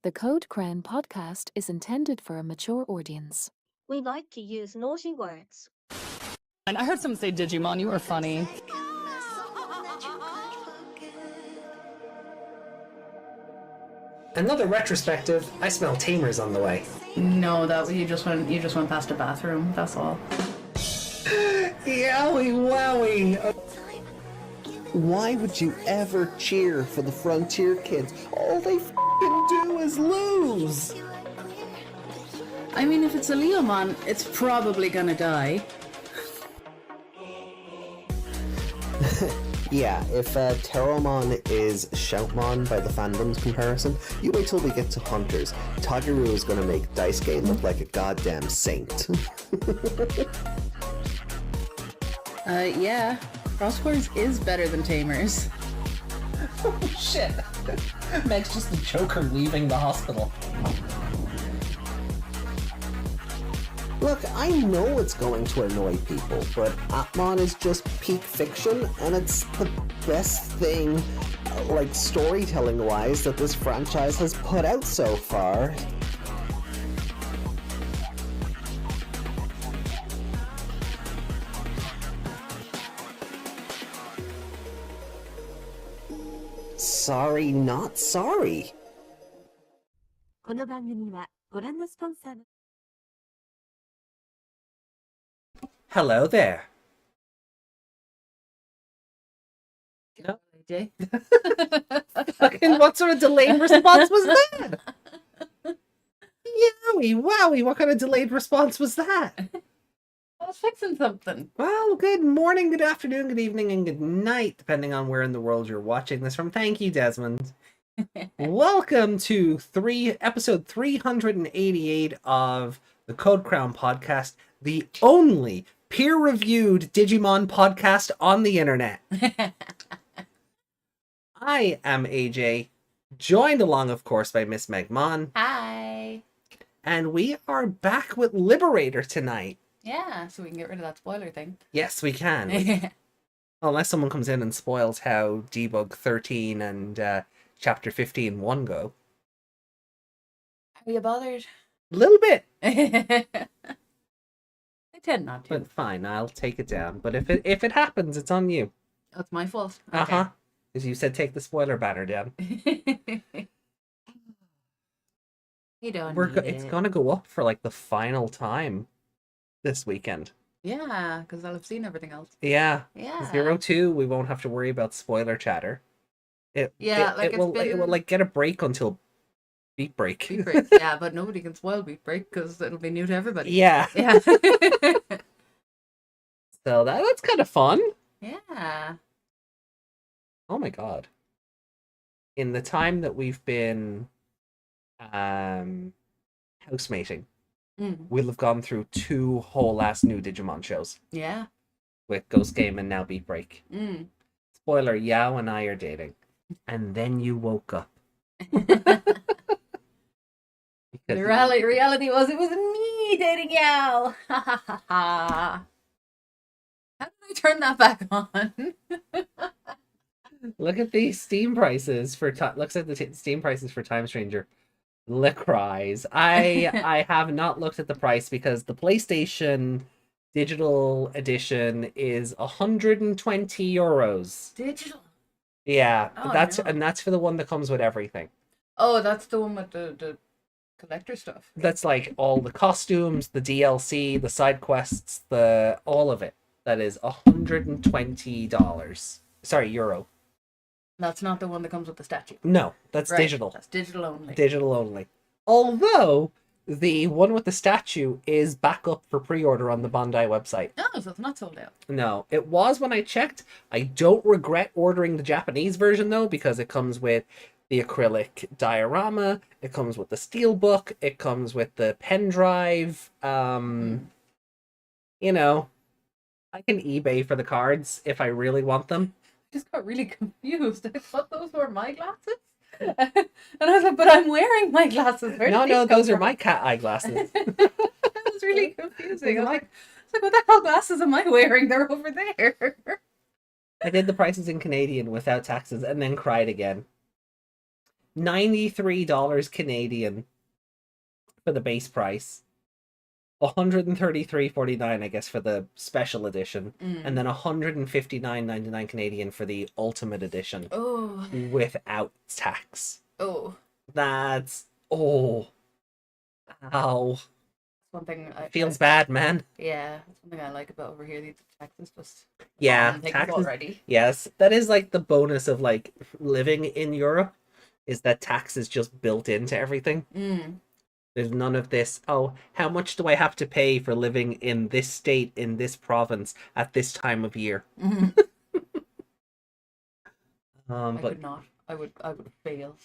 The Code Cran podcast is intended for a mature audience. We like to use naughty words. And I heard someone say, Digimon, you were funny. Another retrospective, I smell tamers on the way. No, that you just went past a bathroom, that's all. Yowie wowie! Why would you ever cheer for the Frontier kids? All they f***ing do is lose! I mean, if it's a Leomon, it's probably gonna die. Yeah, if Terramon is Shoutmon by the fandom's comparison, you wait till we get to Hunters. Toggeru is gonna make Daisuke look like a goddamn saint. Yeah. Crosswords is better than Tamers. Oh shit! Meg's just the Joker leaving the hospital. Look, I know it's going to annoy people, but Atmon is just peak fiction, and it's the best thing, like storytelling-wise, that this franchise has put out so far. Sorry, not sorry. この番組はご覧のスポンサーの Hello there. No, AJ. Fucking what sort of delayed response was that? Yowie wowie, what kind of delayed response was that? I was fixing something. Well, good morning, good afternoon, good evening, and good night, depending on where in the world you're watching this from. Thank you, Desmond. Welcome to episode 388 of the Code Crown podcast, the only peer-reviewed Digimon podcast on the internet. I am AJ, joined along, of course, by Miss Megmon. Hi. And we are back with Liberator tonight. Yeah, so we can get rid of that spoiler thing. Yes, we can. Unless someone comes in and spoils how Debug 13 and Chapter 15-1 go. Are you bothered? A little bit. I tend not to. But fine, I'll take it down. But if it happens, it's on you. Oh, it's my fault. Okay. Uh-huh. Because you said take the spoiler banner down. You don't It's gonna go up for like the final time this weekend. Yeah, because I'll have seen everything else. Yeah. Yeah. 02, we won't have to worry about spoiler chatter. It will like get a break until Beat Break. Beat Break, yeah, but nobody can spoil Beat Break because it'll be new to everybody. Yeah. Yeah. So that's kind of fun. Yeah. Oh my god. In the time that we've been housemating, we'll have gone through 2 whole ass new Digimon shows. Yeah. With Ghost Game and now Beat Break. Spoiler, Yao and I are dating. And then you woke up. The reality was it was me dating Yao. How did I turn that back on? Look at the Steam prices for looks at the Steam prices for Time Stranger. The cries. I have not looked at the price because the PlayStation digital edition is 120 euros. Digital. Yeah, Oh, that's for the one that comes with everything. Oh, that's the one with the collector stuff. That's like all the costumes, the DLC, the side quests, all of it. That is $120. Sorry, euro. That's not the one that comes with the statue. No, that's right. digital. That's digital only. Digital only. Although the one with the statue is back up for pre-order on the Bandai website. No, so it's not sold out. No, it was when I checked. I don't regret ordering the Japanese version though, because it comes with the acrylic diorama, it comes with the steelbook, it comes with the pen drive. You know, I can eBay for the cards if I really want them. I just got really confused. I thought those were my glasses. And I was like, but I'm wearing my glasses. No, those are my cat eye glasses. That was really confusing. I was like, what the hell glasses am I wearing? They're over there. I did the prices in Canadian without taxes and then cried again. $93 Canadian for the base price, $133.49 I guess for the special edition, and then $159.99 Canadian for the ultimate edition. Oh. Without tax. Oh. That's ow. One thing Feels bad, man. Yeah, that's one thing I like about over here. The taxes just Taxes already. Yes, that is like the bonus of like living in Europe, is that tax is just built into everything. There's none of this, oh, how much do I have to pay for living in this state, in this province, at this time of year? I But could not. I would fail.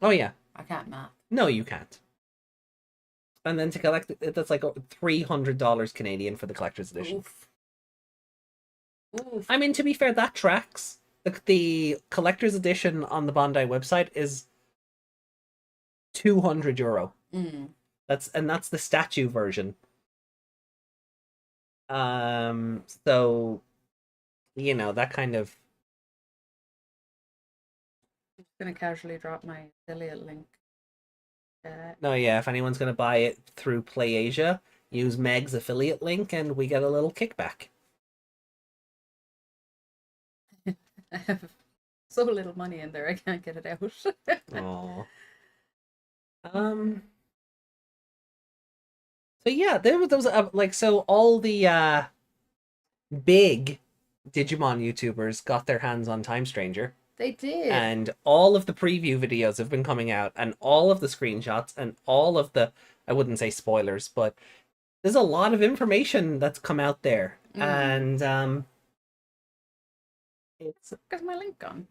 oh yeah. I can't math. No, you can't. And then to collect it, that's like $300 Canadian for the collector's edition. Oof. I mean, to be fair, that tracks. The collector's edition on the Bandai website is €200. That's the statue version. So, you know, that kind of. I'm just gonna casually drop my affiliate link. No, yeah. If anyone's gonna buy it through PlayAsia, use Meg's affiliate link, and we get a little kickback. I have so little money in there, I can't get it out. Aww. So yeah, there was like, so all the big Digimon YouTubers got their hands on Time Stranger. They did. And all of the preview videos have been coming out, and all of the screenshots, and all of the, I wouldn't say spoilers, but there's a lot of information that's come out there. And it's, where's my link gone?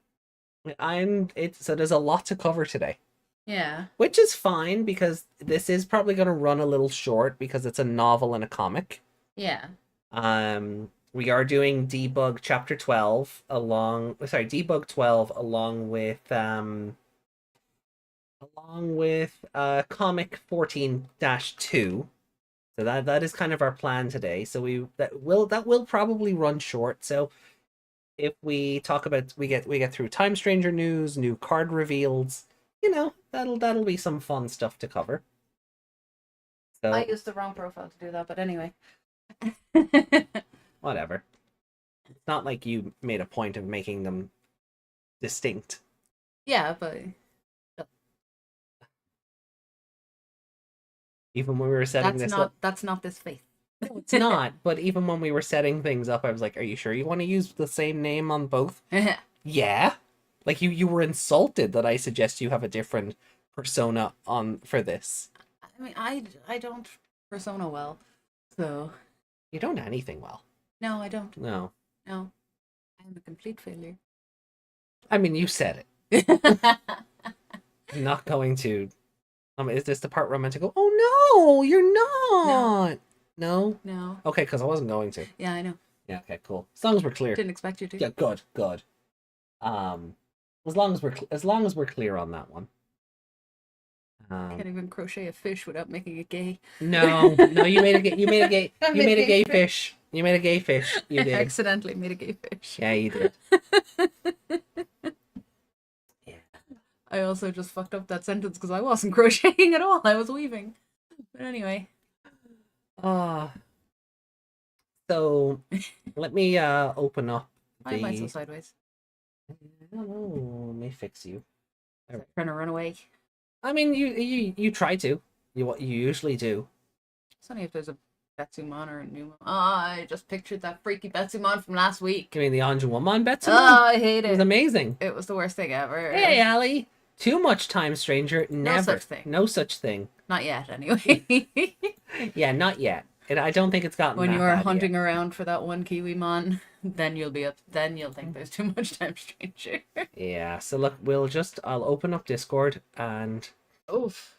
so there's a lot to cover today. Yeah. Which is fine, because this is probably going to run a little short because it's a novel and a comic. Yeah. We are doing Debug Chapter 12 Debug 12 along with Comic 14-2. So that is kind of our plan today. So that will probably run short. So if we talk about we get through Time Stranger news, new card reveals, you know, that'll be some fun stuff to cover. So I used the wrong profile to do that, but anyway. Whatever. It's not like you made a point of making them distinct. Yeah, but even when we were setting that's not this faith. No, it's not. But even when we were setting things up, I was like, "Are you sure you want to use the same name on both?" Yeah. Like you were insulted that I suggest you have a different persona for this. I mean, I don't persona well, so you don't anything well. No, I don't. No. No, I'm a complete failure. I mean, you said it. I'm not going to. Is this the part where I'm meant to go? Oh no, you're not. No. No. Okay, because I wasn't going to. Yeah, I know. Yeah. Okay. Cool. As long as we're clear. Didn't expect you to. Yeah. Good. Good. As long as we're clear on that one. Can't even crochet a fish without making it gay. No, you made a gay. You made a gay. You made a gay fish. You made a gay fish. You did. Accidentally made a gay fish. Yeah, you did. Yeah. I also just fucked up that sentence because I wasn't crocheting at all. I was weaving. But anyway. So let me open up. Why am I so sideways? I don't know. Let me fix you. Trying to run away. I mean, you try to. You usually do. It's only if there's a Betsumon or a new. Oh, I just pictured that freaky Betsumon from last week. You mean the Anjouamon Betsumon? Oh, I hate it. It was amazing. It was the worst thing ever. Hey, Allie. Too much Time Stranger. Never. No such thing. No such thing. Not yet, anyway. Yeah, not yet. I don't think it's gotten when that you are bad hunting yet. around for that one Kiwimon, then you'll be up. Then you'll think there's too much Time Stranger. Yeah. So look, I'll open up Discord and. Oof.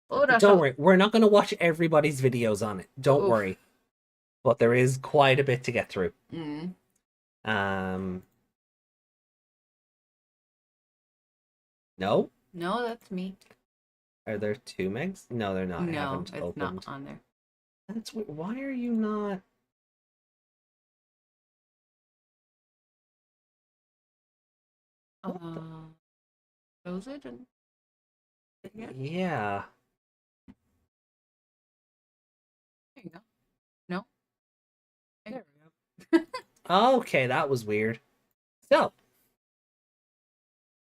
Oh, don't worry, we're not going to watch everybody's videos on it. Don't Oof. worry. But there is quite a bit to get through. No? No, that's me. Are there 2 megs? No, they're not. I No, haven't it's opened. not on there. That's why are you not? close it and Yeah. there you go. No. There we go. Okay, that was weird. So,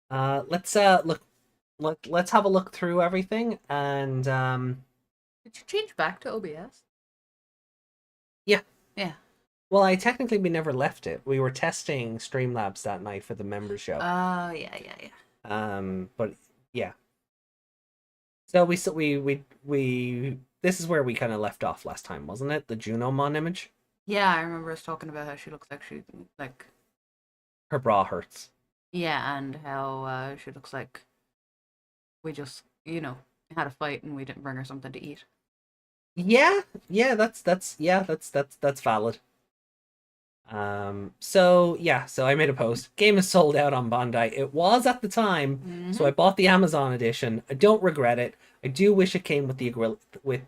let's let's have a look through everything and Did you change back to OBS? Yeah. Yeah. Well, we never left it. We were testing Streamlabs that night for the members show. Oh, yeah. But yeah. So we this is where we kind of left off last time, wasn't it? The Junomon image. Yeah, I remember us talking about how she looks like Her bra hurts. yeah, and how she looks like we just, had a fight and we didn't bring her something to eat. Yeah, that's valid. So I made a post. Game is sold out on Bandai. It was at the time, so I bought the Amazon edition. I don't regret it. I do wish it came with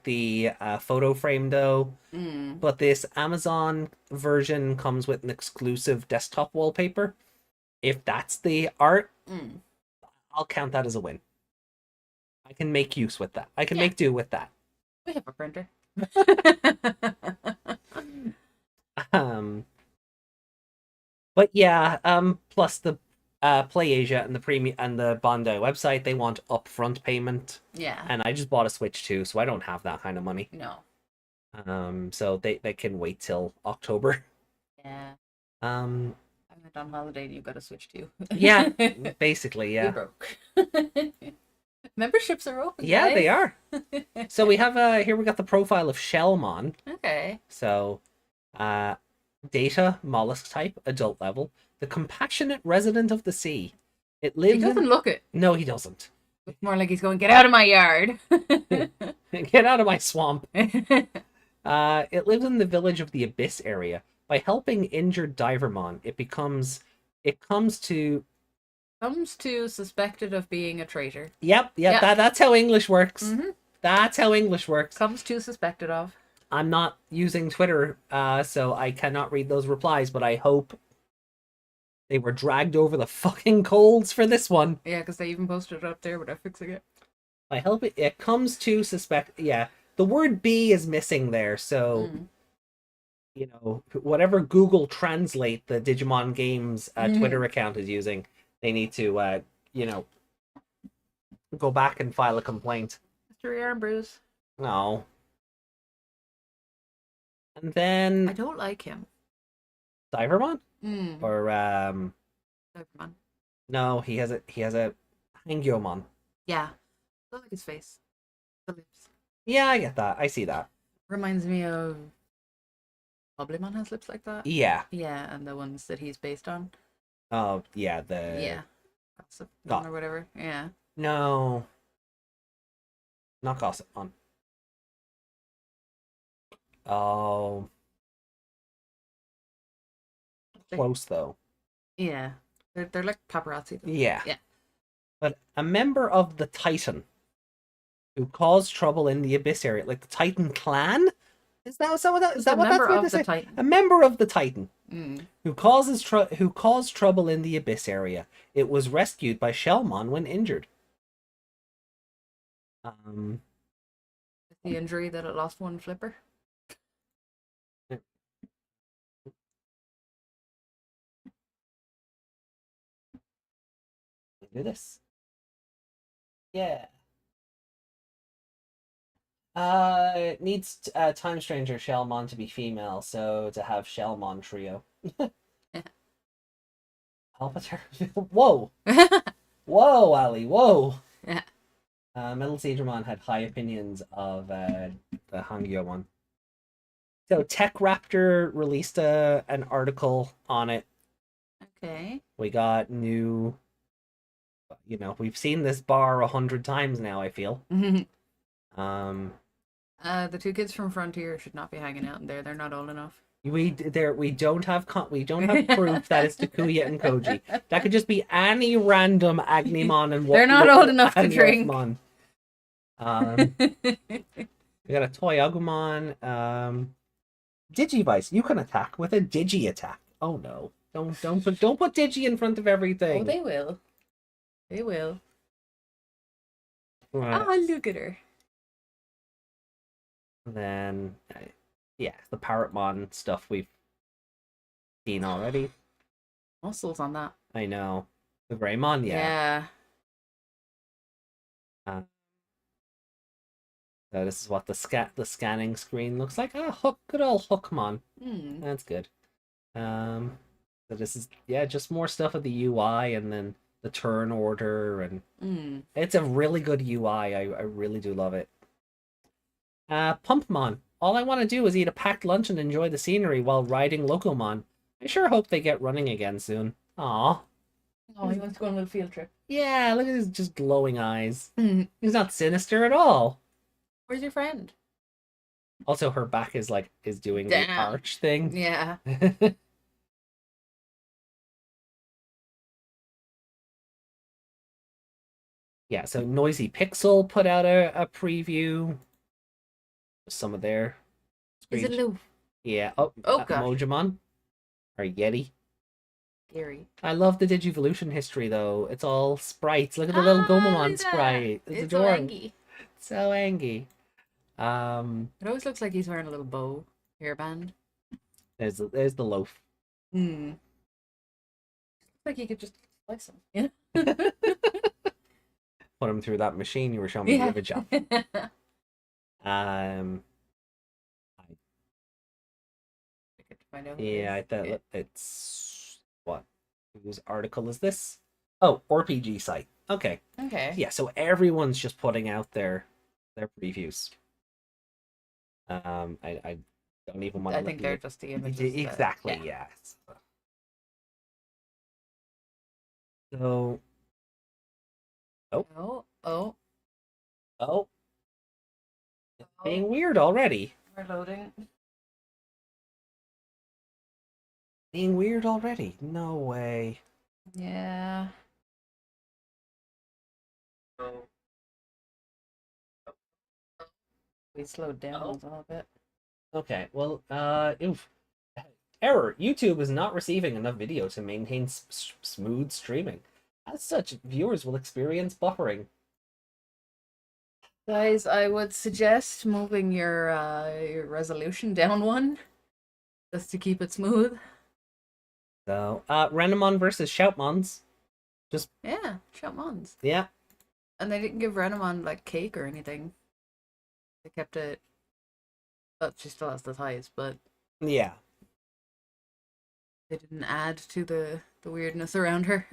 the photo frame though. But this Amazon version comes with an exclusive desktop wallpaper. If that's the art, I'll count that as a win. I can make use with that. I can make do with that. We have a printer. But yeah, plus the PlayAsia and the premium and the Bandai website, they want upfront payment. Yeah. And I just bought a Switch too, so I don't have that kind of money. No. So they can wait till October. Yeah. I went on holiday and you got a Switch too. Yeah, basically, yeah. We broke. Memberships are open. Yeah, guys. they are. So we have here we got the profile of Shellmon. Okay. So data, mollusk type, adult level, the compassionate resident of the sea. It lives He doesn't look it. No, he doesn't. It's more like he's going, get out of my yard. Get out of my swamp. It lives in the village of the Abyss area. By helping injured Divermon, it comes to suspected of being a traitor. Yep. That's how English works. Mm-hmm. That's how English works. Comes to suspected of. I'm not using Twitter, so I cannot read those replies, but I hope they were dragged over the fucking coals for this one. Yeah, because they even posted it up there without fixing it. I hope it comes to suspect. Yeah, the word "be" is missing there, so whatever Google Translate the Digimon Games Twitter account is using, they need to go back and file a complaint. Mr. Arm Bruce. No. And then I don't like him. Divermon? Or Divermon. no, he has a Hangyomon. Yeah. I don't like his face. The lips. Yeah, I get that. I see that. Reminds me of Bubblemon has lips like that. Yeah. Yeah, and the ones that he's based on. Oh, yeah, Gossip Got- or whatever. Yeah. No. Not Gossip on. Oh. Close though. Yeah. They're like paparazzi. Though. Yeah. Yeah. But a member of the Titan who caused trouble in the Abyss area, like the Titan clan? Is that what that's meant to say? Titan. A member of the Titan Mm. who caused trouble in the Abyss area. It was rescued by Shellmon when injured. The injury that it lost one flipper. Do this. Yeah. It needs Time Stranger Shellmon to be female, so to have Shellmon trio. Palpiter. Whoa! Whoa, Ali, whoa! Yeah. Metal Seedramon had high opinions of the Hangyo one. So Tech Raptor released an article on it. Okay. We got new... we've seen this bar 100 times now, I feel. The two kids from Frontier should not be hanging out in there. They're not old enough. We don't have proof that it's Takuya and Koji. That could just be any random Agnimon and They're not old enough to drink. We got a Toy Agumon. Digivice, you can attack with a Digi attack. Oh no. Don't put Digi in front of everything. Oh, they will. They will. Oh, look at her. Then, yeah, the Parrotmon stuff we've seen already. Muscles on that. I know. The Greymon, yeah. So this is what the scanning screen looks like. Ah, Hook, good old Hookmon. Hmm. That's good. So this is, yeah, just more stuff of the UI and then the turn order, and it's a really good UI. I really do love it. Pumpmon. All I want to do is eat a packed lunch and enjoy the scenery while riding Locomon. I sure hope they get running again soon. Aw. Oh, he wants to go on a little field trip. Yeah, look at his just glowing eyes. Mm. He's not sinister at all. Where's your friend? Also, her back is doing the Damn. arch thing. Yeah. Yeah, so Noisy Pixel put out a preview. Some of their Is it Lou? Yeah. Oh, gosh. Mojamon. Or Yeti. Gary. I love the Digivolution history, though. It's all sprites. Look at the little Gomamon look at that. sprite. It's It's so adorable. angry. So angry. It always looks like he's wearing a little bow hairband. There's the loaf. Hmm. Looks like you could just slice him. Yeah. Put him through that machine you were showing me the image of. Yeah, I thought it's what? Whose article is this? Oh, RPG site. Okay. Okay. Yeah, so everyone's just putting out their previews. I don't even want to. I think they're just the images. Exactly. Yeah. So. Oh. It's being weird already. We're loading. Being weird already. No way. Yeah. We slowed down a little bit. Okay. Well, oof. Error. YouTube is not receiving enough video to maintain smooth streaming. As such, viewers will experience buffering. Guys, I would suggest moving your resolution down one, just to keep it smooth. So, Renamon versus Shoutmons. Yeah, Shoutmons. Yeah. And they didn't give Renamon like cake or anything. They kept it. But she still has the ties, but Yeah. they didn't add to the weirdness around her.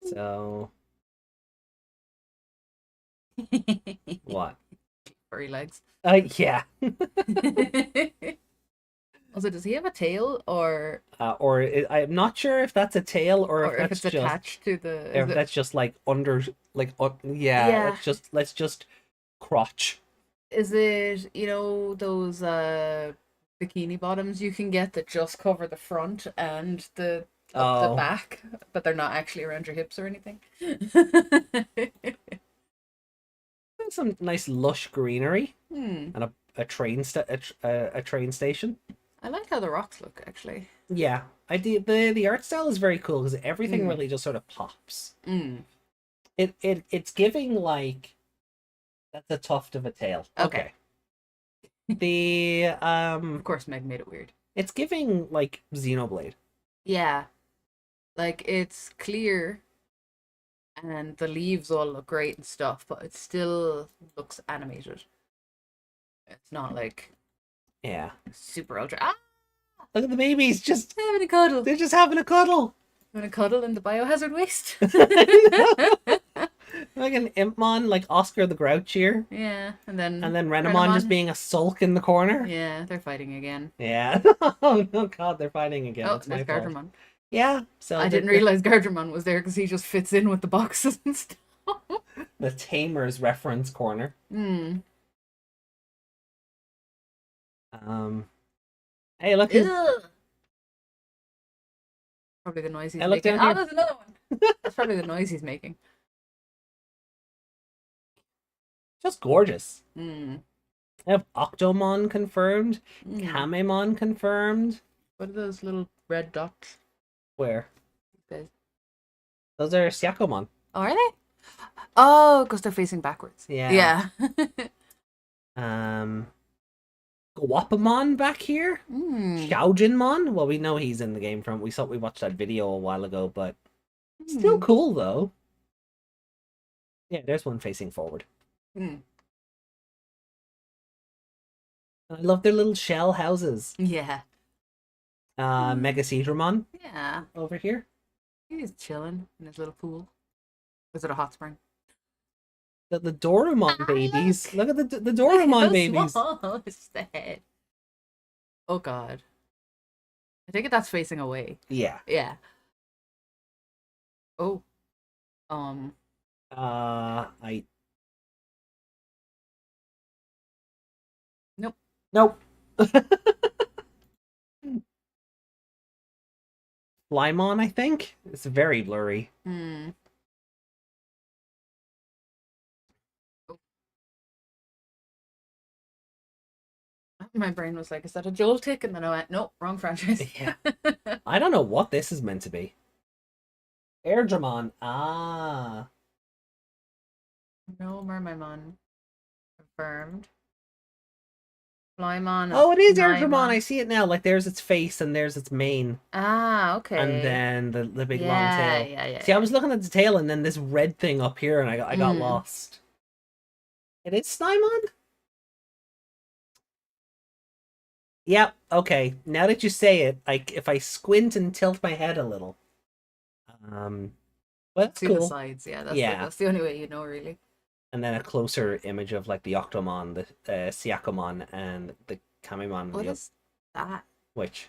So, what? Furry legs. Yeah. Also, does he have a tail, or I'm not sure if that's a tail or if if that's it's just attached to the? if that's just like under yeah. Yeah. Let's just crotch. Is it, those bikini bottoms you can get that just cover the front and the back, but they're not actually around your hips or anything? Some nice lush greenery Hmm. and a train station. I like how the rocks look, actually. Yeah, the art style is very cool because everything really just sort of pops. Mm. It's giving like that's a tuft of a tail. Okay. The Of course, Meg made it weird. it's giving like Xenoblade. Yeah. Like, it's clear and the leaves all look great and stuff, but it still looks animated. It's not like Yeah. super ultra. Ah! Look at the babies just Having a cuddle. they're just having a cuddle. Having a cuddle in the biohazard waste. Like an Impmon, like Oscar the Grouchier. Yeah, and then Renamon just being a sulk in the corner. Yeah, they're fighting again. Yeah. Oh no, God, they're fighting again. Oh, It's my there's fault. Gardramon. Yeah. So I didn't realize Gardramon was there because he just fits in with the boxes and stuff. the Tamers reference corner. Hmm. Hey, look who's Probably the noise he's Hey, look making. down Oh, here. there's another one. That's probably the noise he's making. just gorgeous. Hmm. I have Octomon confirmed, Mm. Kamemon confirmed. What are those little red dots? Where? Guys. Those are Syakomon. Oh, are they? Oh, because they're facing backwards. Yeah. Yeah. Guapamon back here. Mm. Xiaojinmon. Well, we know he's in the game from. We watched that video a while ago, but still cool though. Yeah, there's one facing forward. Mm. I love their little shell houses. Yeah. Megasedramon Yeah. over here. He's chilling in his little pool. Is it a hot spring? The Doraemon babies. Look at the Doraemon babies. Small is the head. Oh god. I think that's facing away. Yeah. Yeah. Oh. I. Nope. Nope. Flymon, I think. It's very blurry. Hmm. My brain was like, is that a Joltik? And then I went, nope, wrong franchise. Yeah. I don't know what this is meant to be. Airdramon. Ah. No, Mermaimon. Confirmed. Flymon. Oh, it is Naimon. Airdramon. I see it now. Like, there's its face and there's its mane. Ah, okay. And then the big long yeah, tail. yeah. See, I was looking at the tail and then this red thing up here and I got Mm. lost. It is Snymon? Yep, okay. Now that you say it, like if I squint and tilt my head a little. Well, that's See the cool. sides, yeah. That's, Yeah. that's the only way you know, really. And then a closer image of like the Octomon, the Syakomon, and the Kamimon. What is that? Which?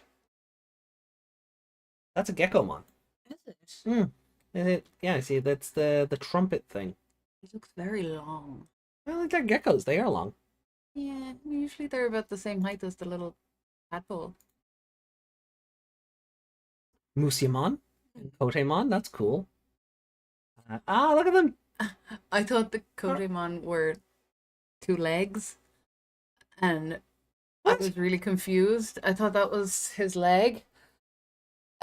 That's a Geckomon. Is it? Is it? Yeah, see, that's the trumpet thing. It looks very long. Well, they're geckos. They are long. Yeah, usually they're about the same height as the little tadpole. Musyamon and Kotemon. That's cool. Look at them. I thought the Kotemon were two legs, and What? I was really confused. I thought that was his leg,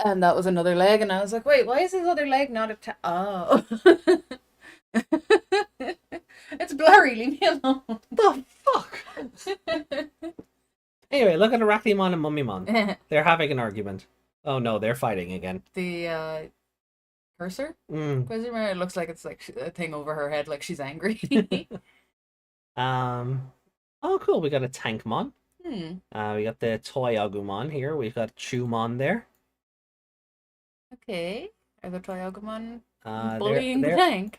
and that was another leg, and I was like, wait, why is his other leg not attached? Oh. It's blurry, leave me alone. The fuck? Anyway, look at Arachnemon and Mummymon. They're having an argument. Oh no, they're fighting again. The cursor? Mm. It looks like it's like a thing over her head, like she's angry. Oh cool, we got a Tankmon. Hmm. We got the Toy Agumon here. We've got Chumon there. Okay. Are the Toyagumon They're- bullying the they're- tank?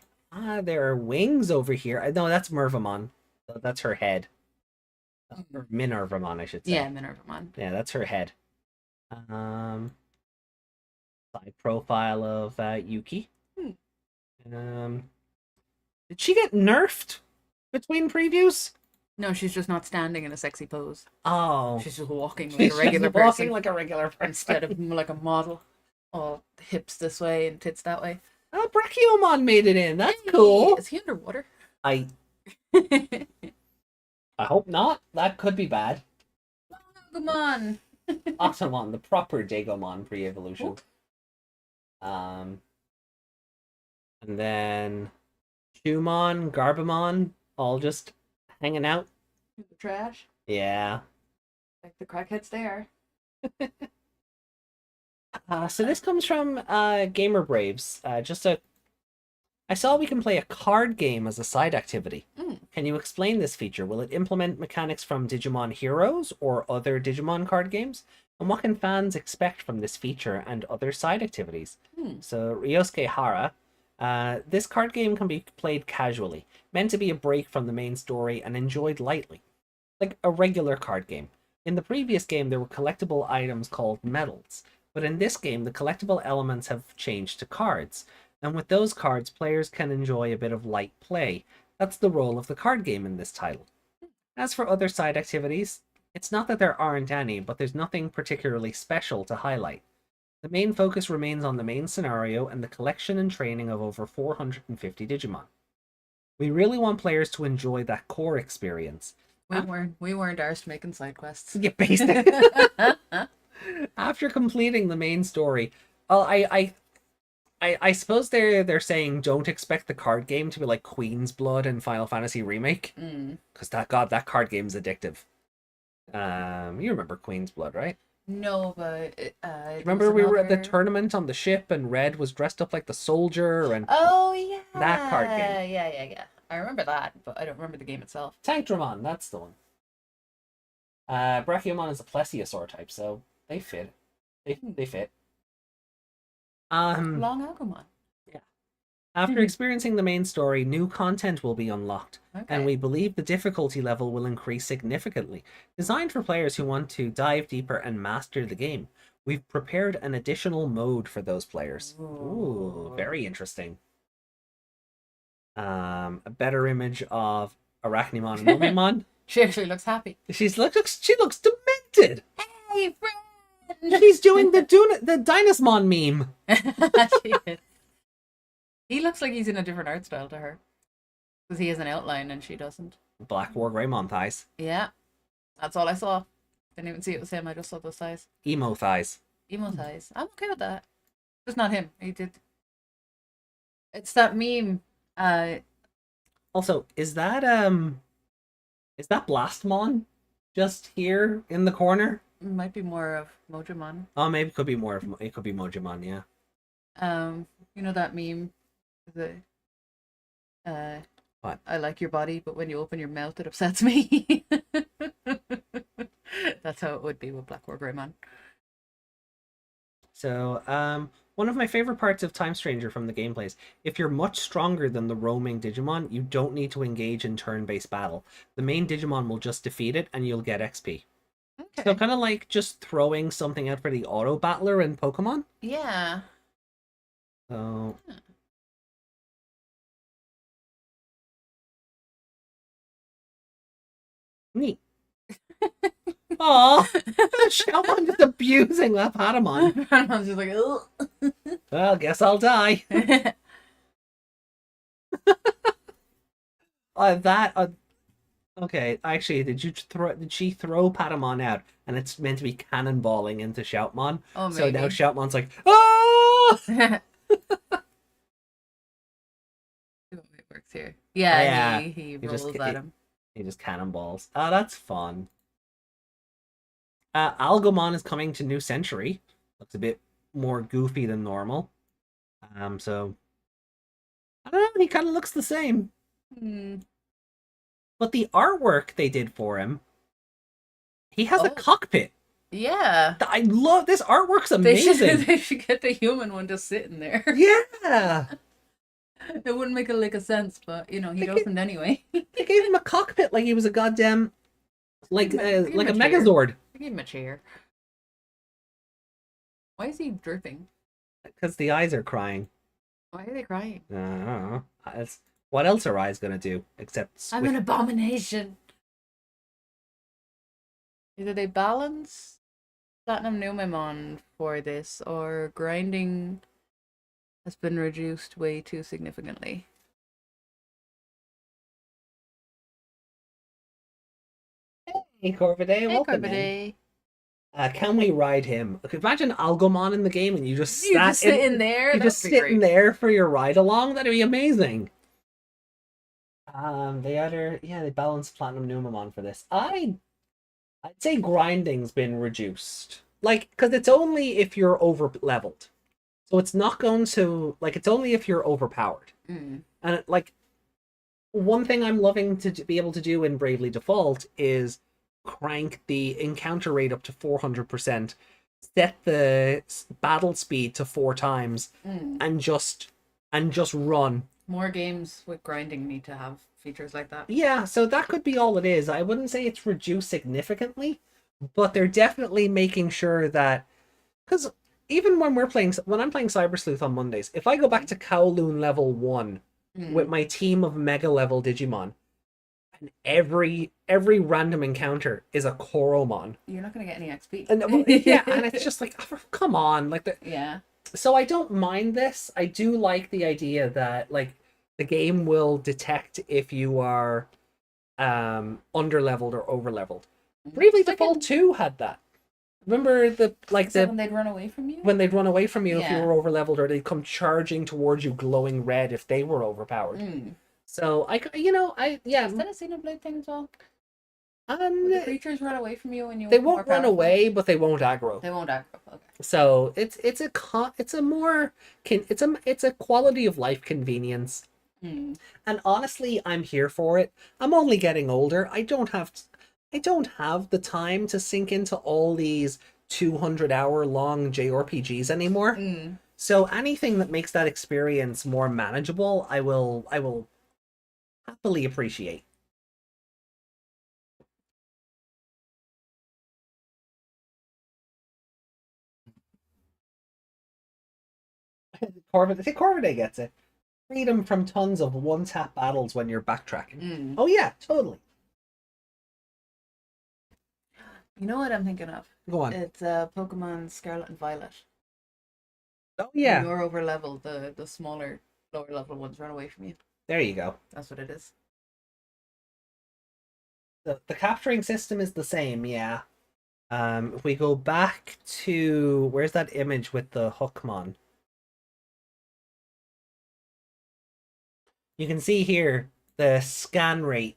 There are wings over here. No, that's Mervamon. That's her head. Or Minervamon, I should say. Yeah, Minervamon. Yeah, that's her head. Side profile of Yuki. Did she get nerfed between previews? No, she's just not standing in a sexy pose. Oh, She's just walking like she's a regular just walking person like a regular person. instead of like a model. All hips this way and tits that way. Oh, Brachiomon made it in. That's cool. Is he underwater? I hope not. That could be bad. Come on. Octomon, the proper Dagomon pre-evolution. And then Chumon, Garbamon, all just hanging out. The trash. Yeah. Like the crackheads they are. So this comes from Gamer Braves. I saw we can play a card game as a side activity. Can you explain this feature? Will it implement mechanics from Digimon Heroes or other Digimon card games? And what can fans expect from this feature and other side activities? So Ryosuke Hara, this card game can be played casually, meant to be a break from the main story and enjoyed lightly, like a regular card game. In the previous game, there were collectible items called medals, but in this game, the collectible elements have changed to cards. And with those cards, players can enjoy a bit of light play. That's the role of the card game in this title. As for other side activities, it's not that there aren't any, but there's nothing particularly special to highlight. The main focus remains on the main scenario and the collection and training of over 450 Digimon. We really want players to enjoy that core experience. We weren't arsed making side quests. Yeah, basically. After completing the main story, I I suppose they're saying don't expect the card game to be like Queen's Blood and Final Fantasy Remake, because that card game's addictive. You remember Queen's Blood, right? No, but Remember we were at the tournament on the ship and Red was dressed up like the soldier and Oh yeah, that card game. Yeah. I remember that, but I don't remember the game itself. Tankdramon, that's the one. Brachiomon is a plesiosaur type, so they fit. They fit. Long Agumon. Yeah. After experiencing the main story, new content will be unlocked, and we believe the difficulty level will increase significantly. Designed for players who want to dive deeper and master the game, we've prepared an additional mode for those players. Ooh, very interesting. A better image of Arachnimon and Omimon. She actually looks happy. She looks demented. Hey, friend! She's doing the Dynasmon meme. She is. He looks like he's in a different art style to her. Because he has an outline and she doesn't. Black War Greymon thighs. Yeah. That's all I saw. Didn't even see it was him. I just saw those thighs. Emo thighs. Emo thighs. I'm okay with that. Just not him. He did. It's that meme. Also, is that Blastmon just here in the corner? Might be more of Mojimon. Oh, maybe it could be Mojimon, yeah. You know that meme? The what? I like your body, but when you open your mouth, it upsets me. That's how it would be with Black War Greymon. So, one of my favorite parts of Time Stranger from the gameplay is if you're much stronger than the roaming Digimon, you don't need to engage in turn-based battle. The main Digimon will just defeat it and you'll get XP. Okay. So kind of like just throwing something out for the auto battler in Pokemon. Yeah. So neat. Aw, Shelmon just abusing that Patamon. Patamon's just like, ugh. Well, guess I'll die. Okay, actually, did she throw Patamon out and it's meant to be cannonballing into Shoutmon? Oh, so maybe. now Shoutmon's like, oh! See what works here. Yeah, he rolls at him. He just cannonballs. Oh, that's fun. Algomon is coming to New Century. Looks a bit more goofy than normal. So I don't know. He kind of looks the same. But the artwork they did for him, he has a cockpit. Yeah. I love this artwork's amazing. They should get the human one just sitting there. Yeah. It wouldn't make a lick of sense, but he doesn't anyway. They gave him a cockpit like he was a goddamn like a chair. Megazord. Give him a chair. Why is he dripping? Because the eyes are crying. Why are they crying? I don't know. What else are eyes gonna do except I'm an abomination. Either they balance Platinum Numemon for this, or grinding has been reduced way too significantly. Hey Corvidae, welcome in. Can we ride him? Imagine Algomon in the game and you just sit in there. You just sit in there for your ride along. That'd be amazing. They balanced Platinum Numemon for this. I'd say grinding's been reduced. Like, because it's only if you're over leveled. So it's not going to, like, it's only if you're overpowered. And one thing I'm loving to be able to do in Bravely Default is crank the encounter rate up to 400%, set the battle speed to 4 times, and just run. More games with grinding need to have features like that. Yeah, so that could be all it is. I wouldn't say it's reduced significantly, but they're definitely making sure that, because even when I'm playing Cyber Sleuth on Mondays, if I go back to Kowloon level 1 with my team of mega level Digimon, and every random encounter is a Koromon, you're not gonna get any XP. And it's just like, oh, come on, So I don't mind this. I do like the idea that the game will detect if you are under leveled or over leveled. Bravely Default 2 had that. Remember Is that when they'd run away from you? when they'd run away from you if you Yeah. were over leveled, or they'd come charging towards you glowing red if they were overpowered. So I yeah. Is that a Xenoblade thing as well? Um, Would the creatures run away from you when you? they more won't run powerful? away, but they won't aggro. They won't aggro. Okay. So it's a quality of life convenience. Mm. And honestly, I'm here for it. I'm only getting older. I don't have the time to sink into all these 200-hour long JRPGs anymore. Mm. So anything that makes that experience more manageable, I will happily appreciate. Corvidae gets it. Freedom from tons of one-tap battles when you're backtracking. Mm. Oh yeah, totally. You know what I'm thinking of? Go on. It's Pokemon Scarlet and Violet. Oh yeah. When you're over level, the smaller, lower level ones run away from you. There you go. That's what it is. The capturing system is the same, yeah. If we go back to where's that image with the Hookmon? You can see here the scan rate.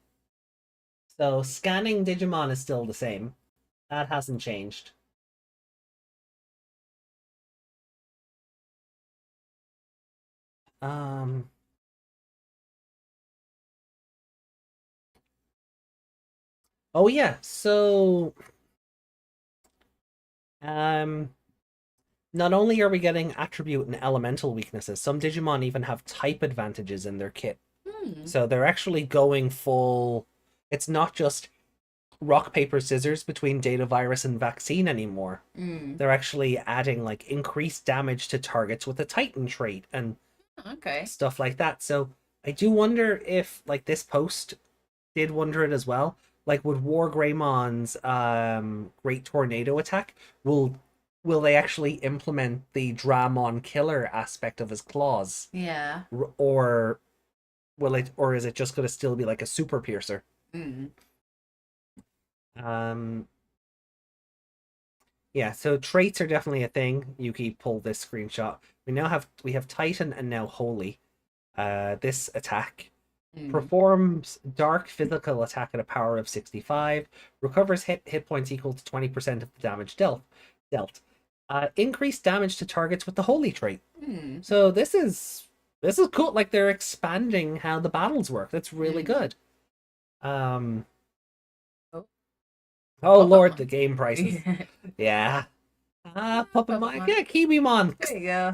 So scanning Digimon is still the same. That hasn't changed. Oh yeah, so not only are we getting attribute and elemental weaknesses, some Digimon even have type advantages in their kit. So they're actually going full. It's not just rock, paper, scissors between data virus and vaccine anymore. They're actually adding like increased damage to targets with a Titan trait and stuff like that. So I do wonder if like this post did wonder it as well. Like with War Greymon's Great Tornado attack, will they actually implement the Dramon killer aspect of his claws? Yeah. Or or is it just going to still be like a super piercer? Yeah, so traits are definitely a thing. Yuki pulled this screenshot. We have Titan and now Holy. This attack performs dark physical attack at a power of 65, recovers hit points equal to 20% of the damage dealt. Increased damage to targets with the Holy trait. So this is cool. Like they're expanding how the battles work. That's really good. Oh Lord, the game prices. Yeah. Puppetmon. Yeah, Kiwimon. There you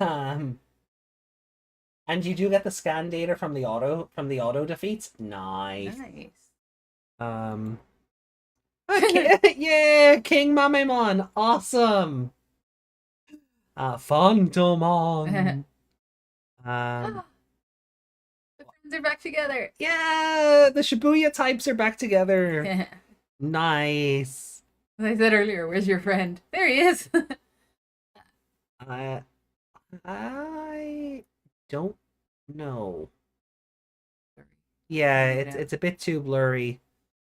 go. And you do get the scan data from the auto defeats. Nice. Yeah, King Mamemon. Awesome. Phantomon. The friends are back together. Yeah, the Shibuya types are back together. Nice. As I said earlier, where's your friend? There he is. I don't know. Yeah, it's a bit too blurry.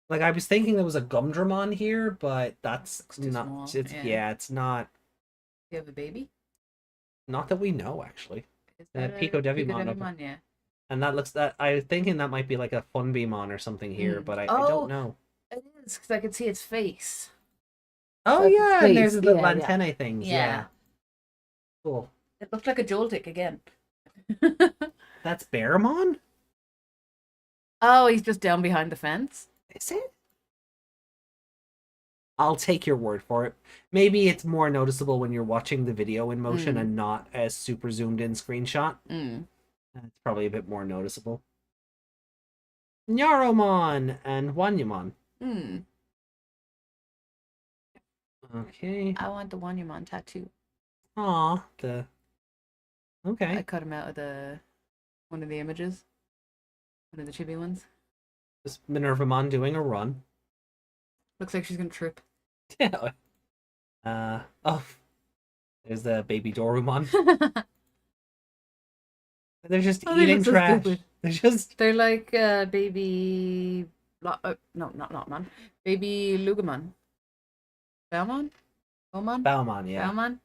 Like I was thinking there was a Gumdramon here, but that's not. Small. It's not. You have a baby? Not that we know, actually. Is that Pico a Devimon. Devimon? Yeah. And that looks that I was thinking that might be like a Funbeamon or something here, but I don't know. It is because I could see its face. Oh That's yeah, its and there's face. the little Yeah, antennae things. Yeah. Cool. It looked like a Joltik again. That's Bearmon? Oh, he's just down behind the fence. Is it? I'll take your word for it. Maybe it's more noticeable when you're watching the video in motion and not as super zoomed in screenshot. It's probably a bit more noticeable. Nyaromon and Wanyamon. Okay. I want the Wanyamon tattoo. Aw, okay. I cut him out of one of the images. One of the chibi ones. Just Minervamon doing a run. Looks like she's gonna trip. Yeah. Oh. There's the baby Dorumon. They're just eating so trash. Stupid. They're like baby... no, not Lotmon. Baby Lugamon. Balmon? Balmon? Baumon, yeah. Balmon?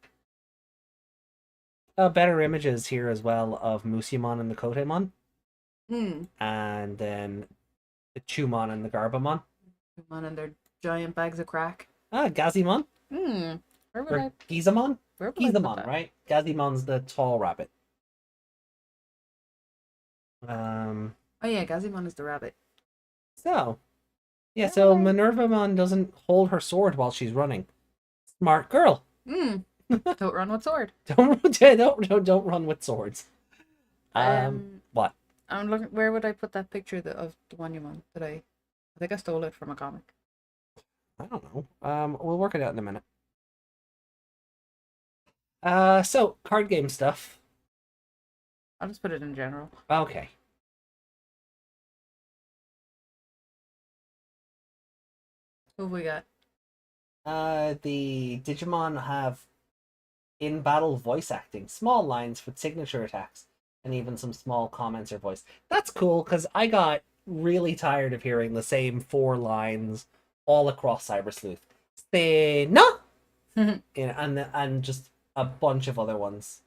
Better images here as well of Musimon and the Kotemon. Hmm. And then the Chumon and the Garbamon. Balmon and their giant bags of crack. Gazimon. Hmm. Where would Or Gizamon? where would I put Gizamon, that? right? Gazimon's the tall rabbit. Oh yeah, Gazimon is the rabbit. So, yeah, Yeah. so Minervamon doesn't hold her sword while she's running. Smart girl. Hmm. Don't run with sword. Don't run with swords. What? I'm looking. Where would I put that picture of the Wanyamon that I think I stole it from a comic. I don't know. We'll work it out in a minute. So card game stuff. I'll just put it in general. Okay. Who have we got? The Digimon have in-battle voice acting, small lines with signature attacks, and even some small comments or voice. That's cool, because I got really tired of hearing the same 4 lines all across Cyber Sleuth. Say no! Yeah, and just a bunch of other ones.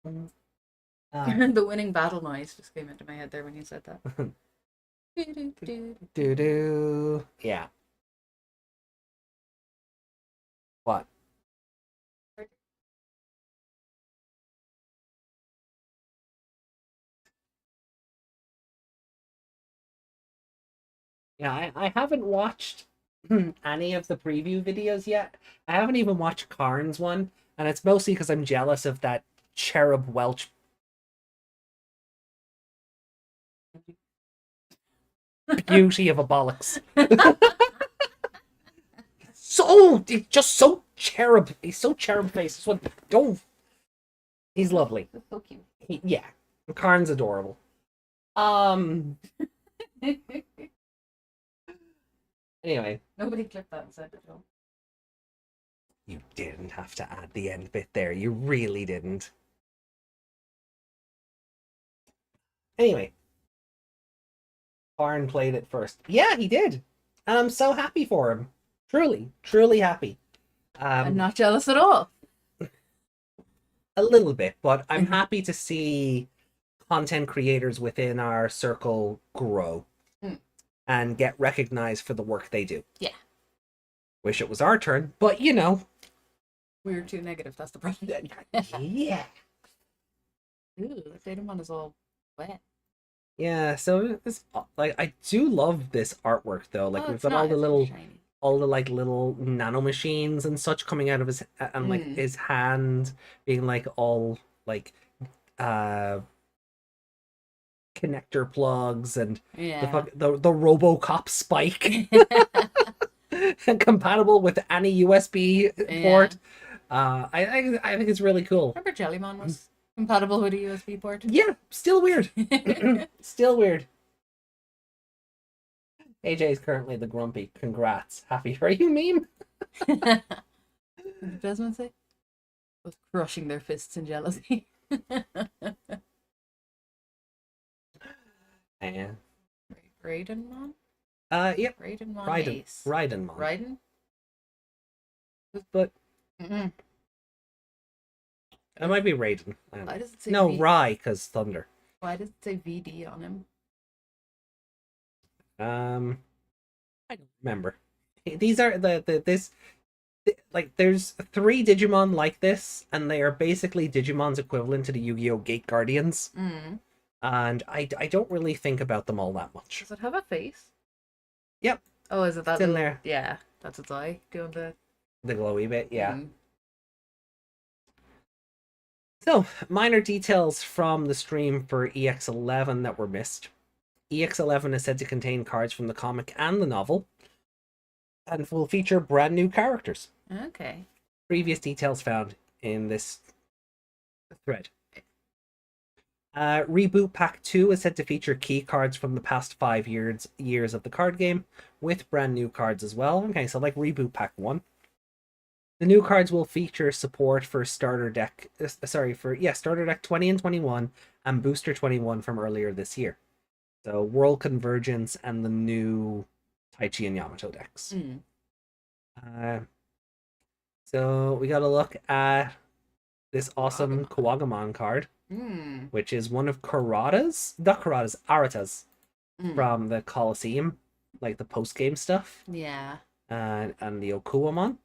The winning battle noise just came into my head there when you said that. Do-do. Yeah. What? Yeah, I haven't watched any of the preview videos yet. I haven't even watched Karn's one, and it's mostly because I'm jealous of that cherub Welch. Beauty of a bollocks. He's just so cherub. He's so cherub faced. This one, don't. He's lovely. That's so cute. Yeah, Karn's adorable. Anyway, Nobody clipped that and sent it home. you didn't have to add the end bit there. You really didn't. Anyway, Karn played it first. Yeah, he did. And I'm so happy for him. Truly, truly happy. I'm not jealous at all. A little bit, but I'm happy to see content creators within our circle grow and get recognized for the work they do. Yeah. Wish it was our turn, but you know. We were too negative, that's the problem. Yeah. Ooh, the Digimon is all wet. Yeah, so it's like I do love this artwork though. Like we've it's got all not, the it's little shiny. all the like little nano machines and such coming out of his and like his hand being like all like connector plugs and Yeah. the RoboCop spike compatible with any USB port. I think it's really cool. Remember Jellymon was compatible with a USB port? Yeah, still weird. Still weird. AJ is currently the grumpy. Congrats. Happy for you meme. What did Desmond say? Was crushing their fists in jealousy. And Raidenmon? yep. Raidenmon Raiden. Ace. Raidenmon. Raiden? But Mm-mm. it might be Raiden. Why does it say No, V- Rai, because Thunder. Why does it say VD on him? I don't remember. These are like there's 3 Digimon like this, and they are basically Digimon's equivalent to the Yu-Gi-Oh! Gate Guardians. And I don't really think about them all that much. Does it have a face? Yep. Oh, is it that It's in little- there. Yeah, that's its eye doing the... The glowy bit, yeah. Mm. So, minor details from the stream for EX11 that were missed. EX11 is said to contain cards from the comic and the novel, and will feature brand new characters. Okay. Previous details found in this thread. Reboot Pack 2 is said to feature key cards from the past 5 years of the card game, with brand new cards as well. Okay, so like Reboot Pack 1. The new cards will feature support for Starter Deck, Starter Deck 20 and 21, and Booster 21 from earlier this year. So World Convergence and the new Taichi and Yamato decks. So we got to look at this awesome Kawagamon card, which is one of Kurata's, not Kurata's, Arata's from the Coliseum, like the post-game stuff. Yeah. And the Okuamon.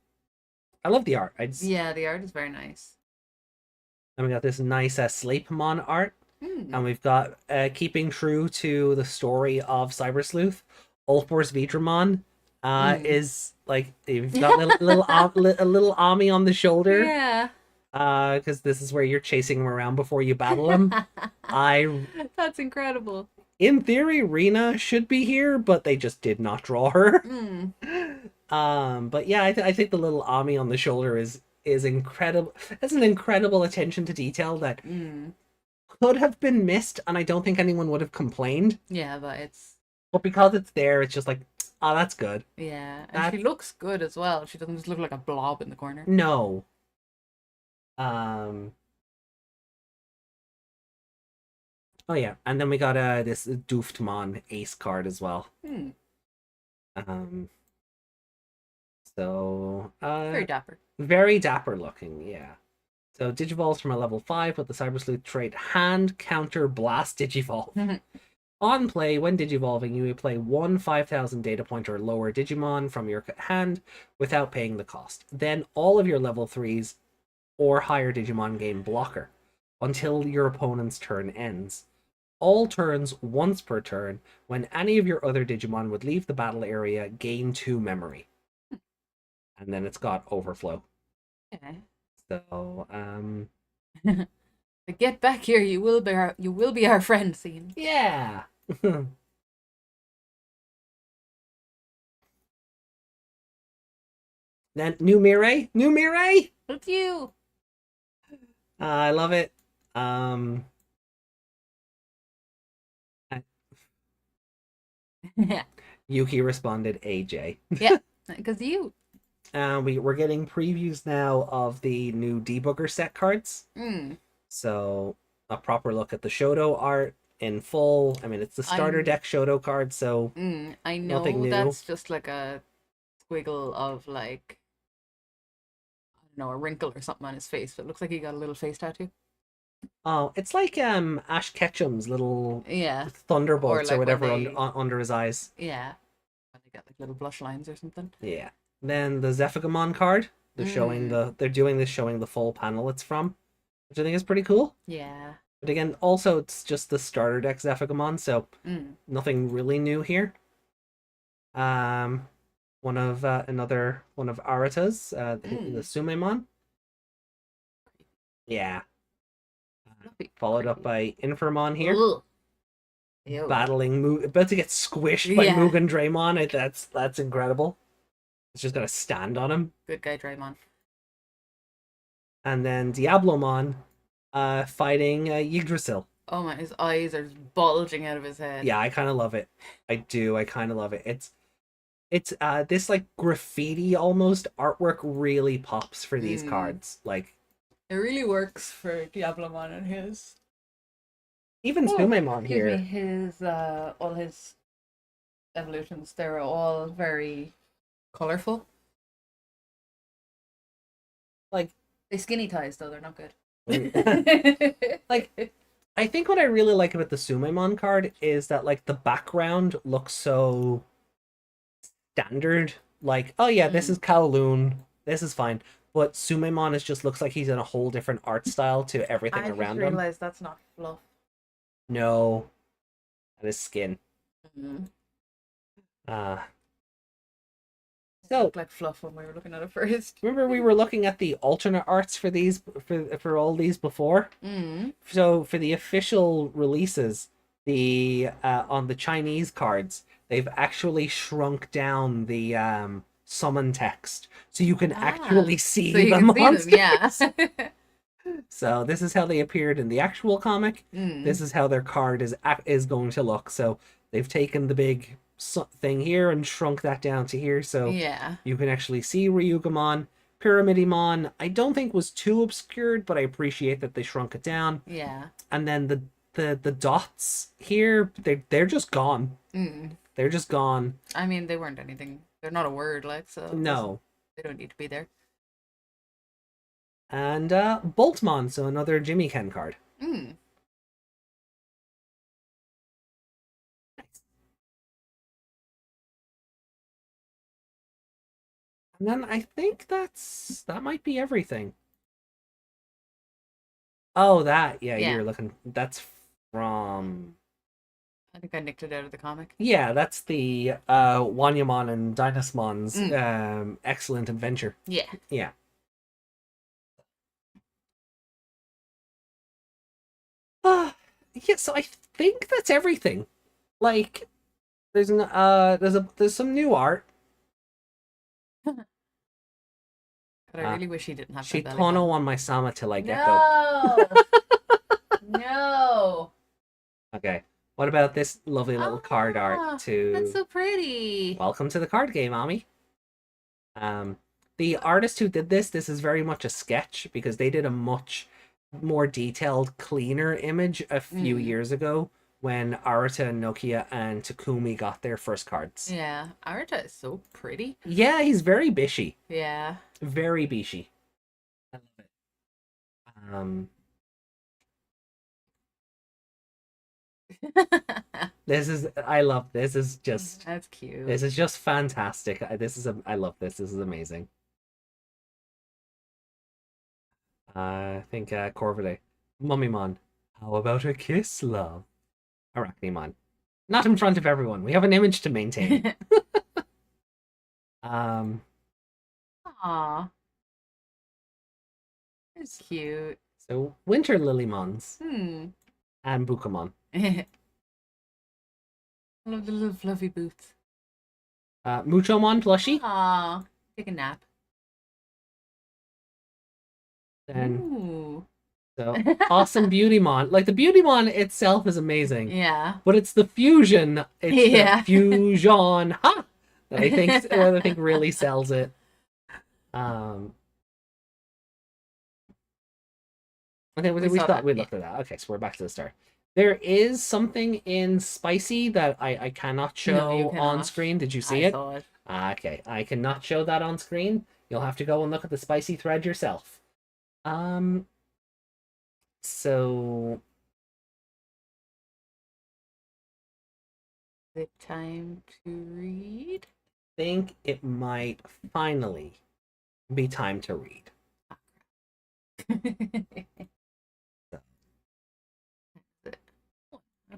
I love the art. Yeah, the art is very nice. And we got this nice Slapemon art. And we've got, keeping true to the story of Cyber Sleuth, Ulforce Vidramon is like, you've got a little Ami on the shoulder. Yeah. Because this is where you're chasing him around before you battle him. That's incredible. In theory, Rena should be here, but they just did not draw her. But yeah, I think the little Ami on the shoulder is incredible. That's an incredible attention to detail that could have been missed, and I don't think anyone would have complained. Yeah, but because it's there, it's just like, oh, that's good. Yeah, and she looks good as well. She doesn't just look like a blob in the corner. No. Oh yeah, and then we got this Dooftmon Ace card as well. So very dapper. Very dapper looking, yeah. So Digivolves from a level 5 with the Cyber Sleuth trait Hand Counter Blast Digivolve. On play, when Digivolving, you may play one 5,000 data point or lower Digimon from your hand without paying the cost. Then all of your level 3s or higher Digimon gain blocker until your opponent's turn ends. All turns once per turn. When any of your other Digimon would leave the battle area, gain 2 memory. And then it's got overflow. Okay. So, get back here, you will be our friend scene. Yeah. Then new MIRAI. It's you. I love it. Yeah. Yuki responded AJ. Yeah, because you. We're getting previews now of the new Debugger set cards. So a proper look at the Shoto art in full. I mean, it's the starter deck Shoto card, so I know nothing new. That's just like a squiggle of like, I don't know, a wrinkle or something on his face. But it looks like he got a little face tattoo. Oh, it's like Ash Ketchum's little thunderbolts or or whatever they... under his eyes. Yeah, they got like little blush lines or something. Yeah. Then the Zephigamon card. They're doing this showing the full panel it's from, which I think is pretty cool. Yeah. But again, also it's just the starter deck Zephigamon, so nothing really new here. Another one of Arata's, the Sumemon. Yeah. Followed up by Infamon here. Battling about to get squished by Mugen Draymon. That's incredible. It's just gonna stand on him. Good guy, Draymon. And then Diablomon fighting Yggdrasil. Oh my, his eyes are bulging out of his head. Yeah, I kind of love it. I do. I kind of love it. It's this like graffiti almost artwork really pops for these cards. Like it really works for Diablomon and his. Even Sumemon here. His all his evolutions, they're all very colorful. Like they skinny ties though, they're not good. Like I think what I really like about the Sumemon card is that like the background looks so standard. Like, oh yeah, this is Kowloon. This is fine. But Sumemon just looks like he's in a whole different art style to everything around him. I realized that's not fluff. No. That is skin. So looked like fluff when we were looking at it first. Remember we were looking at the alternate arts for these for all these before? So for the official releases, the on the Chinese cards, they've actually shrunk down the summon text so you can actually see the monsters. Yeah. So this is how they appeared in the actual comic. This is how their card is going to look. So they've taken the big thing here and shrunk that down to here, so you can actually see Ryugamon. Pyramidimon I don't think was too obscured, but I appreciate that they shrunk it down. And then the dots here, they're just gone. They're just gone. I mean, they weren't anything. They're not a word, like, so. No. They don't need to be there. And Boltmon, so another Jimmy Ken card. Mm. And then I think that might be everything. Oh, that, yeah. You're looking, that's from... I think I nicked it out of the comic. Yeah, that's the Wanyamon and Dynasmon's excellent adventure. Yeah. Yeah. Yeah, so I think that's everything. Like, there's some new art. But I really wish he didn't have that belly Shitono button. on my Sama till I get No! No! Okay. What about this lovely little card art to... That's so pretty. Welcome to the card game, Ami. The artist who did this is very much a sketch because they did a much more detailed, cleaner image a few years ago when Arata, Nokia, and Takumi got their first cards. Yeah, Arata is so pretty. Yeah, he's very bishy. Yeah. Very bishy. I love it. I love this. Is just That's cute. This is just fantastic. I love this. This is amazing. I think Corvidae. Mummymon. How about a kiss, love? Arachnimon. Not in front of everyone. We have an image to maintain. Aww. It's cute. So Winter Lilymons Hmm. and Bukamon. I love the little fluffy boots. Muchomon plushie. Aww. Take a nap. And Ooh. so awesome Beautymon. Like the Beautymon itself is amazing. Yeah. But it's the fusion. It's Yeah. the fusion. Ha! That I think really sells it. I think we thought we looked at that. Okay, so we're back to the start. There is something in Spicy that I cannot show on screen. Did you see it? I saw it. Okay, I cannot show that on screen. You'll have to go and look at the Spicy thread yourself. So Is it time to read? I think it might finally be time to read.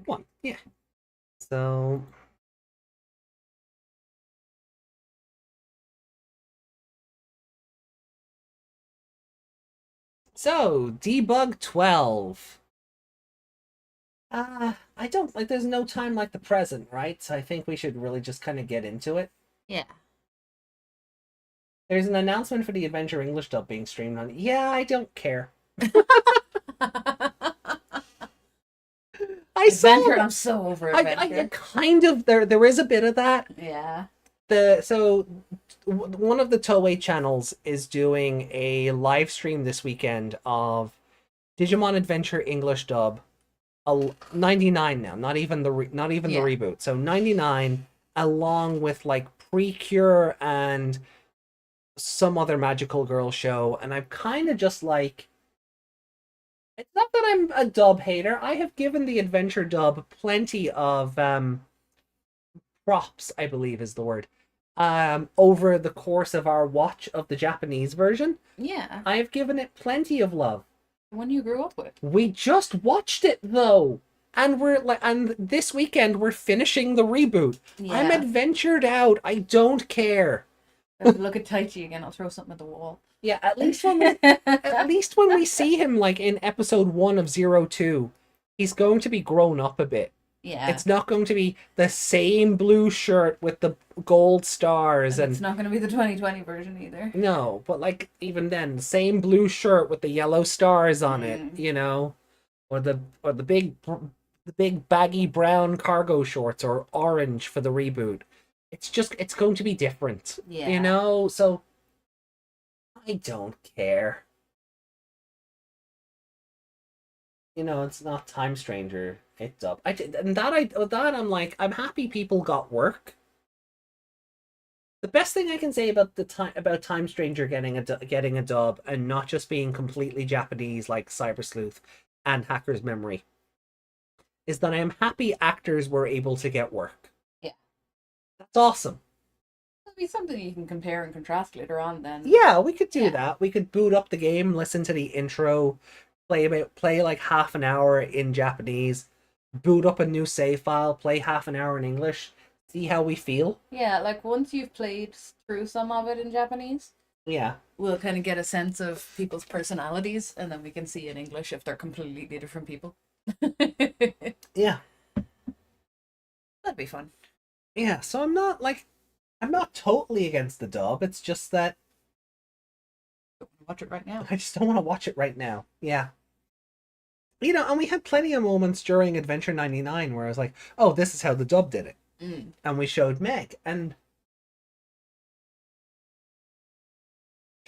One, yeah. So Debug 12. I don't like there's no time like the present, right? So I think we should really just kind of get into it. Yeah. There's an announcement for the Adventure English dub being streamed on. Yeah, I don't care. I saw Adventure, I'm so over Adventure. I kind of there is a bit of that. Yeah. One of the Toei channels is doing a live stream this weekend of Digimon Adventure English dub, 99 now, not even the reboot. So 99, along with like Precure and some other magical girl show, and I'm kind of just like, it's not that I'm a dub hater. I have given the Adventure dub plenty of props, I believe is the word, over the course of our watch of the Japanese version. Yeah. I have given it plenty of love. The one you grew up with. We just watched it though, and and this weekend we're finishing the reboot. Yeah. I'm adventured out. I don't care. Look at Taichi again. I'll throw something at the wall. Yeah, at least when we see him like in episode 1 of 02, he's going to be grown up a bit. Yeah. It's not going to be the same blue shirt with the gold stars, and it's not going to be the 2020 version either. no, but like even then, the same blue shirt with the yellow stars on it, you know, or the big baggy brown cargo shorts, or orange for the reboot. It's going to be different, Yeah. you know. So I don't care. You know, it's not Time Stranger. It's up. I'm like, I'm happy people got work. The best thing I can say about Time Stranger getting a dub and not just being completely Japanese like Cyber Sleuth and Hacker's Memory is that I am happy actors were able to get work. Yeah. That's awesome. That'll be something you can compare and contrast later on then. Yeah, we could do Yeah. that. We could boot up the game, listen to the intro, play like half an hour in Japanese, boot up a new save file, play half an hour in English, see how we feel. Yeah, like once you've played through some of it in Japanese, Yeah. we'll kind of get a sense of people's personalities, and then we can see in English if they're completely different people. Yeah. That'd be fun. Yeah, so I'm not totally against the dub. It's just that Watch it right now. I just don't want to watch it right now. Yeah. You know, and we had plenty of moments during Adventure 99 where I was like, oh, this is how the dub did it. Mm. And we showed Meg, and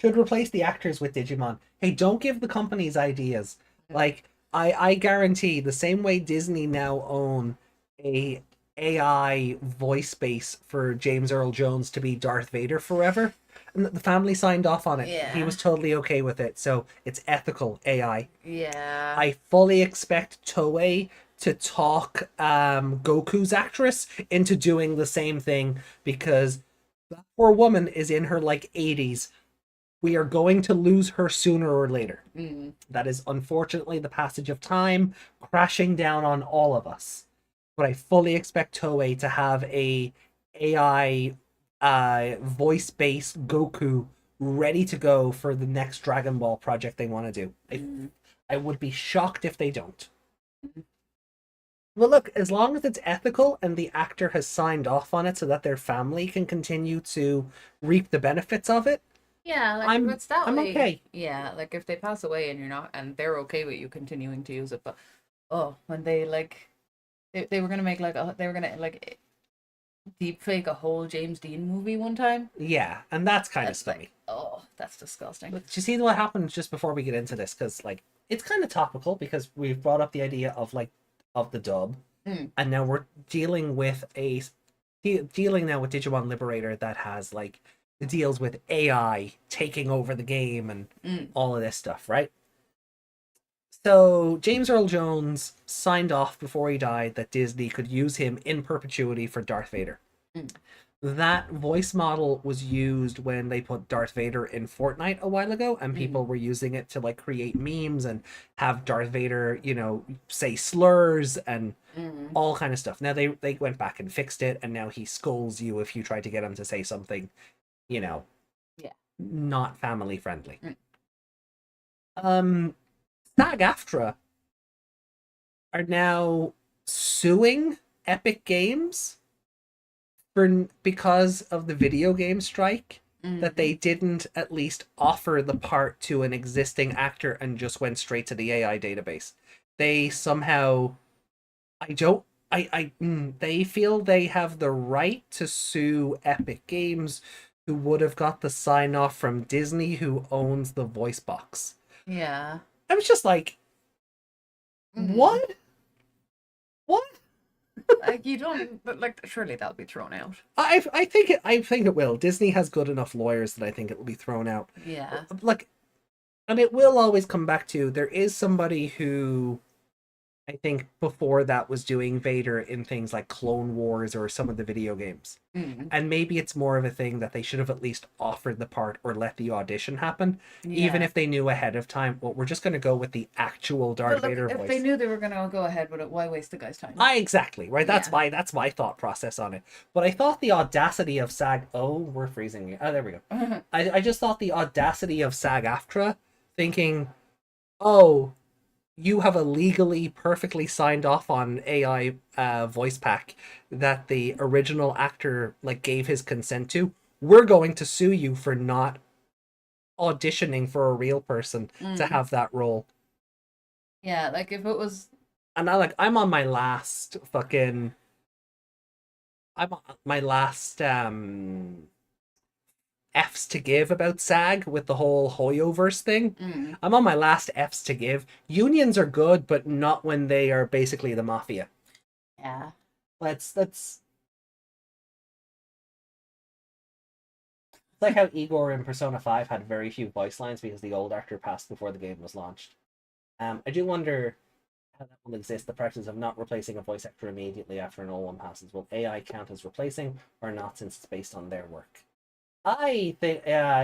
should replace the actors with Digimon. Hey, don't give the companies ideas. Like, I guarantee the same way Disney now own a AI voice base for James Earl Jones to be Darth Vader forever, and the family signed off on it. He Yeah. was totally okay with it, so it's ethical AI. Yeah. I fully expect Toei to talk Goku's actress into doing the same thing, because that poor woman is in her like 80s. We are going to lose her sooner or later. Mm. That is unfortunately the passage of time crashing down on all of us. But I fully expect Toei to have a AI voice-based Goku ready to go for the next Dragon Ball project they want to do. I would be shocked if they don't. Well, look, as long as it's ethical and the actor has signed off on it so that their family can continue to reap the benefits of it, Yeah, like I'm- if it's that I'm way. okay. Yeah, like if they pass away and you're not, and they're okay with you continuing to use it, but when they like, they were gonna make they were gonna like deep fake a whole James Dean movie one time. yeah, and that's kind of That's scummy. like, that's disgusting. Do you see what happened just before we get into this? Because like it's kind of topical because we've brought up the idea of the dub, Mm. and now we're dealing with dealing now with Digimon Liberator that has like deals with AI taking over the game and Mm. all of this stuff, right? So James Earl Jones signed off before he died that Disney could use him in perpetuity for Darth Vader. Mm. That voice model was used when they put Darth Vader in Fortnite a while ago, and people were using it to like create memes and have Darth Vader, you know, say slurs and Mm. all kind of stuff. Now they went back and fixed it, and now he scolds you if you try to get him to say something, you know, Yeah. not family friendly. Mm. SAG-AFTRA are now suing Epic Games because of the video game strike, that they didn't at least offer the part to an existing actor and just went straight to the AI database. They somehow, they feel they have the right to sue Epic Games, who would have got the sign off from Disney, who owns the voice box. Yeah. I was just like, Mm. what? Like you don't, but like surely that'll be thrown out. I think it will. Disney has good enough lawyers that I think it will be thrown out. Yeah. Like, and it will always come back to, there is somebody who I think before that was doing Vader in things like Clone Wars or some of the video games. Mm. And maybe it's more of a thing that they should have at least offered the part or let the audition happen, even if they knew ahead of time, well, we're just going to go with the actual Darth But look, Vader if voice. they knew they were gonna go ahead with it, why waste the guy's time? Exactly, right? That's Yeah. that's my thought process on it. But I thought the audacity of we're freezing. Oh, there we go. I just thought the audacity of SAG-AFTRA thinking, oh, you have a legally perfectly signed off on AI voice pack that the original actor like gave his consent to. We're going to sue you for not auditioning for a real person to have that role. Yeah, like if it was. And I'm on my last F's to give about SAG with the whole Hoyoverse thing. Mm. I'm on my last F's to give. Unions are good, but not when they are basically the mafia. Yeah. Let's like how Igor in Persona 5 had very few voice lines because the old actor passed before the game was launched. I do wonder how that will exist, the practice of not replacing a voice actor immediately after an old one passes. Will AI count as replacing or not, since it's based on their work? I think,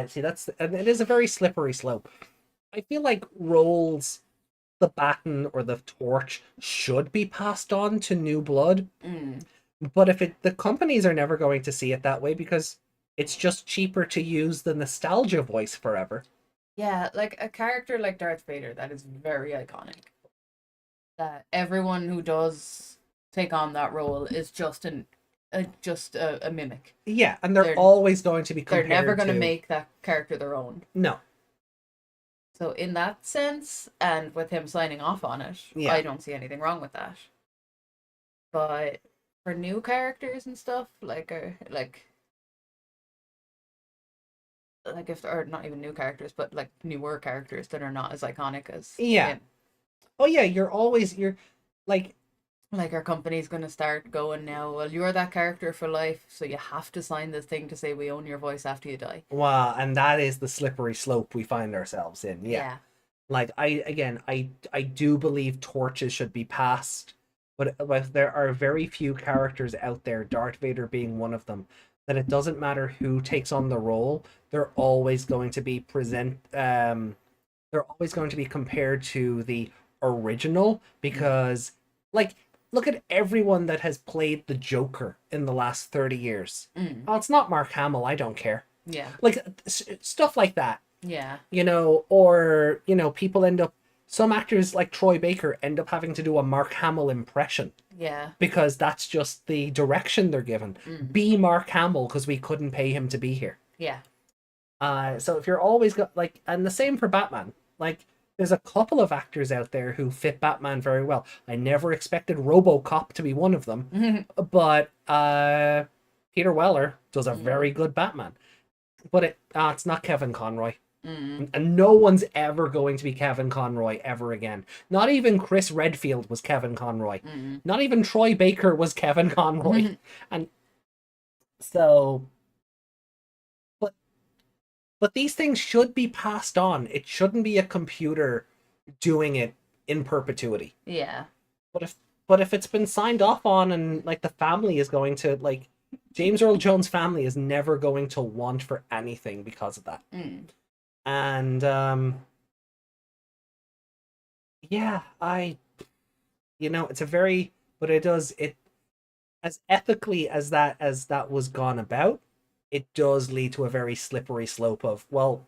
see, it is a very slippery slope. I feel like roles, the baton or the torch should be passed on to new blood. But the companies are never going to see it that way because it's just cheaper to use the nostalgia voice forever. Yeah, like a character like Darth Vader that is very iconic. That everyone who does take on that role is just a mimic. Yeah, and they're always going to be compared. They're never going to make that character their own. No. So in that sense, and with him signing off on it, yeah. I don't see anything wrong with that. But for new characters and stuff, like if, or not even new characters, but like newer characters that are not as iconic as him. Oh yeah, you're like our company's gonna start going now, well, you're that character for life, so you have to sign this thing to say we own your voice after you die. Wow, and that is the slippery slope we find ourselves in. Yeah. Like I do believe torches should be passed, but there are very few characters out there, Darth Vader being one of them, that it doesn't matter who takes on the role, they're always going to be they're always going to be compared to the original, because like look at everyone that has played the Joker in the last 30 years. Oh, it's not Mark Hamill, I don't care. Yeah. Like stuff like that. Yeah. Or people some actors like Troy Baker end up having to do a Mark Hamill impression. Yeah. Because that's just the direction they're given. Be Mark Hamill because we couldn't pay him to be here. Yeah. So if you're always and the same for Batman. Like, there's a couple of actors out there who fit Batman very well. I never expected RoboCop to be one of them, but Peter Weller does a very good Batman. But it's not Kevin Conroy. And no one's ever going to be Kevin Conroy ever again. Not even Chris Redfield was Kevin Conroy. Not even Troy Baker was Kevin Conroy. And so, but these things should be passed on. It shouldn't be a computer doing it in perpetuity. Yeah. But if it's been signed off on, and like the family is going to, like, James Earl Jones' family is never going to want for anything because of that. And yeah, it's a very, but it as ethically as that was gone about, it does lead to a very slippery slope of, well,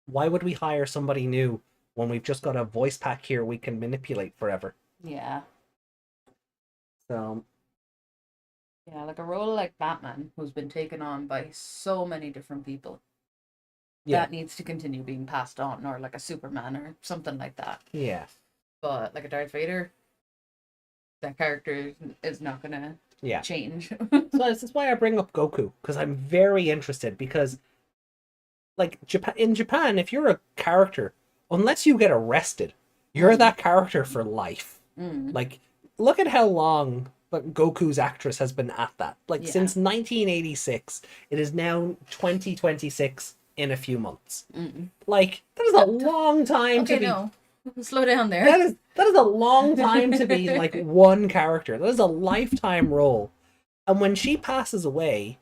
why would we hire somebody new when we've just got a voice pack here we can manipulate forever? Yeah. So yeah, like a role like Batman, who's been taken on by so many different people. Yeah. That needs to continue being passed on, or like a Superman or something like that. Yeah. But like a Darth Vader, that character is not gonna change. So this is why I bring up Goku, because I'm very interested, because like in Japan, if you're a character, unless you get arrested, you're that character for life. Like, look at how long Goku's actress has been at that. Like, since 1986, it is now 2026 in a few months. Like, that is a long time to be. No. Slow down there. That is a long time to be like one character. That is a lifetime role. And when she passes away,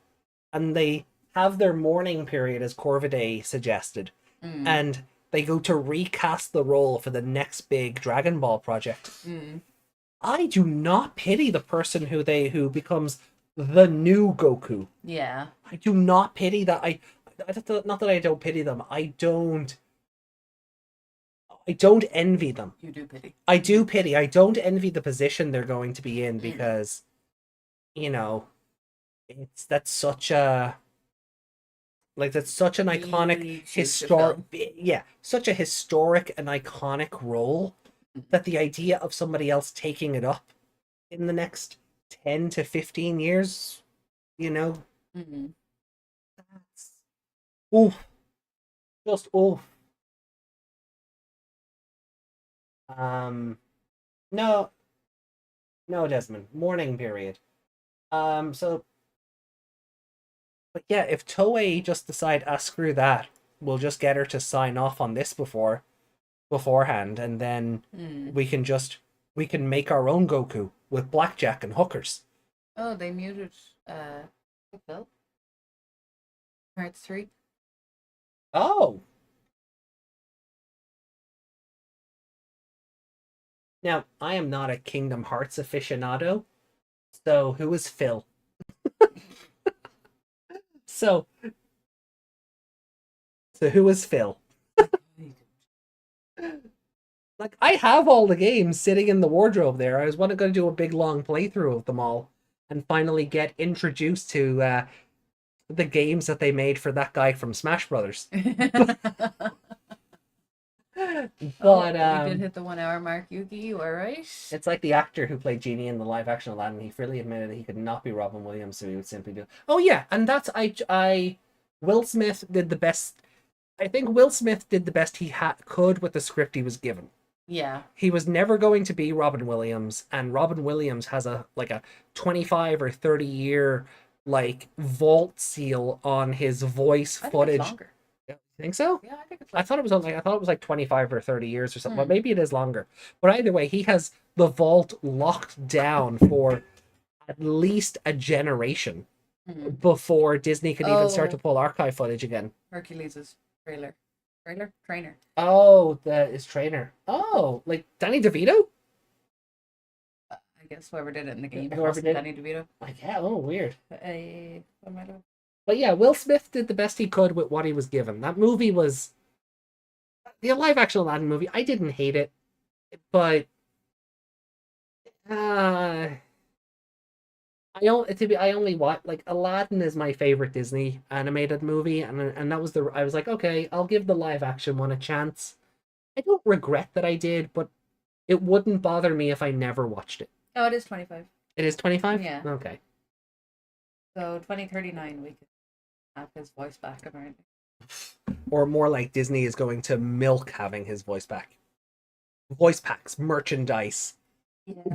and they have their mourning period, as Corvidae suggested, and they go to recast the role for the next big Dragon Ball project, I do not pity the person who becomes the new Goku. Yeah. I do not pity that. Not that I don't pity them. I don't envy them. You do pity. I do pity. I don't envy the position they're going to be in, because, that's such an iconic such a historic and iconic role, that the idea of somebody else taking it up in the next 10 to 15 years, that's just no, Desmond, mourning period. So But yeah, if Toei just decide, screw that, we'll just get her to sign off on this beforehand, and then we can make our own Goku with blackjack and hookers. Oh, they muted Phil. Parts 3. Oh. Now, I am not a Kingdom Hearts aficionado, so who is Phil? so who is Phil? Like, I have all the games sitting in the wardrobe there. I was going to do a big long playthrough of them all and finally get introduced to the games that they made for that guy from Smash Brothers. But we did hit the 1 hour mark, Yuki. You are right. It's like the actor who played Genie in the live action Aladdin. He freely admitted that he could not be Robin Williams, so he would simply do. Oh yeah, and that's Will Smith did the best. I think Will Smith did the best he could with the script he was given. Yeah. He was never going to be Robin Williams, and Robin Williams has a 25 or 30 year vault seal on his voice footage. It's longer. You think so? Yeah, I think it's. I thought it was like 25 or 30 years or something. Well, maybe it is longer. But either way, he has the vault locked down for at least a generation before Disney could even start to pull archive footage again. Hercules' trainer. Oh, his trainer. Oh, like Danny DeVito? I guess whoever did it in the game. Whoever did Danny DeVito. Yeah. Oh, weird. What am I doing? But yeah, Will Smith did the best he could with what he was given. That movie was the live action Aladdin movie. I didn't hate it, but I only watch Aladdin is my favorite Disney animated movie, and that was I was like, okay, I'll give the live action one a chance. I don't regret that I did, but it wouldn't bother me if I never watched it. Oh, it is 25. It is 25? Yeah. Okay. So 2039 we could have his voice back apparently. Or more like Disney is going to milk having his voice back. Voice packs, merchandise,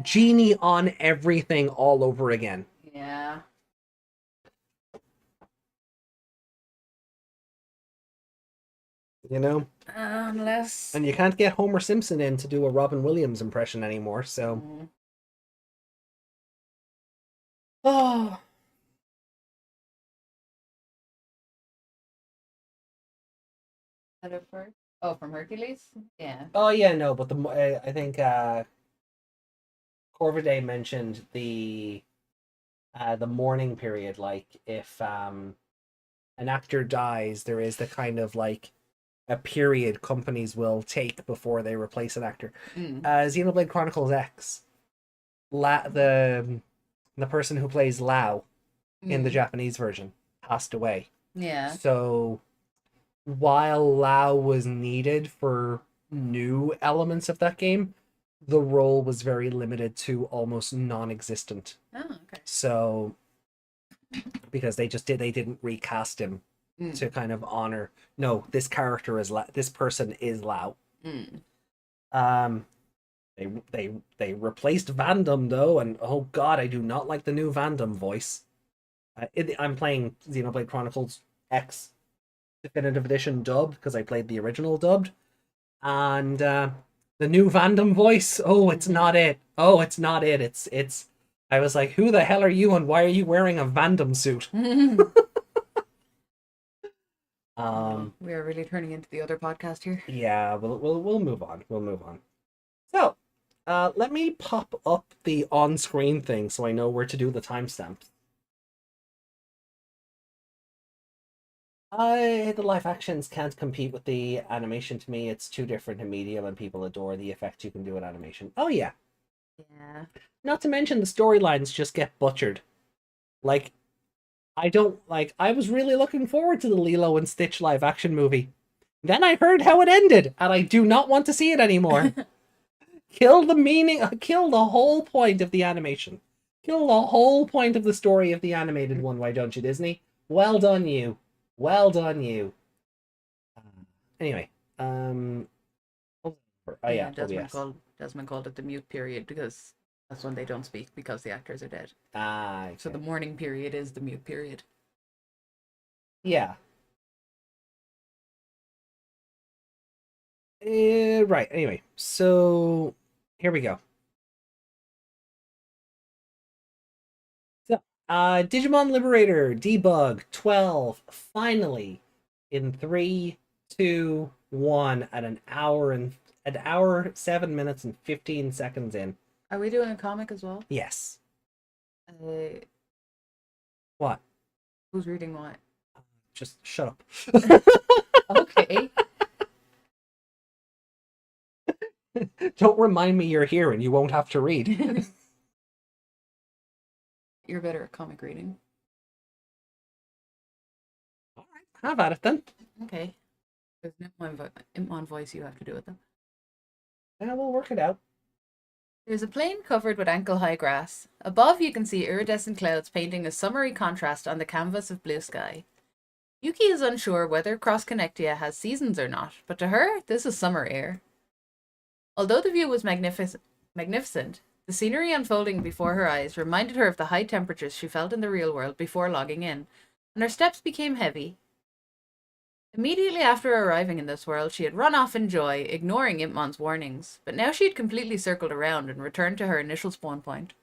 Genie on everything all over again. Yeah. You know? Unless. And you can't get Homer Simpson in to do a Robin Williams impression anymore, so. Oh. Oh, from Hercules? Yeah. Oh yeah, no, but I think Corvidae mentioned the mourning period. Like if an actor dies, there is the kind of a period companies will take before they replace an actor. Xenoblade Chronicles X, the person who plays Lao in the Japanese version passed away. Yeah. So while Lao was needed for new elements of that game, the role was very limited to almost non-existent. Oh, okay. So because they didn't recast him to kind of honor, no, this character is this person is Lao. They replaced Vandam though, and oh god, I do not like the new Vandam voice. I'm playing Xenoblade Chronicles X Definitive Edition dubbed because I played the original dubbed, and the new Vandam voice, it's not it. It's I was like, who the hell are you and why are you wearing a Vandam suit? We are really turning into the other podcast here. Yeah, we'll move on. So, let me pop up the on-screen thing so I know where to do the timestamps. The live actions can't compete with the animation to me. It's too different in medium and people adore the effect you can do in animation. Oh yeah. Yeah. Not to mention the storylines just get butchered. I was really looking forward to the Lilo and Stitch live action movie. Then I heard how it ended, and I do not want to see it anymore. Kill the meaning, kill the whole point of the animation. Kill the whole point of the story of the animated one, why don't you, Disney? Well done, you. Well done, you. Anyway, Desmond called it the mute period because that's when they don't speak because the actors are dead. Okay. So the mourning period is the mute period. Yeah. Right. Anyway, so here we go. So, Digimon Liberator Debug 12 finally in 3, 2, 1 at an hour 7 minutes and 15 seconds in. Are we doing a comic as well? Yes. Uh, What? who's reading what? Just shut up. Okay. Don't remind me you're here and you won't have to read. You're better at comic reading. All right, have at it then. Okay. There's an Impmon voice you have to do with them. Yeah, we'll work it out. There's a plain covered with ankle-high grass. Above, you can see iridescent clouds painting a summery contrast on the canvas of blue sky. Yuki is unsure whether Cross Connectia has seasons or not, but to her, this is summer air. Although the view was magnificent, the scenery unfolding before her eyes reminded her of the high temperatures she felt in the real world before logging in, and her steps became heavy. Immediately after arriving in this world, she had run off in joy, ignoring Impmon's warnings, but now she had completely circled around and returned to her initial spawn point.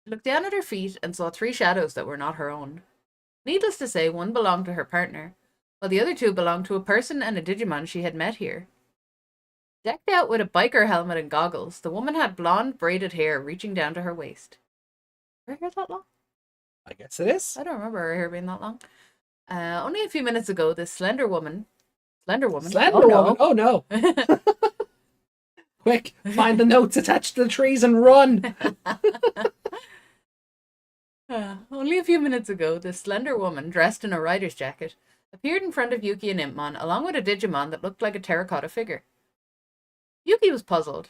She looked down at her feet and saw 3 shadows that were not her own. Needless to say, one belonged to her partner, while the other 2 belonged to a person and a Digimon she had met here. Decked out with a biker helmet and goggles, the woman had blonde, braided hair reaching down to her waist. Her hair that long? I guess it is. I don't remember her hair being that long. Only a few minutes ago, this slender woman. Slender Oh, woman. Oh no. no. Quick, find the notes attached to the trees and run. Only a few minutes ago, this slender woman, dressed in a rider's jacket, appeared in front of Yuki and Impmon, along with a Digimon that looked like a terracotta figure. Yuki was puzzled.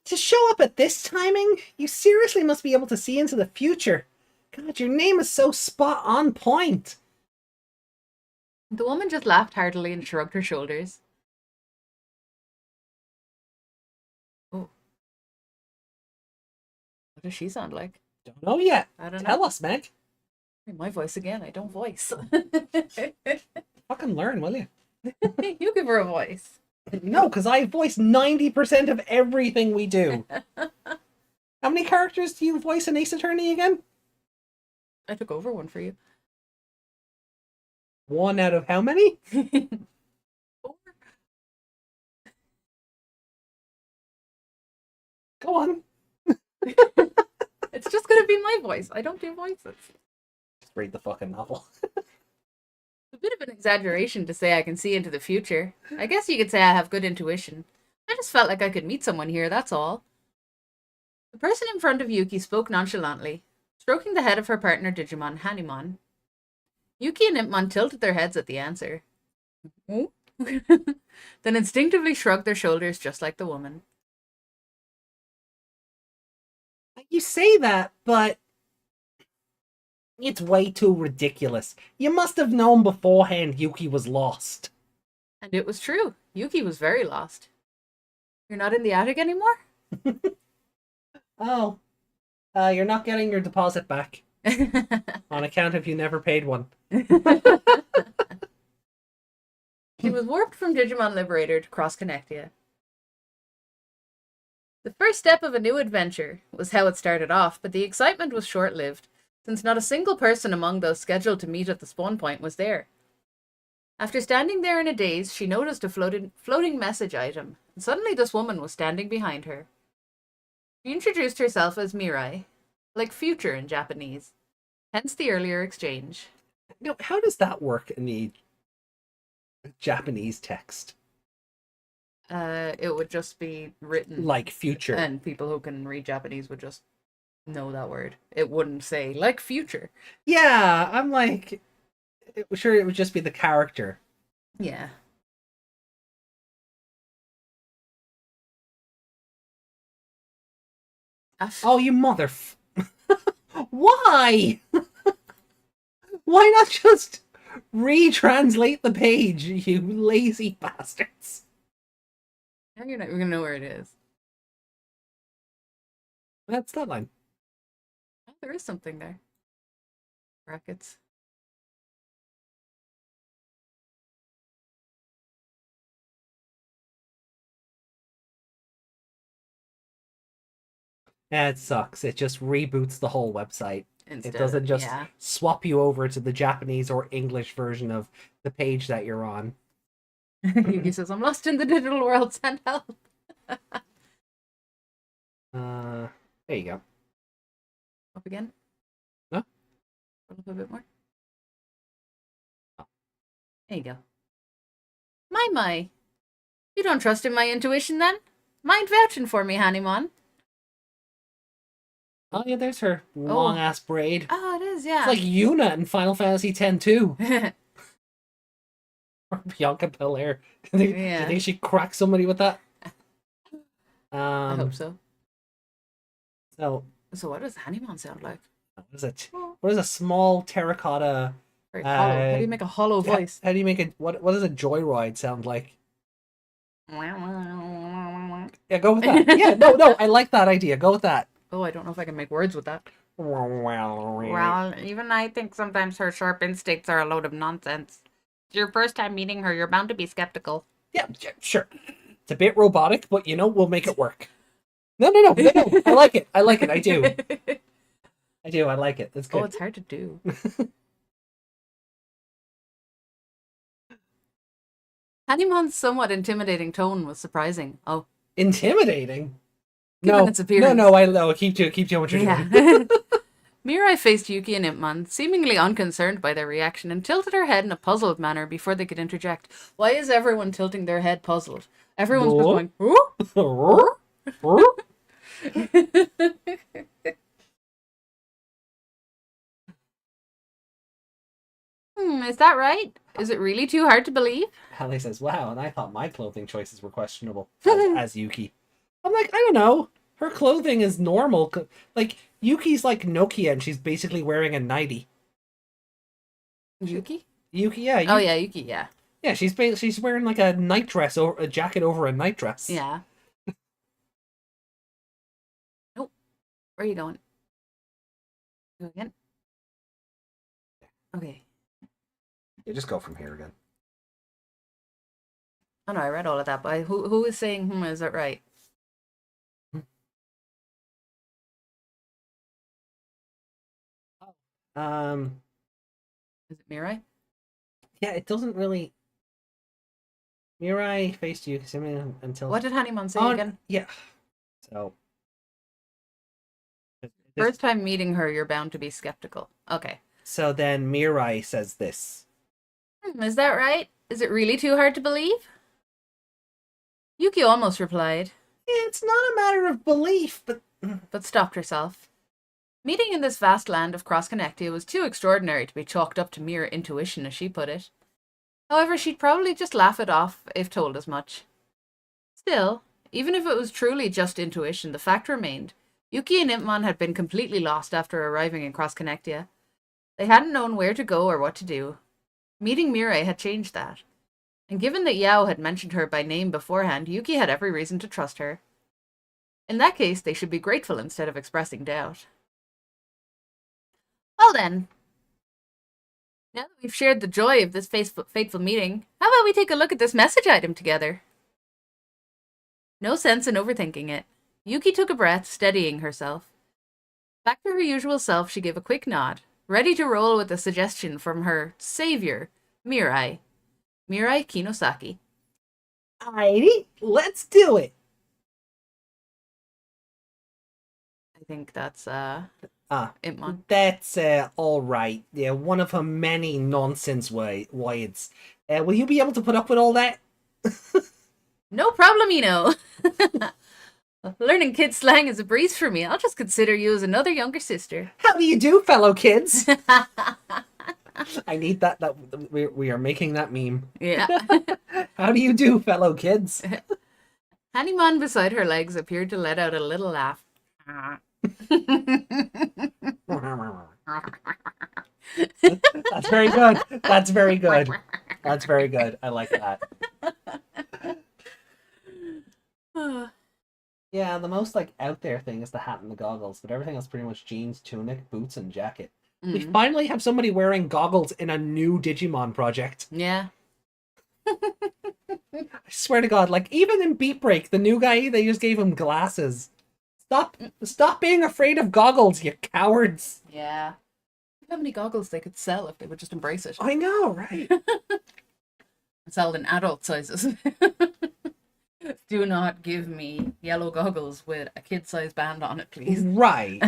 To show up at this timing, you seriously must be able to see into the future. God, your name is so spot on point. The woman just laughed heartily and shrugged her shoulders. Oh. What does she sound like? Don't know yet. I don't know. Tell us, Meg. My voice again. I don't voice. Fucking learn, will you? You give her a voice. No, because I voice 90% of everything we do. How many characters do you voice in Ace Attorney again? I took over one for you. 1 out of how many? 4. Go on. It's just gonna be my voice. I don't do voices. Just read the fucking novel. A bit of an exaggeration to say I can see into the future. I guess you could say I have good intuition. I just felt like I could meet someone here, that's all. The person in front of Yuki spoke nonchalantly, stroking the head of her partner Digimon, Hanimon. Yuki and Impmon tilted their heads at the answer. Oh? Then instinctively shrugged their shoulders just like the woman. You say that, but it's way too ridiculous. You must have known beforehand Yuki was lost. And it was true. Yuki was very lost. You're not in the attic anymore? Oh. You're not getting your deposit back. On account of you never paid one. She was warped from Digimon Liberator to Cross Connectia. The first step of a new adventure was how it started off, but the excitement was short-lived, since not a single person among those scheduled to meet at the spawn point was there. After standing there in a daze, she noticed a floating message item, and suddenly this woman was standing behind her. She introduced herself as MIRAI, like future in Japanese, hence the earlier exchange. You know, how does that work in the Japanese text? It would just be written Like future. and people who can read Japanese would just know that word. It wouldn't say like future. Yeah, I'm like, sure it would just be the character. Yeah. Oh, you mother... Why? Why not just retranslate the page, you lazy bastards? Now you're not gonna know where it is. That's that line. there is something there. Brackets. Yeah, it sucks. It just reboots the whole website. Instead It doesn't just yeah. swap you over to the Japanese or English version of the page that you're on. Yuki says, I'm lost in the digital world, send help. There you go. Up again? Huh? Up a bit more. Oh. There you go. My. You don't trust in my intuition then? Mind vouching for me, Hanimon? Oh yeah, there's her long ass braid. Oh, it is, yeah. It's like Yuna in Final Fantasy X too. Or Bianca Belair. Do you think she cracked somebody with that? I hope so. So what does Hanimon sound like? what is it? What is a small terracotta? Very hollow. How do you make a hollow voice? How do you make it? What does a joyride sound like? Yeah, go with that. Yeah, no, I like that idea. Go with that. Oh, I don't know if I can make words with that. Well, Even I think sometimes her sharp instincts are a load of nonsense. It's your first time meeting her, you're bound to be skeptical. Yeah, sure. It's a bit robotic, but we'll make it work. No. I like it. I do. I like it. It's good. Oh, it's hard to do. Hanimon's somewhat intimidating tone was surprising. Oh. Intimidating? Given its appearance. No, keep doing what you're doing. Mirai faced Yuki and Impmon, seemingly unconcerned by their reaction, and tilted her head in a puzzled manner before they could interject. Why is everyone tilting their head puzzled? Everyone's just going, "Ooh?" Is that right? Is it really too hard to believe? Hallie says, wow, and I thought my clothing choices were questionable, as Yuki. I'm like, I don't know. Her clothing is normal. Like, Yuki's like Nokia, and she's basically wearing a nightie. Yuki? Yuki, yeah. Oh, yeah, Yuki, yeah. Yeah, she's wearing like a night dress, or a jacket over a night dress. Yeah. Nope. Where are you going? Go again? Okay. You just go from here again. Oh no, I read all of that, but who is saying, is that right? Is it Mirai? Yeah, it doesn't really. Mirai faced you until. What did Hanimon say again? Yeah. So. First time meeting her, you're bound to be skeptical. Okay. So then Mirai says this. Is that right? Is it really too hard to believe? Yuki almost replied. It's not a matter of belief, but stopped herself. Meeting in this vast land of Cross-Connectia was too extraordinary to be chalked up to mere intuition, as she put it. However, she'd probably just laugh it off if told as much. Still, even if it was truly just intuition, the fact remained. Yuki and Impmon had been completely lost after arriving in Cross-Connectia. They hadn't known where to go or what to do. Meeting Mirai had changed that. And given that Yao had mentioned her by name beforehand, Yuki had every reason to trust her. In that case, they should be grateful instead of expressing doubt. Well then, now that we've shared the joy of this fateful meeting, how about we take a look at this message item together? No sense in overthinking it. Yuki took a breath, steadying herself. Back to her usual self, she gave a quick nod, ready to roll with a suggestion from her savior, Mirai Kinosaki. Alrighty, let's do it. I think that's Impmon. That's all right. Yeah, one of her many nonsense words. Will you be able to put up with all that? No problemino. Learning kid slang is a breeze for me. I'll just consider you as another younger sister. How do you do, fellow kids? I need that. We are making that meme. Yeah. How do you do, fellow kids? Hanimon beside her legs appeared to let out a little laugh. That's very good. That's very good. That's very good. I like that. Yeah, the most like out there thing is the hat and the goggles, but everything else pretty much jeans, tunic, boots, and jacket. We Mm. finally have somebody wearing goggles in a new Digimon project. Yeah. I swear to God, like even in Beat Break, the new guy, they just gave him glasses. Stop being afraid of goggles, you cowards. Yeah. How many goggles they could sell if they would just embrace it. I know, right? Sell in adult sizes. Do not give me yellow goggles with a kid-sized band on it, please. Right.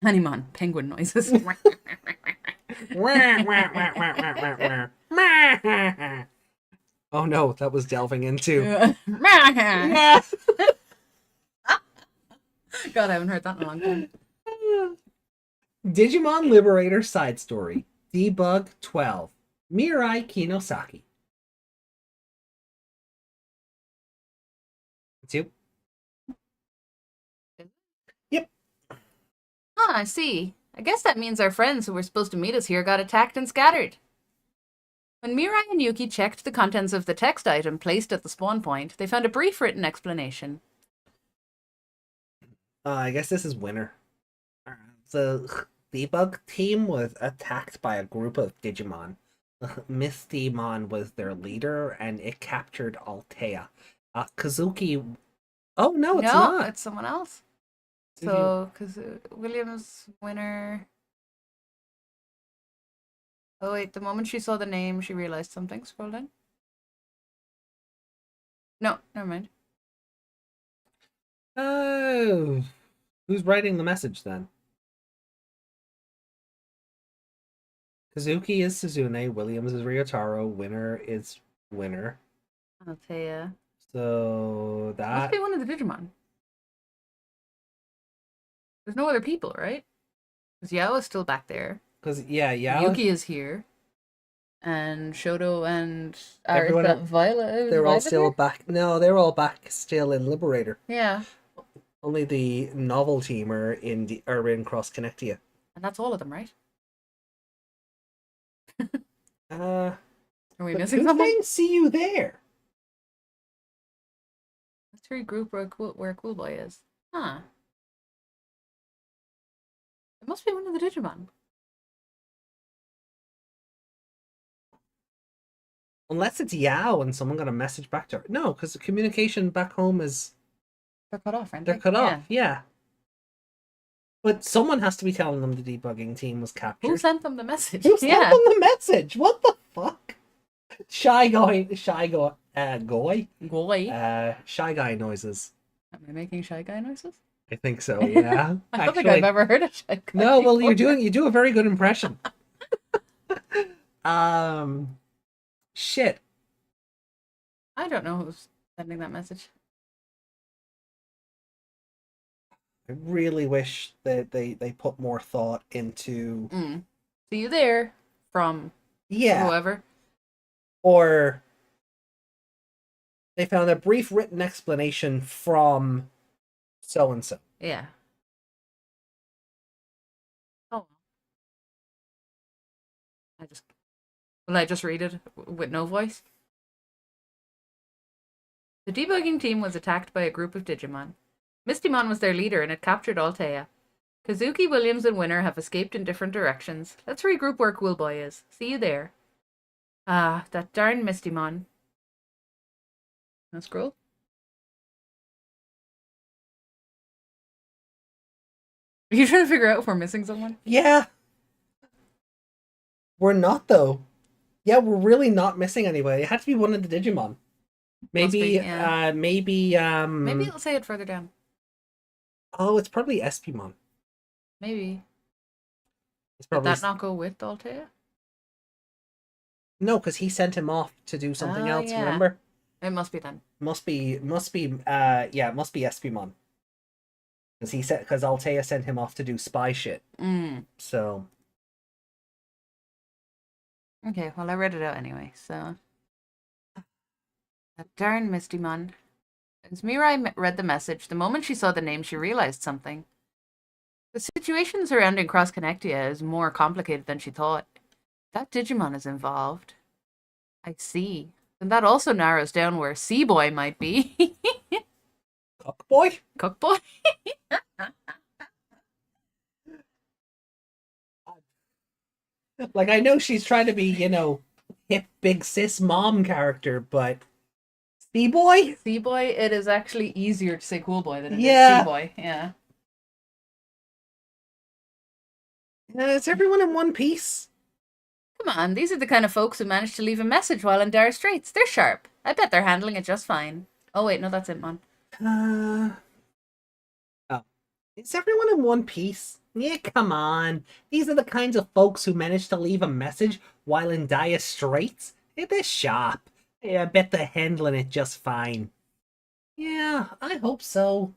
Animon, penguin noises. Oh no, that was delving into. God, Yeah. I haven't heard that in a long time. Digimon Liberator side story. Debug 12. Mirai Kinosaki. It's you. Yep. Ah, I see. I guess that means our friends who were supposed to meet us here got attacked and scattered. When Mirai and Yuki checked the contents of the text item placed at the spawn point, they found a brief written explanation. I guess this is winter. The Debug team was attacked by a group of Digimon. Mistymon was their leader, and it captured Altea. Kazuki... Oh, no, it's No, not. it's someone else. So, because Williams, winner... Oh, wait, the moment she saw the name, she realized something. Scroll down. No, never mind. Oh. Who's writing the message, then? Kazuki is Suzune, Williams is Ryotaro, winner is winner. Altea. So Must that... be one of the Digimon. There's no other people, right? Because Yao is still back there. Because, yeah, Yuki is here. And Shoto and Everyone- Violet. they're all Violet still here? back. No, they're all back still in Liberator. Yeah. Only the novel team are in Cross Connectia. And that's all of them, right? Are Are we but missing who's someone? saying see you there? Let's regroup where Cool Boy is. Huh. It must be one of the Digimon. Unless it's Yao and someone got a message back to her. No, because the communication back home is... They're cut off, aren't They're they? cut off, yeah. But someone has to be telling them the debugging team was captured. Who sent them the message? Who sent them the message? What the fuck? Shy Guy noises. Am I making Shy Guy noises? I think so, yeah. I don't think I've ever heard a Shy Guy. No, well, before. you do a very good impression. Shit. I don't know who's sending that message. I really wish that they put more thought into... See you there from Yeah. whoever. Or they found a brief written explanation from so-and-so. Yeah. Oh. Will I just read it with no voice? The debugging team was attacked by a group of Digimon. Mistymon was their leader and had captured Altea. Kazuki, Williams, and Winner have escaped in different directions. Let's regroup where Cool Boy is. See you there. Ah, that darn Mistymon. Now scroll. Are you trying to figure out if we're missing someone? Yeah. We're not, though. Yeah, we're really not missing anybody. It had to be one of the Digimon. Maybe, be, yeah. maybe Maybe it'll say it further down. Oh, it's probably Espimon. Maybe. It's Did probably... that not go with Altea? No, because he sent him off to do something else, yeah. remember? It must be then. Must be Espimon. Because Altea sent him off to do spy shit. So... Okay, well, I read it out anyway, so... That darn Mistymon. As Mirai read the message, the moment she saw the name, she realized something. The situation surrounding Cross Connectia is more complicated than she thought. That Digimon is involved. I see. And that also narrows down where Sea Boy might be. Cook boy? Cook boy? Like, I know she's trying to be, hip big sis mom character, but sea boy? Sea boy, it is actually easier to say cool boy than it is Yeah. sea boy. Yeah. Is everyone in one piece? Come on, these are the kind of folks who manage to leave a message while in dire straits. They're sharp. I bet they're handling it just fine. Oh wait, no, that's it, man. Oh. Is everyone in one piece? Yeah, come on. These are the kinds of folks who manage to leave a message while in dire straits. They're sharp. Yeah, I bet they're handling it just fine. Yeah, I hope so.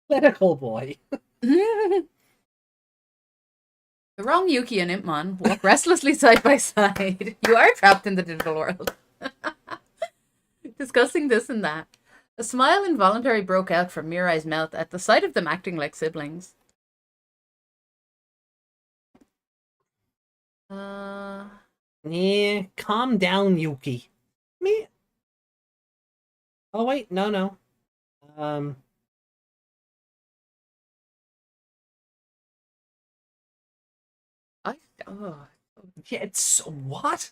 Medical boy. The wrong Yuki and Impmon walk restlessly side by side. You are trapped in the digital world. Discussing this and that. A smile involuntarily broke out from Mirai's mouth at the sight of them acting like siblings. Yeah, calm down, Yuki. Me? Oh wait, no. Oh. Yeah, it's what?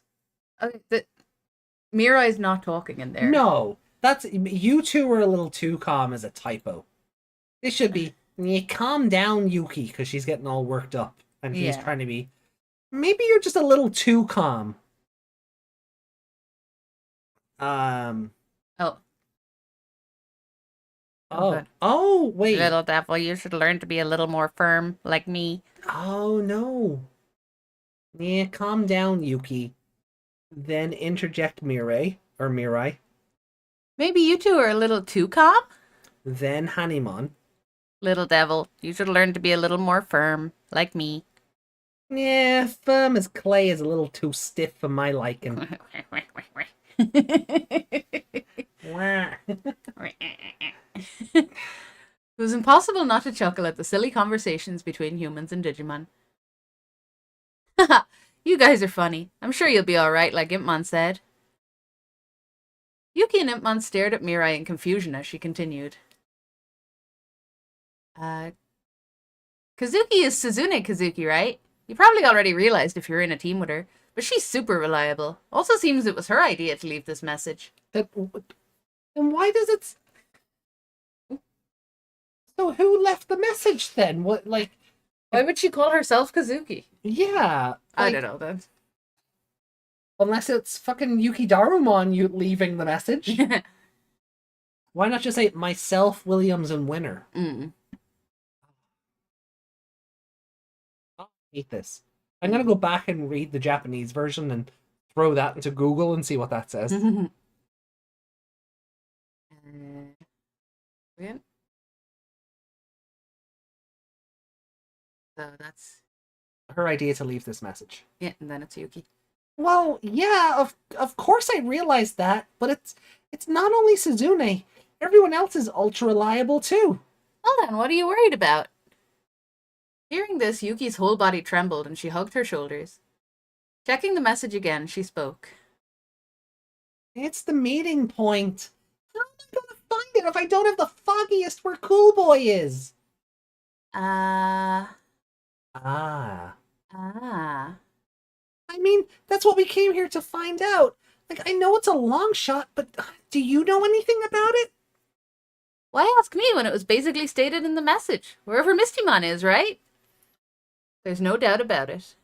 Mirai's not talking in there. No, that's you two are a little too calm as a typo. It should be yeah, calm down, Yuki, because she's getting all worked up and he's Yeah. trying to be. Maybe you're just a little too calm. Oh. Oh. Oh, wait. Little devil, you should learn to be a little more firm, like me. Oh, no. Yeah, calm down, Yuki. Then interject Mirai. Maybe you two are a little too calm? Then Hanimon. Little devil, you should learn to be a little more firm, like me. Yeah, firm as clay is a little too stiff for my liking. Wah. It was impossible not to chuckle at the silly conversations between humans and Digimon. Haha, you guys are funny. I'm sure you'll be alright, like Impmon said. Yuki and Impmon stared at Mirai in confusion as she continued. Kazuki is Suzune Kazuki, right? You probably already realized if you're in a team with her, but she's super reliable. Also seems it was her idea to leave this message. And why does it... So who left the message then? What, like... Why would she call herself Kazuki? Yeah. I don't know then. Unless it's fucking Yuki Darumon you leaving the message. Why not just say myself, Williams, and Winner? I hate this. I'm gonna go back and read the Japanese version and throw that into Google and see what that says. Brilliant. So that's Her idea to leave this message. yeah, and then it's Yuki. Well, yeah, of course I realized that, but it's not only Suzune. Everyone else is ultra reliable too. Well then, what are you worried about? Hearing this, Yuki's whole body trembled and she hugged her shoulders. Checking the message again, she spoke. It's the meeting point. How am I gonna find it if I don't have the foggiest where Cool Boy is? Ah. Ah. I mean, that's what we came here to find out. Like, I know it's a long shot, but do you know anything about it? Why ask me when it was basically stated in the message? Wherever Mistymon is, right? There's no doubt about it.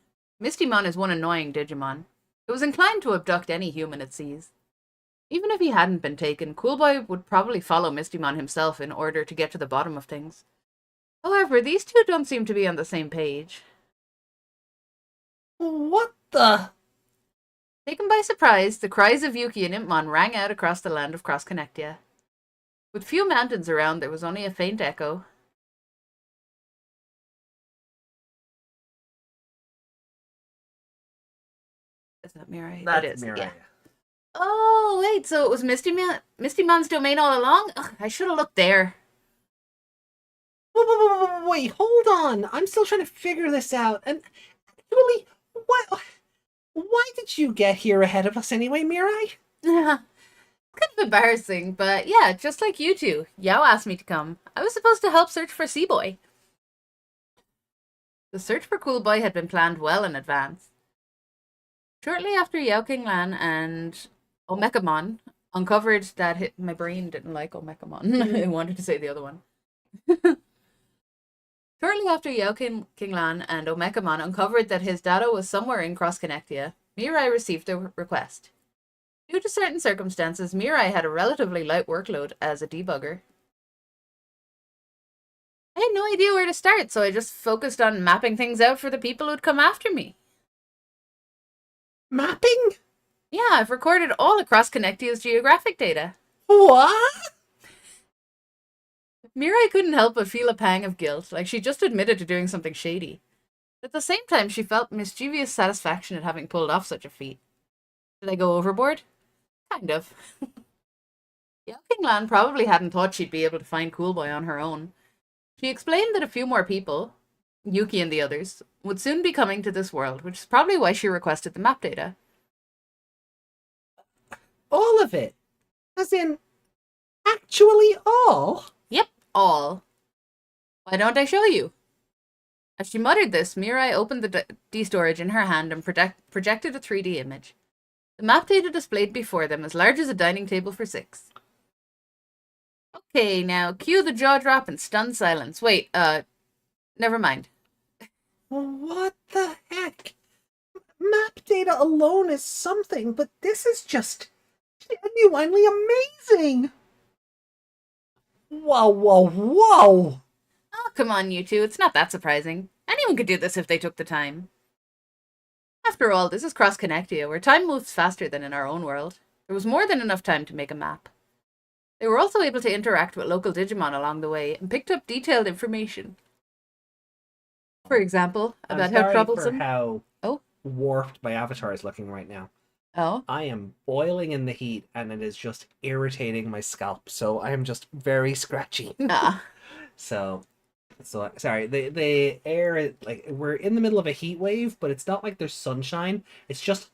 Mistymon is one annoying Digimon. It was inclined to abduct any human it sees. Even if he hadn't been taken, Coolboy would probably follow Mistymon himself in order to get to the bottom of things. However, these two don't seem to be on the same page. What the? Taken by surprise, the cries of Yuki and Impmon rang out across the land of Cross-Connectia. With few mountains around, there was only a faint echo. Is that Mirai? That's it is. Mirai. Yeah. Oh, wait, so it was Mistymon's domain all along? Ugh, I should have looked there. Wait, hold on. I'm still trying to figure this out. And actually, why did you get here ahead of us anyway, Mirai? Kind of embarrassing, but yeah, just like you two. Yao asked me to come. I was supposed to help search for Sea-Boy. The search for Cool Boy had been planned well in advance. Shortly after Yao King Lan and Omekamon uncovered that my brain didn't like Omekamon. I wanted to say the other one. Shortly after Yao King Lan and Omekamon uncovered that his data was somewhere in Cross Connectia, MIRAI received a request. Due to certain circumstances, MIRAI had a relatively light workload as a debugger. I had no idea where to start, so I just focused on mapping things out for the people who'd come after me. Mapping? Yeah, I've recorded all across Connectia's geographic data. What? MIRAI couldn't help but feel a pang of guilt, like she just admitted to doing something shady. At the same time, she felt mischievous satisfaction at having pulled off such a feat. Did I go overboard? Kind of. Yao King Lan probably hadn't thought she'd be able to find Cool Boy on her own. She explained that a few more people, Yuki and the others, would soon be coming to this world, which is probably why she requested the map data. All of it? As in, actually all? Yep, all. Why don't I show you? As she muttered this, MIRAI opened the D-storage in her hand and projected a 3D image. The map data displayed before them as large as a dining table for 6. Okay, now cue the jaw drop and stunned silence. Wait, never mind. What the heck? Map data alone is something, but this is just genuinely amazing! Whoa, whoa, whoa! Oh, come on, you two. It's not that surprising. Anyone could do this if they took the time. After all, this is Cross Connectia, where time moves faster than in our own world. There was more than enough time to make a map. They were also able to interact with local Digimon along the way and picked up detailed information. For example, about how troublesome... how Oh? warped my avatar is looking right now. Oh? I am boiling in the heat, and it is just irritating my scalp, so I am just very scratchy. Ah. So sorry, the air, like, we're in the middle of a heat wave, but it's not like there's sunshine. It's just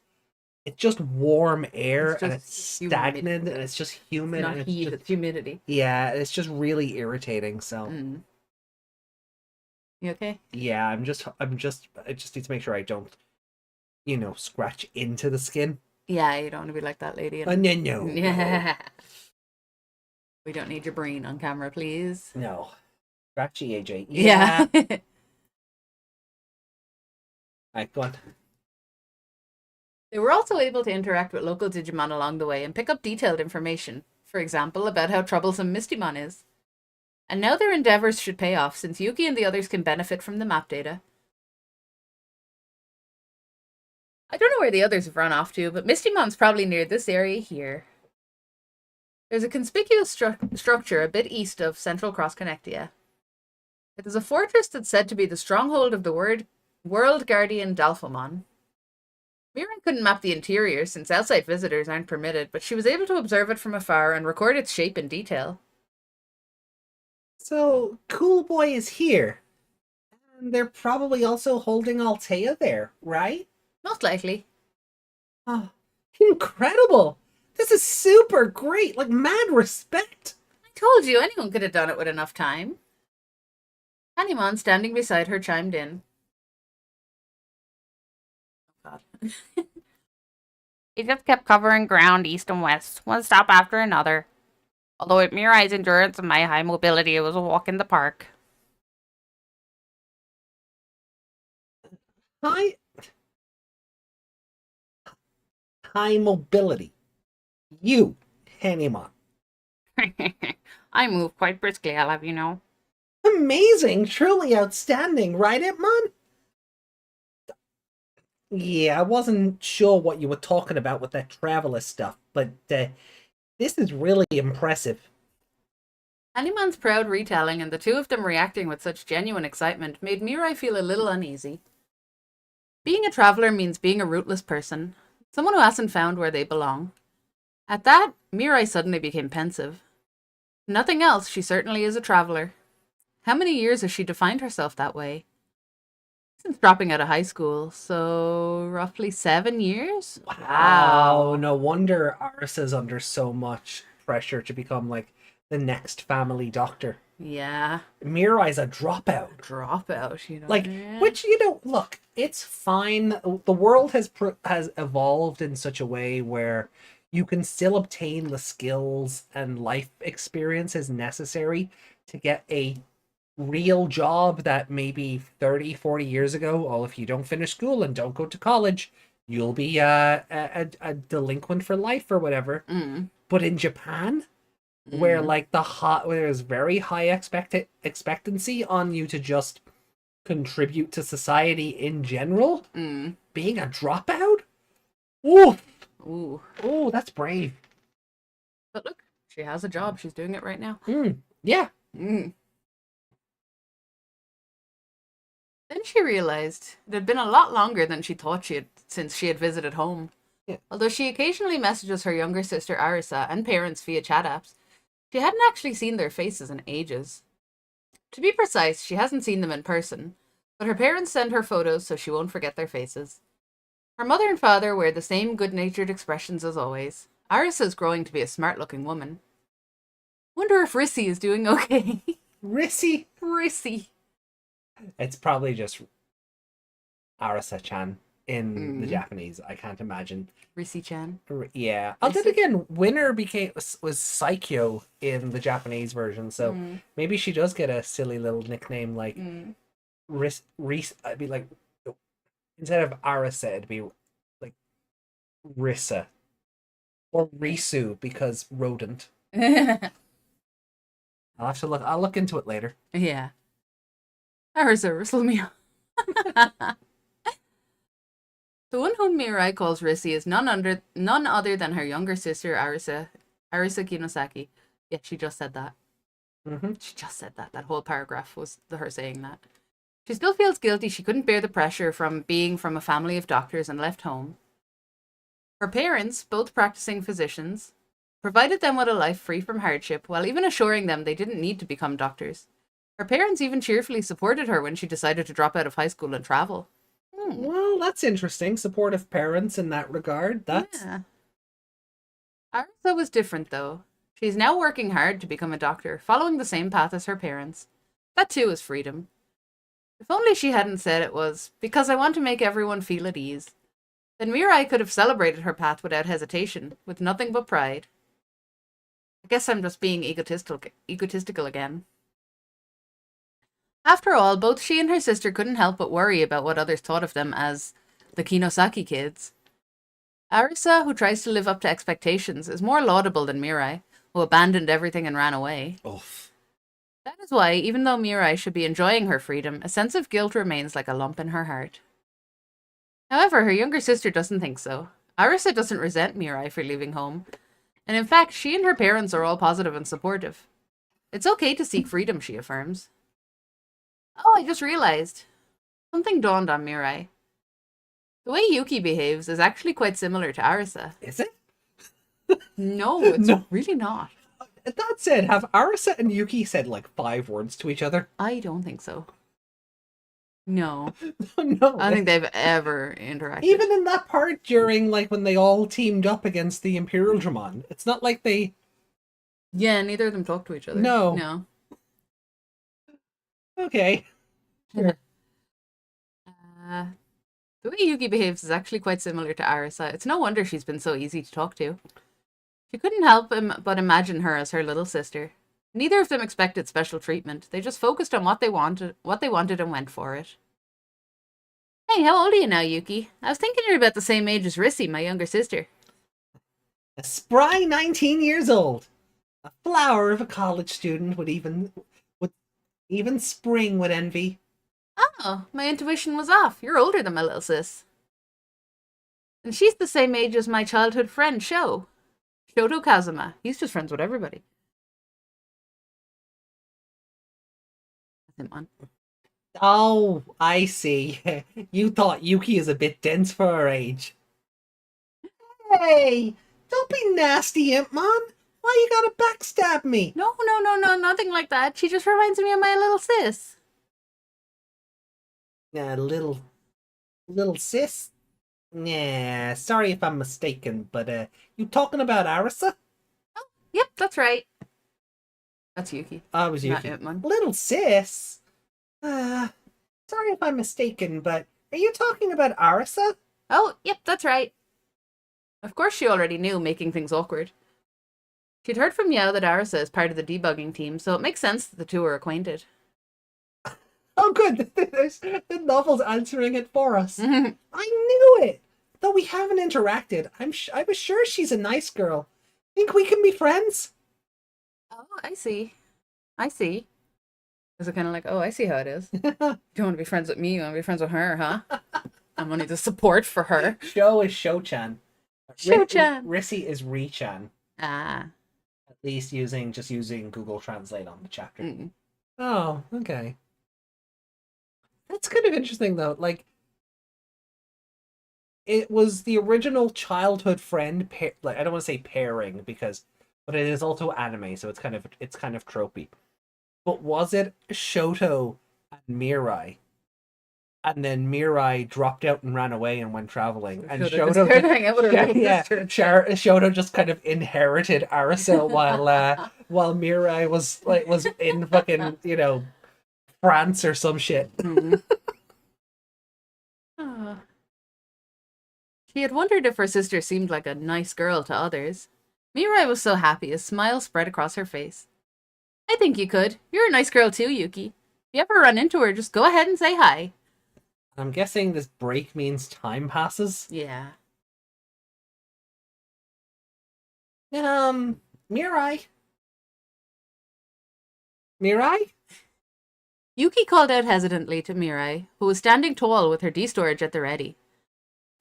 warm air, and it's stagnant, and it's just humid. It's not and heat, just, it's humidity. yeah, it's just really irritating. So You okay? yeah, I just need to make sure I don't, scratch into the skin. Yeah, you don't want to be like that lady. No. Yeah. We don't need your brain on camera, please. No. Scratchy AJ. Yeah. Alright, go on. They were also able to interact with local Digimon along the way and pick up detailed information, for example, about how troublesome Mistymon is. And now their endeavors should pay off, since Yuki and the others can benefit from the map data. I don't know where the others have run off to, but Mistymon's probably near this area here. There's a conspicuous structure a bit east of Central Cross Connectia. It is a fortress that's said to be the stronghold of the World Guardian Dalphomon. MIRAI couldn't map the interior since outside visitors aren't permitted, but she was able to observe it from afar and record its shape in detail. So, Cool Boy is here. And they're probably also holding Altea there, right? Most likely. Oh, incredible! This is super great! Like, mad respect! I told you, anyone could have done it with enough time. Tanimon, standing beside her, chimed in. Oh, God. He just kept covering ground east and west, one stop after another. Although with MIRAI's endurance and my high mobility, it was a walk in the park. High mobility. You, Hanimon. I move quite briskly, I'll have you know. Amazing! Truly outstanding, right, Itmon? Yeah, I wasn't sure what you were talking about with that traveler stuff, but this is really impressive. Animon's proud retelling and the two of them reacting with such genuine excitement made MIRAI feel a little uneasy. Being a traveler means being a rootless person, someone who hasn't found where they belong. At that, MIRAI suddenly became pensive. If nothing else, she certainly is a traveler. How many years has she defined herself that way? since dropping out of high school, so roughly 7 years. Wow, no wonder Arisa's under so much pressure to become like the next family doctor. Yeah, Mirai's a dropout. dropout, you know. Like, Yeah. which, look, it's fine. The world has evolved in such a way where you can still obtain the skills and life experiences necessary to get a real job that maybe 30, 40 years ago, oh, if you don't finish school and don't go to college, you'll be a delinquent for life or whatever. Mm. But in Japan, where Mm. like where there's very high expectancy on you to just contribute to society in general, Mm. being a dropout, ooh, Ooh. oh, that's brave. But look, she has a job. She's doing it right now. Yeah. Mm. Then she realized it had been a lot longer than she thought since she had visited home. Yeah. Although she occasionally messages her younger sister Arisa and parents via chat apps, she hadn't actually seen their faces in ages. To be precise, she hasn't seen them in person, but her parents send her photos so she won't forget their faces. Her mother and father wear the same good-natured expressions as always. Arisa is growing to be a smart-looking woman. Wonder if Rissy is doing okay. Rissy. Rissy. It's probably just Arisa-chan in the Mm. Japanese. I can't imagine. Rissy-chan. Yeah. Oh, then Rissy. again, Winner was Saikyo in the Japanese version, so maybe she does get a silly little nickname like Ris. I'd be like, instead of Arisa, it'd be like Rissa or Risu because rodent. I'll have to look. I'll look into it later. Yeah. Arisa, wrestle me. The one whom Mirai calls Rissy is none other than her younger sister Arisa Kinosaki. Yeah, she just said that. Mm-hmm. She just said that. That whole paragraph was her saying that. She still feels guilty she couldn't bear the pressure from being from a family of doctors and left home. Her parents, both practicing physicians, provided them with a life free from hardship while even assuring them they didn't need to become doctors. Her parents even cheerfully supported her when she decided to drop out of high school and travel. Well, that's interesting. Supportive parents in that regard. That's Yeah. Arisa was different, though. She's now working hard to become a doctor, following the same path as her parents. That too is freedom. If only she hadn't said it was, because I want to make everyone feel at ease. Then Mirai could have celebrated her path without hesitation, with nothing but pride. I guess I'm just being egotistical again. After all, both she and her sister couldn't help but worry about what others thought of them as the Kinosaki kids. Arisa, who tries to live up to expectations, is more laudable than Mirai, who abandoned everything and ran away. oof. That is why, even though Mirai should be enjoying her freedom, a sense of guilt remains like a lump in her heart. However, her younger sister doesn't think so. Arisa doesn't resent Mirai for leaving home, and in fact, she and her parents are all positive and supportive. It's okay to seek freedom, she affirms. Oh, I just realized. Something dawned on Mirai. The way Yuki behaves is actually quite similar to Arisa. Is it? No, it's No. really not. That said, have Arisa and Yuki said like 5 words to each other? I don't think so. No. No. I don't think they've ever interacted. Even in that part during like when they all teamed up against the Imperial Dramon, it's not like they. Yeah, neither of them talk to each other. No. No. Okay. Sure. The way Yuki behaves is actually quite similar to Arisa. It's no wonder she's been so easy to talk to. She couldn't help but imagine her as her little sister. Neither of them expected special treatment. They just focused on what they wanted and went for it. Hey, how old are you now, Yuki? I was thinking you're about the same age as Rissy, my younger sister. A spry 19 years old. A flower of a college student would even spring with envy. Oh, my intuition was off. You're older than my little sis. And she's the same age as my childhood friend, Shoto Kazuma. He's just friends with everybody. That's him on. Oh, I see. You thought Yuki is a bit dense for her age. Hey, don't be nasty, Imp Man. Why you gotta backstab me? No, nothing like that. She just reminds me of my little sis. Little sis? Yeah, sorry if I'm mistaken, but you talking about Arisa? Yep, that's right. That's Yuki. Oh, it was Not Yuki. Ipman. Little sis? Sorry if I'm mistaken, but are you talking about Arisa? Oh, yep, that's right. Of course she already knew, making things awkward. She'd heard from Yao that Arisa is part of the debugging team, so it makes sense that the two are acquainted. Oh, good. The novel's answering it for us. Mhm. I knew it. Though we haven't interacted, I was sure she's a nice girl. Think we can be friends? Oh, I see. I see. Is it kind of like, oh, I see how it is. You don't want to be friends with me, you want to be friends with her, huh? I'm only the support for her. Sho is Sho-chan. Sho-chan. Rissy is Ri-chan. Ah. At least using Google Translate on the chapter. Mm. Oh, okay. That's kind of interesting though. Like, it was the original childhood friend like, I don't want to say pairing but it is also anime, so it's kind of tropey. But was it Shoto and Mirai? And then Mirai dropped out and ran away and went traveling. And Shoto Shoto just kind of inherited Arisa while Mirai was in fucking, France or some shit. Mm-hmm. She had wondered if her sister seemed like a nice girl to others. Mirai was so happy, a smile spread across her face. I think you could. You're a nice girl too, Yuki. If you ever run into her, just go ahead and say hi. I'm guessing this break means time passes. Yeah. Mirai? Mirai? Yuki called out hesitantly to Mirai, who was standing tall with her D-storage at the ready.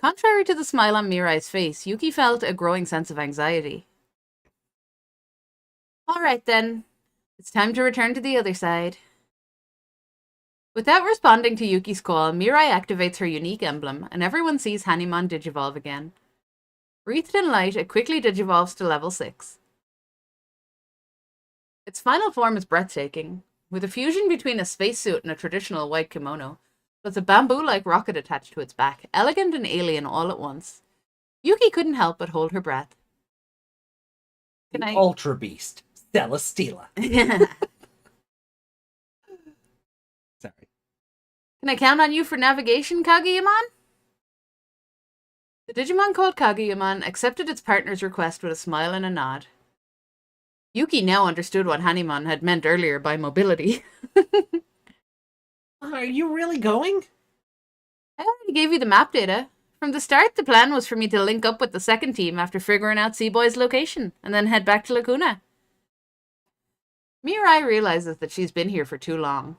Contrary to the smile on Mirai's face, Yuki felt a growing sense of anxiety. All right then. It's time to return to the other side. Without responding to Yuki's call, Mirai activates her unique emblem, and everyone sees Hanimon digivolve again. Wreathed in light, it quickly digivolves to level 6. Its final form is breathtaking, with a fusion between a spacesuit and a traditional white kimono, plus a bamboo-like rocket attached to its back, elegant and alien all at once. Yuki couldn't help but hold her breath. Ultra Beast, Celesteela. Sorry. Can I count on you for navigation, Kageyamon? The Digimon called Kageyamon accepted its partner's request with a smile and a nod. Yuki now understood what Hanimon had meant earlier by mobility. Are you really going? I already gave you the map data. From the start, the plan was for me to link up with the second team after figuring out Seaboy's location, and then head back to Laguna. Mirai realizes that she's been here for too long.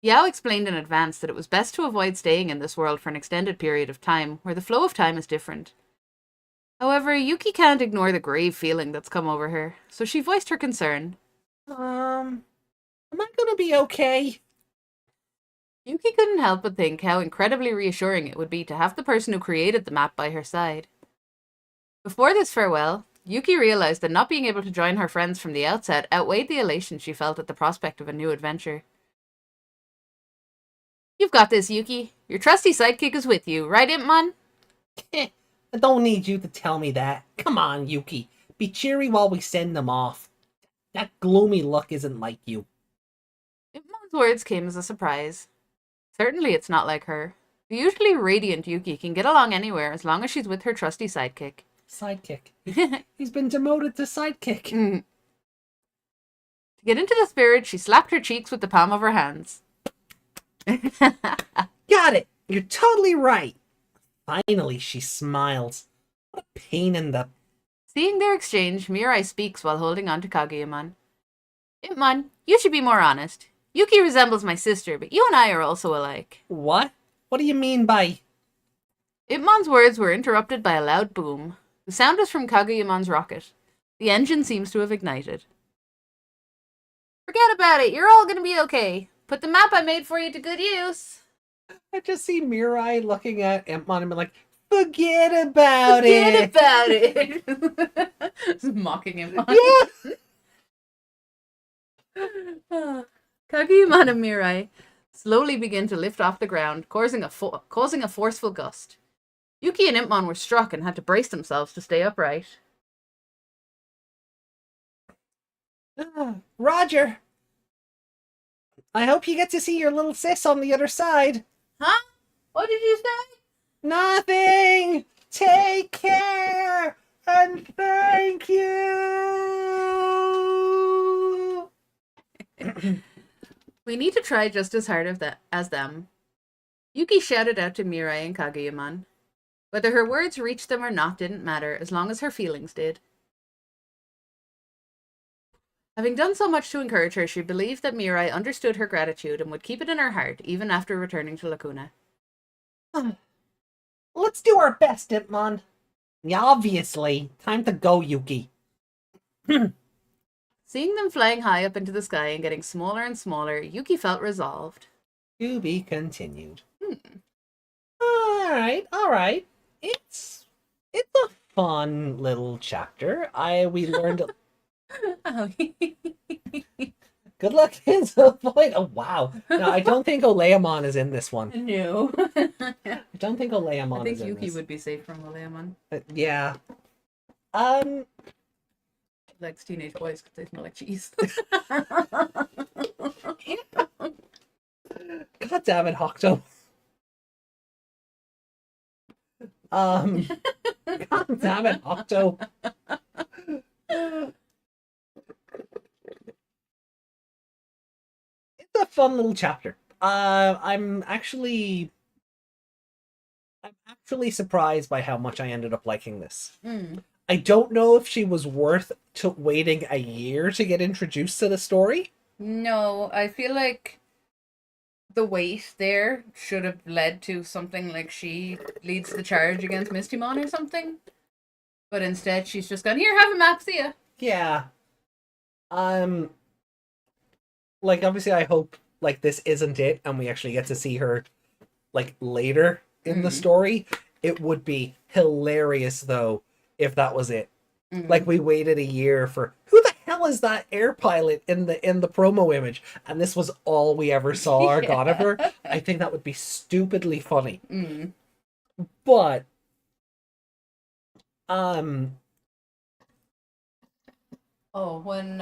Yao explained in advance that it was best to avoid staying in this world for an extended period of time, where the flow of time is different. However, Yuki can't ignore the grave feeling that's come over her, so she voiced her concern. Am I gonna be okay? Yuki couldn't help but think how incredibly reassuring it would be to have the person who created the map by her side. Before this farewell, Yuki realized that not being able to join her friends from the outset outweighed the elation she felt at the prospect of a new adventure. You've got this, Yuki. Your trusty sidekick is with you, right, Impmon? I don't need you to tell me that. Come on, Yuki. Be cheery while we send them off. That gloomy look isn't like you. Impmon's words came as a surprise. Certainly it's not like her. The usually radiant Yuki can get along anywhere as long as she's with her trusty sidekick. Sidekick. He's been demoted to sidekick. To get into the spirit, she slapped her cheeks with the palm of her hands. Got it. You're totally right. Finally, she smiles. What a pain in the... Seeing their exchange, Mirai speaks while holding on to Kageyamon. Impmon, you should be more honest. Yuki resembles my sister, but you and I are also alike. What? What do you mean by... Impmon's words were interrupted by a loud boom. The sound was from Kageyamon's rocket. The engine seems to have ignited. Forget about it. You're all going to be okay. Put the map I made for you to good use. I just see Mirai looking at Impmon and be like, forget about Forget about it. Just mocking him. Yeah. Kageyamon and Mirai slowly begin to lift off the ground, causing a forceful gust. Yuki and Impmon were struck and had to brace themselves to stay upright. Roger, I hope you get to see your little sis on the other side. Huh? What did you say? Nothing! Take care! And thank you! We need to try just as hard as them. Yuki shouted out to Mirai and Kageyamon. Whether her words reached them or not didn't matter, as long as her feelings did. Having done so much to encourage her, she believed that Mirai understood her gratitude and would keep it in her heart, even after returning to Lacuna. Let's do our best, Impmon. Yeah, obviously. Time to go, Yuki. Seeing them flying high up into the sky and getting smaller and smaller, Yuki felt resolved. To be continued. Alright. It's a fun little chapter. We learned Oh. good luck is the point. Oh wow. No, I don't think Oleamon is in this one. No. I don't think Oleamon I think is in Yuki this. would be safe from Oleamon. Yeah. He likes teenage boys because they smell like cheese. God damn it, Hokuto. God damn it, Hokuto. It's a fun little chapter. I'm actually surprised by how much I ended up liking this. I don't know if she was worth waiting a year to get introduced to the story. No, I feel like the wait there should have led to something like she leads the charge against Mistymon or something. But instead, she's just gone, here, have a map, see ya. Yeah. Like, obviously, I hope, like, this isn't it, and we actually get to see her, like, later in the story. It would be hilarious, though, if that was it. Like, we waited a year for, who the hell is that air pilot in the promo image? And this was all we ever saw or got of her. I think that would be stupidly funny. But, Oh, when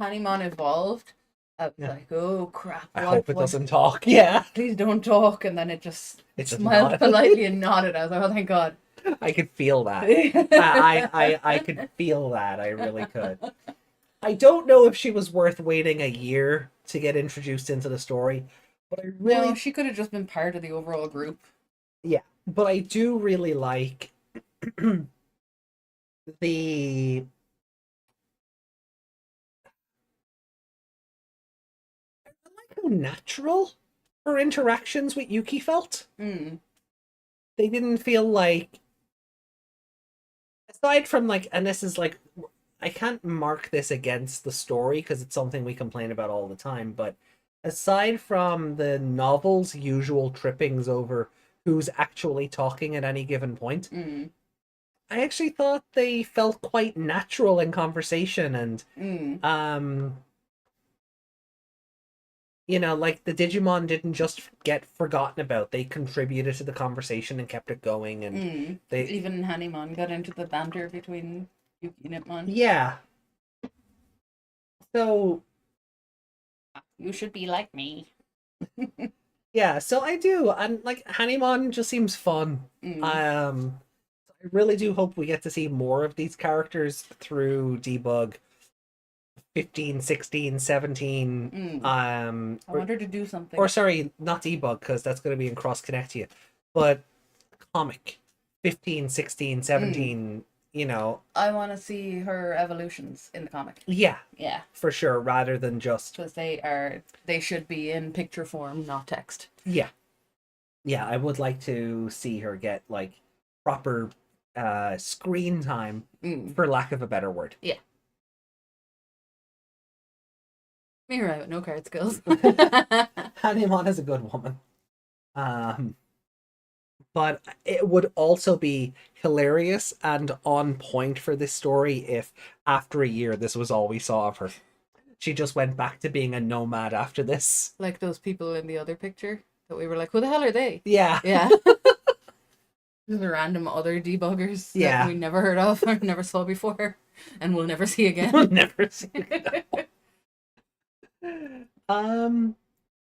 Hanimon evolved, I was Yeah. like, oh crap. I hope it doesn't talk. Yeah. Please don't talk. And then it just It just smiled nodded. politely and nodded. I was like, oh, thank God. I could feel that. I could feel that. I really could. I don't know if she was worth waiting a year to get introduced into the story, but I really, No, she could have just been part of the overall group. yeah. But I do really like the. I like how natural her interactions with Yuki felt. They didn't feel like, aside from like, and this is like, I can't mark this against the story because it's something we complain about all the time, but aside from the novel's usual trippings over who's actually talking at any given point, I actually thought they felt quite natural in conversation, and you know, like the Digimon didn't just get forgotten about. They contributed to the conversation and kept it going, and they Even Hanimon got into the banter between Yuki and Ipmon. yeah. So You should be like me. yeah, so I do, and like Hanimon just seems fun. I really do hope we get to see more of these characters through Debug 15, 16, 17. I want her to do something. Or sorry, not Debug, because that's going to be in Cross Connectia, but comic 15, 16, 17. You know, I want to see her evolutions in the comic. yeah, Yeah, for sure, rather than just because they should be in picture form, not text. yeah. I would like to see her get like proper screen time, for lack of a better word. Yeah. Mirai with no card skills. Hanimon is a good woman. But it would also be hilarious and on point for this story if after a year this was all we saw of her. she just went back to being a nomad after this. Like those people in the other picture that we were like, who the hell are they? Yeah. Yeah. The random other debuggers Yeah. that we never heard of or never saw before and we'll never see again. We'll never see.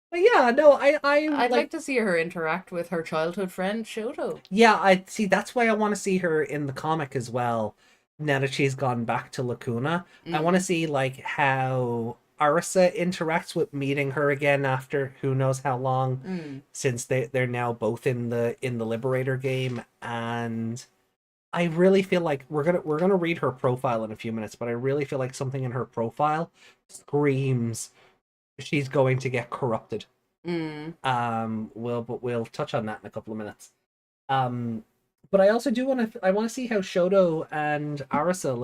But yeah, no, I'd like to see her interact with her childhood friend Shoto. Yeah, I see. That's why I want to see her in the comic as well. Now that she's gone back to Lacuna, I want to see like how Arisa interacts with meeting her again after who knows how long, since they're now both in the Liberator game, and I really feel like we're gonna read her profile in a few minutes, but I really feel like something in her profile screams she's going to get corrupted. We'll touch on that in a couple of minutes. But I also do want to see how Shoto and Arisa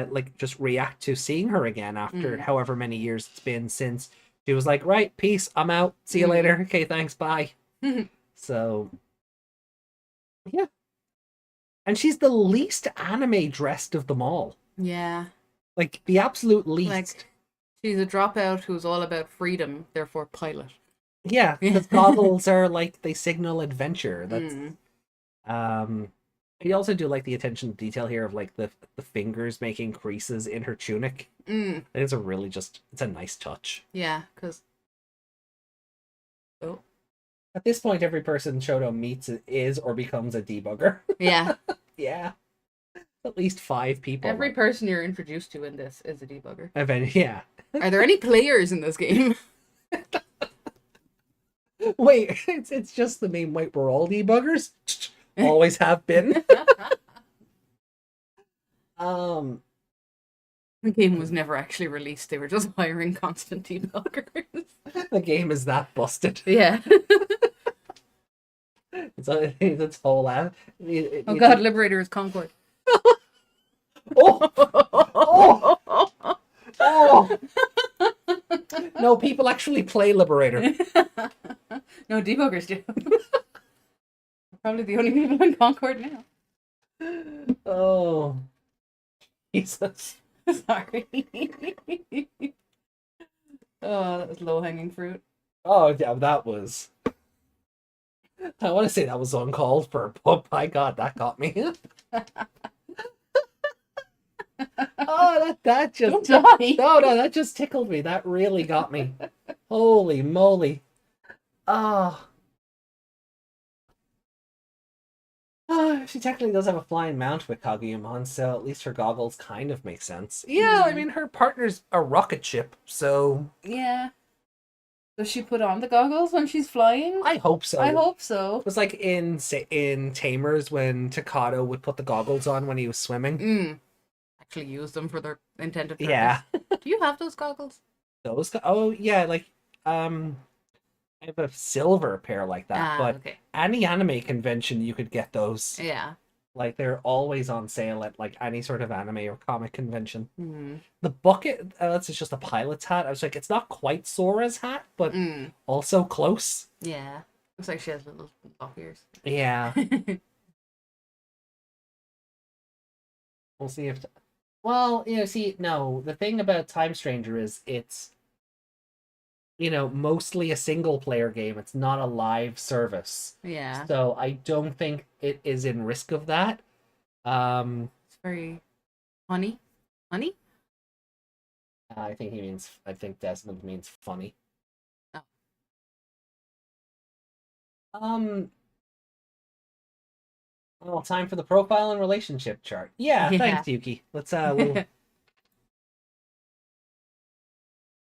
like just react to seeing her again after however many years it's been since she was like, right, peace, I'm out, see you later, okay, thanks, bye. So yeah, and she's the least anime dressed of them all. Yeah. Like the absolute least. Like, she's a dropout who's all about freedom, therefore pilot. Yeah, the goggles are like they signal adventure. That's you also do like the attention to detail here of like the fingers making creases in her tunic. It's a really it's a nice touch. Yeah, because at this point every person Shoto meets is or becomes a debugger. Yeah. Yeah. At least 5 people. Every person you're introduced to in this is a debugger. Yeah. Are there any players in this game? Wait, it's just the name. Wait, we're all debuggers? Always have been. The game was never actually released. They were just hiring constant debuggers. The game is that busted. Yeah. It's whole ass. Oh god, Liberator is Concord. Oh! Oh! No, people actually play Liberator. No, debuggers do. Probably the only people in Concord now. Oh. Jesus. Sorry. Oh, that was low-hanging fruit. Oh, yeah, that was... I want to say that was uncalled for, but by God, that got me. Oh, that just... Don't die. No, that just tickled me. That really got me. Holy moly. Oh. She technically does have a flying mount with Kageyamon, so at least her goggles kind of make sense. Yeah, I mean, her partner's a rocket ship, so... Yeah. Does she put on the goggles when she's flying? I hope so. I hope so. It was like in Tamers when Takato would put the goggles on when he was swimming. Actually use them for their intended purpose. Yeah. Do you have those goggles? Oh, yeah, like, I have a silver pair like that, but okay. any anime convention you could get those. Yeah. Like, they're always on sale at, like, any sort of anime or comic convention. Mm. The bucket, that's just a pilot's hat. I was like, it's not quite Sora's hat, but also close. Yeah. Looks like she has little off ears. Yeah. We'll see if... Well, no, the thing about Time Stranger is it's, mostly a single-player game. It's not a live service. Yeah. So I don't think it is in risk of that. It's very... Honey? Honey? I think Desmond means funny. Oh. Well, time for the profile and relationship chart. Yeah. Thanks, Yuki. Let's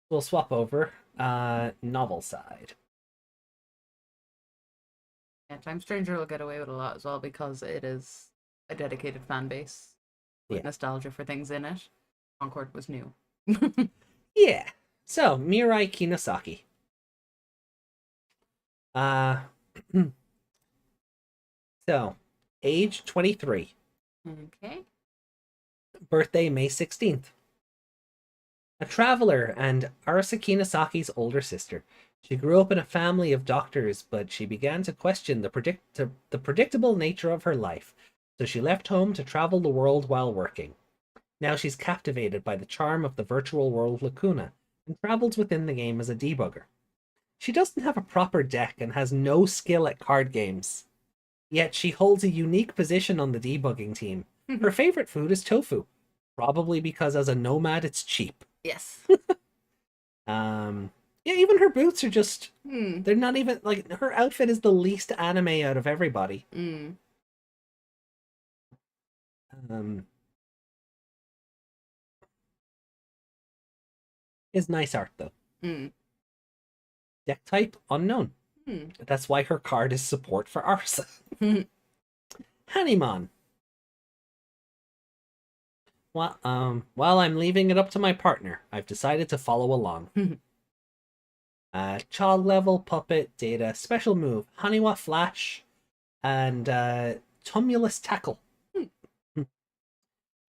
we'll swap over. Novel side. Yeah, Time Stranger will get away with a lot as well because it is a dedicated fan base with nostalgia for things in it. Concord was new. Yeah. So, Mirai Kinosaki. So, age 23. Okay. Birthday May 16th. A traveler and Arisa Kinosaki's older sister. She grew up in a family of doctors, but she began to question the predictable nature of her life, so she left home to travel the world while working. Now she's captivated by the charm of the virtual world Lacuna and travels within the game as a debugger. She doesn't have a proper deck and has no skill at card games. Yet she holds a unique position on the debugging team. Her favorite food is tofu, probably because as a nomad it's cheap. Yes. Yeah, even her boots are just, Hmm. they're not even, like, her outfit is the least anime out of everybody. Mm. Is nice art though. Mm. Deck type unknown. Hmm. That's why her card is support for Arsa. Hanimon. While I'm leaving it up to my partner, I've decided to follow along. Child level, puppet, data, special move, Haniwa Flash, and Tumulus Tackle.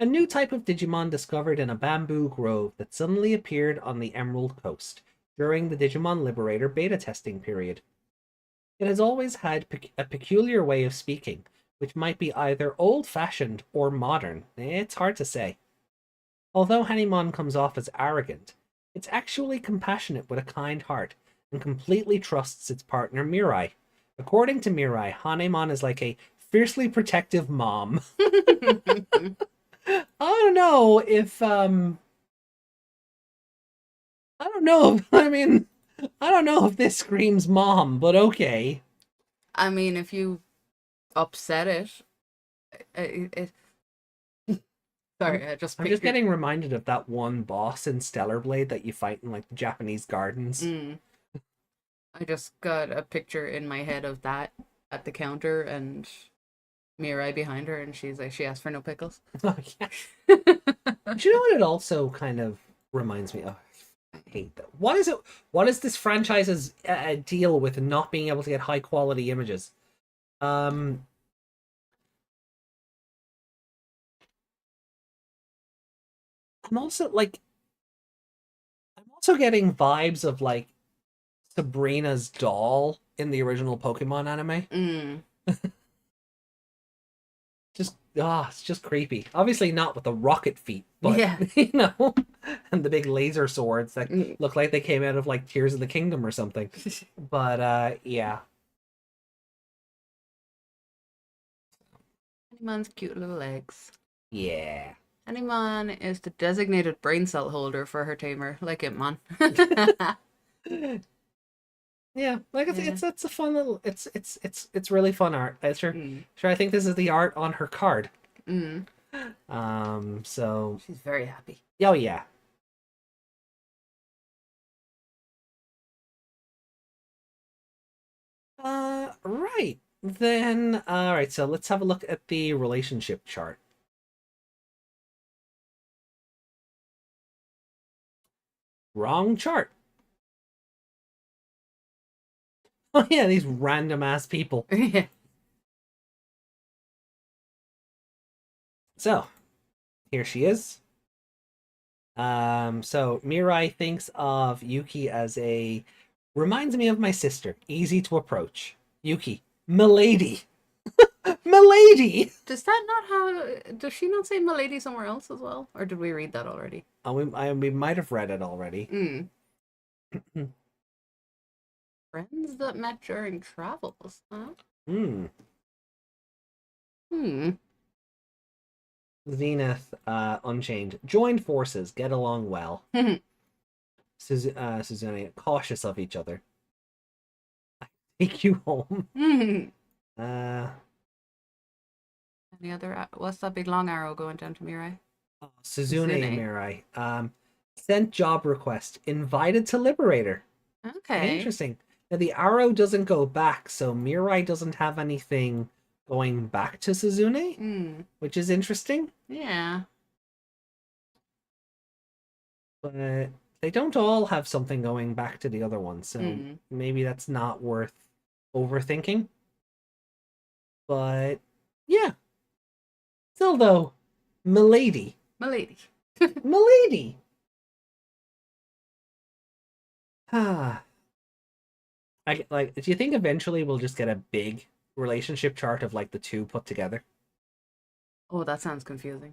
A new type of Digimon discovered in a bamboo grove that suddenly appeared on the Emerald Coast during the Digimon Liberator beta testing period. It has always had a peculiar way of speaking, which might be either old-fashioned or modern. It's hard to say. Although Hanimon comes off as arrogant, it's actually compassionate with a kind heart and completely trusts its partner Mirai. According to Mirai, Hanimon is like a fiercely protective mom. I don't know if I don't know. I mean, I don't know if this screams mom, but okay. I mean, if you upset sorry, I just I'm just getting reminded of that one boss in Stellar Blade that you fight in like the Japanese gardens. I just got a picture in my head of that at the counter and Mirai behind her, and she's like, she asked for no pickles. Oh, yeah. Do you know what it also kind of reminds me of? I hate that. What is it? What is this franchise's deal with not being able to get high quality images? I'm also getting vibes of like Sabrina's doll in the original Pokemon anime. It's just creepy. Obviously not with the rocket feet, but Yeah. you know, and the big laser swords that look like they came out of like Tears of the Kingdom or something. But yeah. Animon's cute little legs. Yeah. Animon is the designated brain cell holder for her tamer, like Hitmon. Yeah, like it's a fun little it's really fun art. Sure, I think this is the art on her card. So she's very happy. Oh yeah. Right. Then all right, so let's have a look at the relationship chart. Wrong chart. Oh yeah, these random ass people. Yeah. So, here she is. So Mirai thinks of Yuki as a reminds me of my sister, easy to approach. Yuki, milady. Milady. Does that not have? Does she not say milady somewhere else as well, or did we read that already? Oh, we might have read it already. Friends that met during travels, huh? Zenith, Unchained. Joined forces, get along well. Suzune, cautious of each other. I take you home. Any other? What's that big long arrow going down to Mirai? Oh, Suzune Mirai. Sent job request. Invited to Liberator. Okay. Interesting. Now the arrow doesn't go back, so Mirai doesn't have anything going back to Suzune, which is interesting. Yeah. But they don't all have something going back to the other one, so maybe that's not worth overthinking. But yeah. Still though, milady. Milady. Do you think eventually we'll just get a big relationship chart of like the two put together? Oh, that sounds confusing.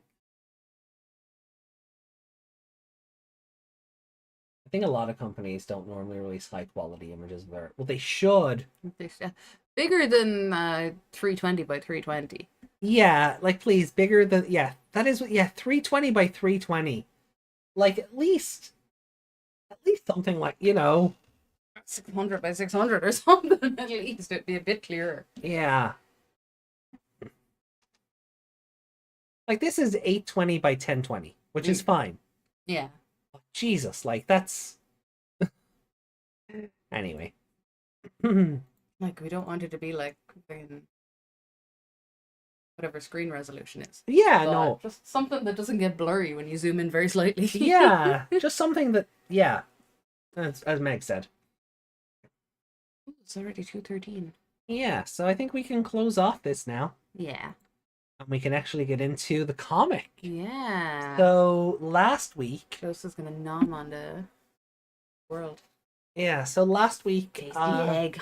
I think a lot of companies don't normally release high quality images of their. Well, they should. Bigger than 320 by 320. Yeah, like please, bigger than that is 320 by 320. Like at least something like 600 by 600 or something. At least it'd be a bit clearer. Yeah. Like this is 820 by 1020, which is fine. Yeah. Jesus, like that's anyway. Like we don't want it to be like whatever screen resolution is. Yeah, But no. just something that doesn't get blurry when you zoom in very slightly. Yeah, just something that as Meg said. It's already 2:13. Yeah, so I think we can close off this now. Yeah. And we can actually get into the comic. Yeah. So last week, Ghost is gonna nom on the world. so last week, Taste the egg.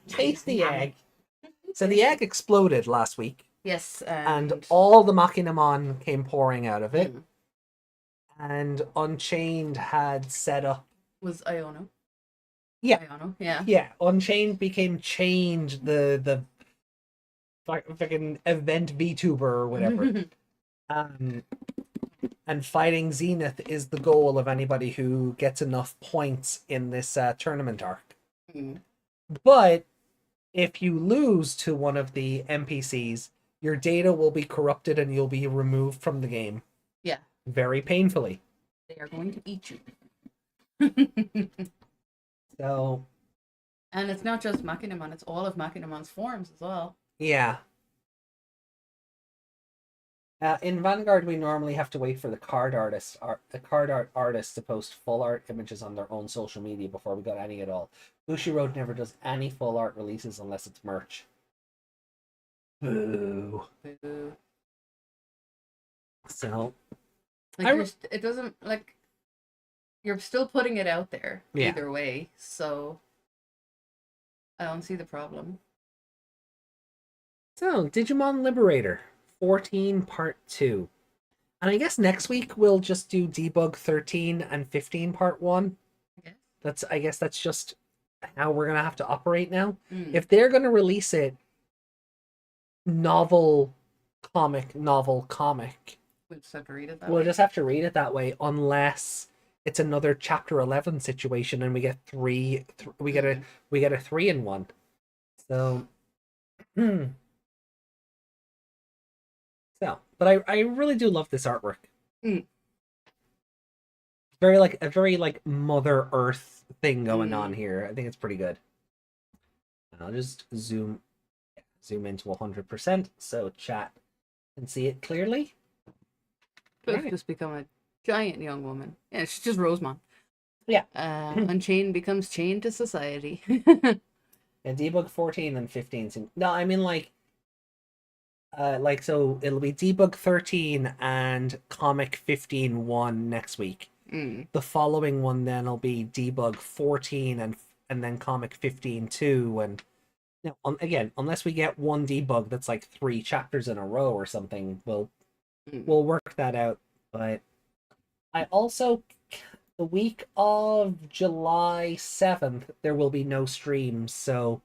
taste the egg. So the egg exploded last week, Yes. and all the Machinamon came pouring out of it. Mm. And Unchained had set up. Was Iono. Yeah. Iono, yeah. Yeah, Unchained became Chained, the fucking event VTuber or whatever. And fighting Zenith is the goal of anybody who gets enough points in this tournament arc. Mm. But if you lose to one of the NPCs, your data will be corrupted and you'll be removed from the game. Yeah. Very painfully. They are going to eat you. So, And it's not just Machinamon, it's all of Machinamon's forms as well. yeah. In Vanguard, we normally have to wait for the card art artists to post full art images on their own social media before we got any at all. Bushiroad never does any full art releases unless it's merch. Boo. Boo. So, Like it doesn't like you're still putting it out there Yeah. either way, so I don't see the problem. So, Digimon Liberator 14 Part 2. And I guess next week we'll just do Debug 13 and 15 Part 1. I guess that's just how we're going to have to operate now. Mm. If they're going to release it novel comic, We'll just have to read it that we'll way. just have to read it that way unless it's another chapter 11 situation and we get we get a 3-in-1. So but I really do love this artwork. Mm. Very a very Mother Earth thing going on here. I think it's pretty good. And I'll just zoom into 100% so chat can see it clearly. Could Right. just become a giant young woman. Yeah, she's just Rosemont. Yeah. Unchained becomes chained to society. Yeah, Debug 14 and 15 seem... No, I mean so it'll be Debug 13 and Comic 15-1 next week. Mm. The following one then will be Debug 14 and then Comic 15-2, and again, unless we get one debug that's like 3 chapters in a row or something, we'll work that out. But I also, the week of July 7th, there will be no streams, so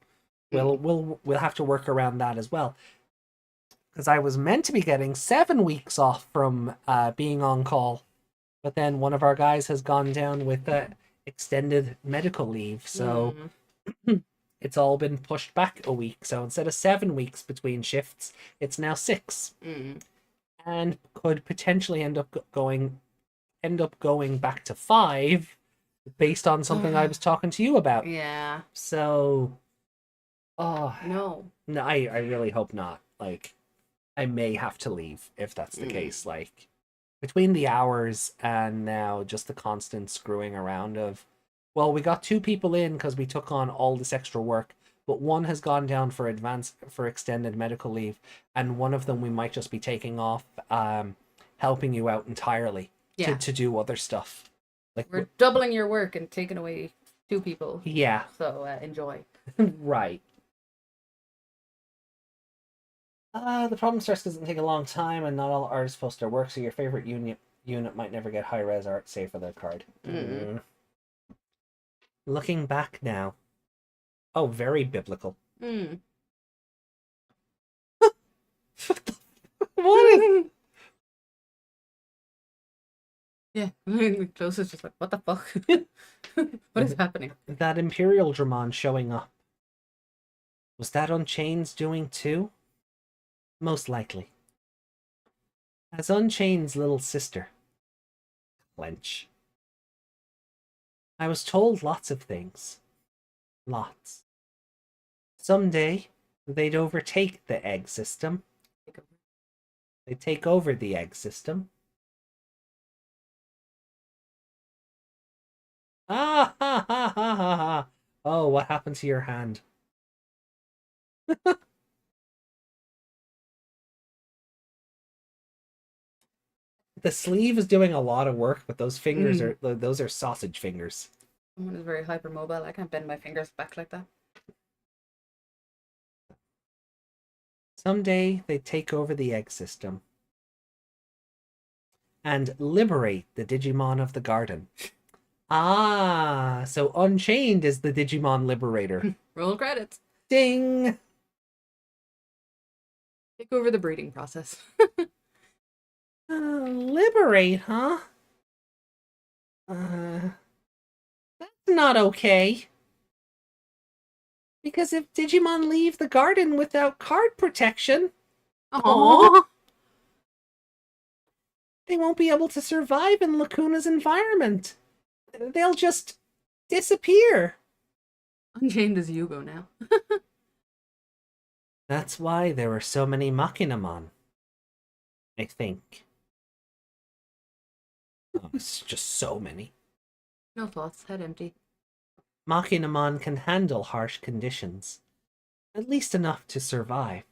we'll have to work around that as well. Because I was meant to be getting 7 weeks off from being on call, but then one of our guys has gone down with extended medical leave, so it's all been pushed back a week. So instead of 7 weeks between shifts, it's now 6, and could potentially end up going back to 5, based on something I was talking to you about. Yeah. So, No, I really hope not. I may have to leave if that's the case. Between the hours and now just the constant screwing around of, well, we got 2 people in because we took on all this extra work, but one has gone down for extended medical leave, and one of them we might just be taking off helping you out entirely to do other stuff. we're doubling your work and taking away 2 people. Yeah. So enjoy. Right. The problem starts doesn't take a long time, and not all artists post their work, so your favorite unit might never get high res art, save for their card. Looking back now. Oh, very biblical. Hmm. What is... Yeah, Close is just like, what the fuck? What is happening? That Imperial Dramon showing up. Was that Unchained's doing too? Most likely. As Unchained's little sister. Clench. I was told lots of things. Lots. Someday, they'd overtake the egg system. They'd take over the egg system. Ah ha ha ha ha ha. Oh, what happened to your hand? The sleeve is doing a lot of work, but those fingers are those are sausage fingers. Someone is very hypermobile. I can't bend my fingers back like that. Someday they take over the egg system and liberate the Digimon of the garden. Ah, so Unchained is the Digimon Liberator. Roll credits. Ding! Take over the breeding process. Liberate, huh? That's not okay. Because if Digimon leave the garden without card protection, Aww. they won't be able to survive in Lacuna's environment. They'll just disappear. Unchained is Yugo now. That's why there were so many Machinamon. I think. Oh, it's just so many. No thoughts, head empty. Machinamon can handle harsh conditions. At least enough to survive.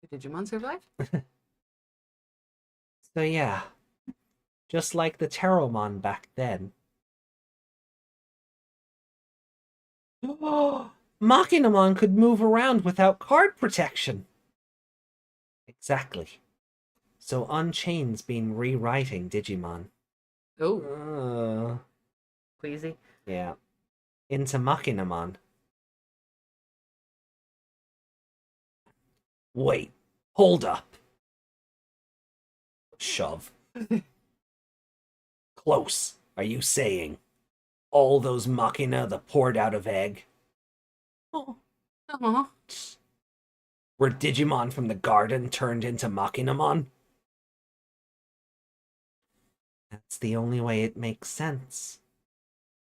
Did Digimon survive? So yeah. Just like the Teromon back then. Machinamon could move around without card protection. Exactly. So Unchained's been rewriting Digimon. Oh, queasy. Yeah. Into Machinamon. Wait. Hold up. Shove. Close. Are you saying all those Machina that poured out of egg Aww. were Digimon from the garden turned into Machinamon? That's the only way it makes sense.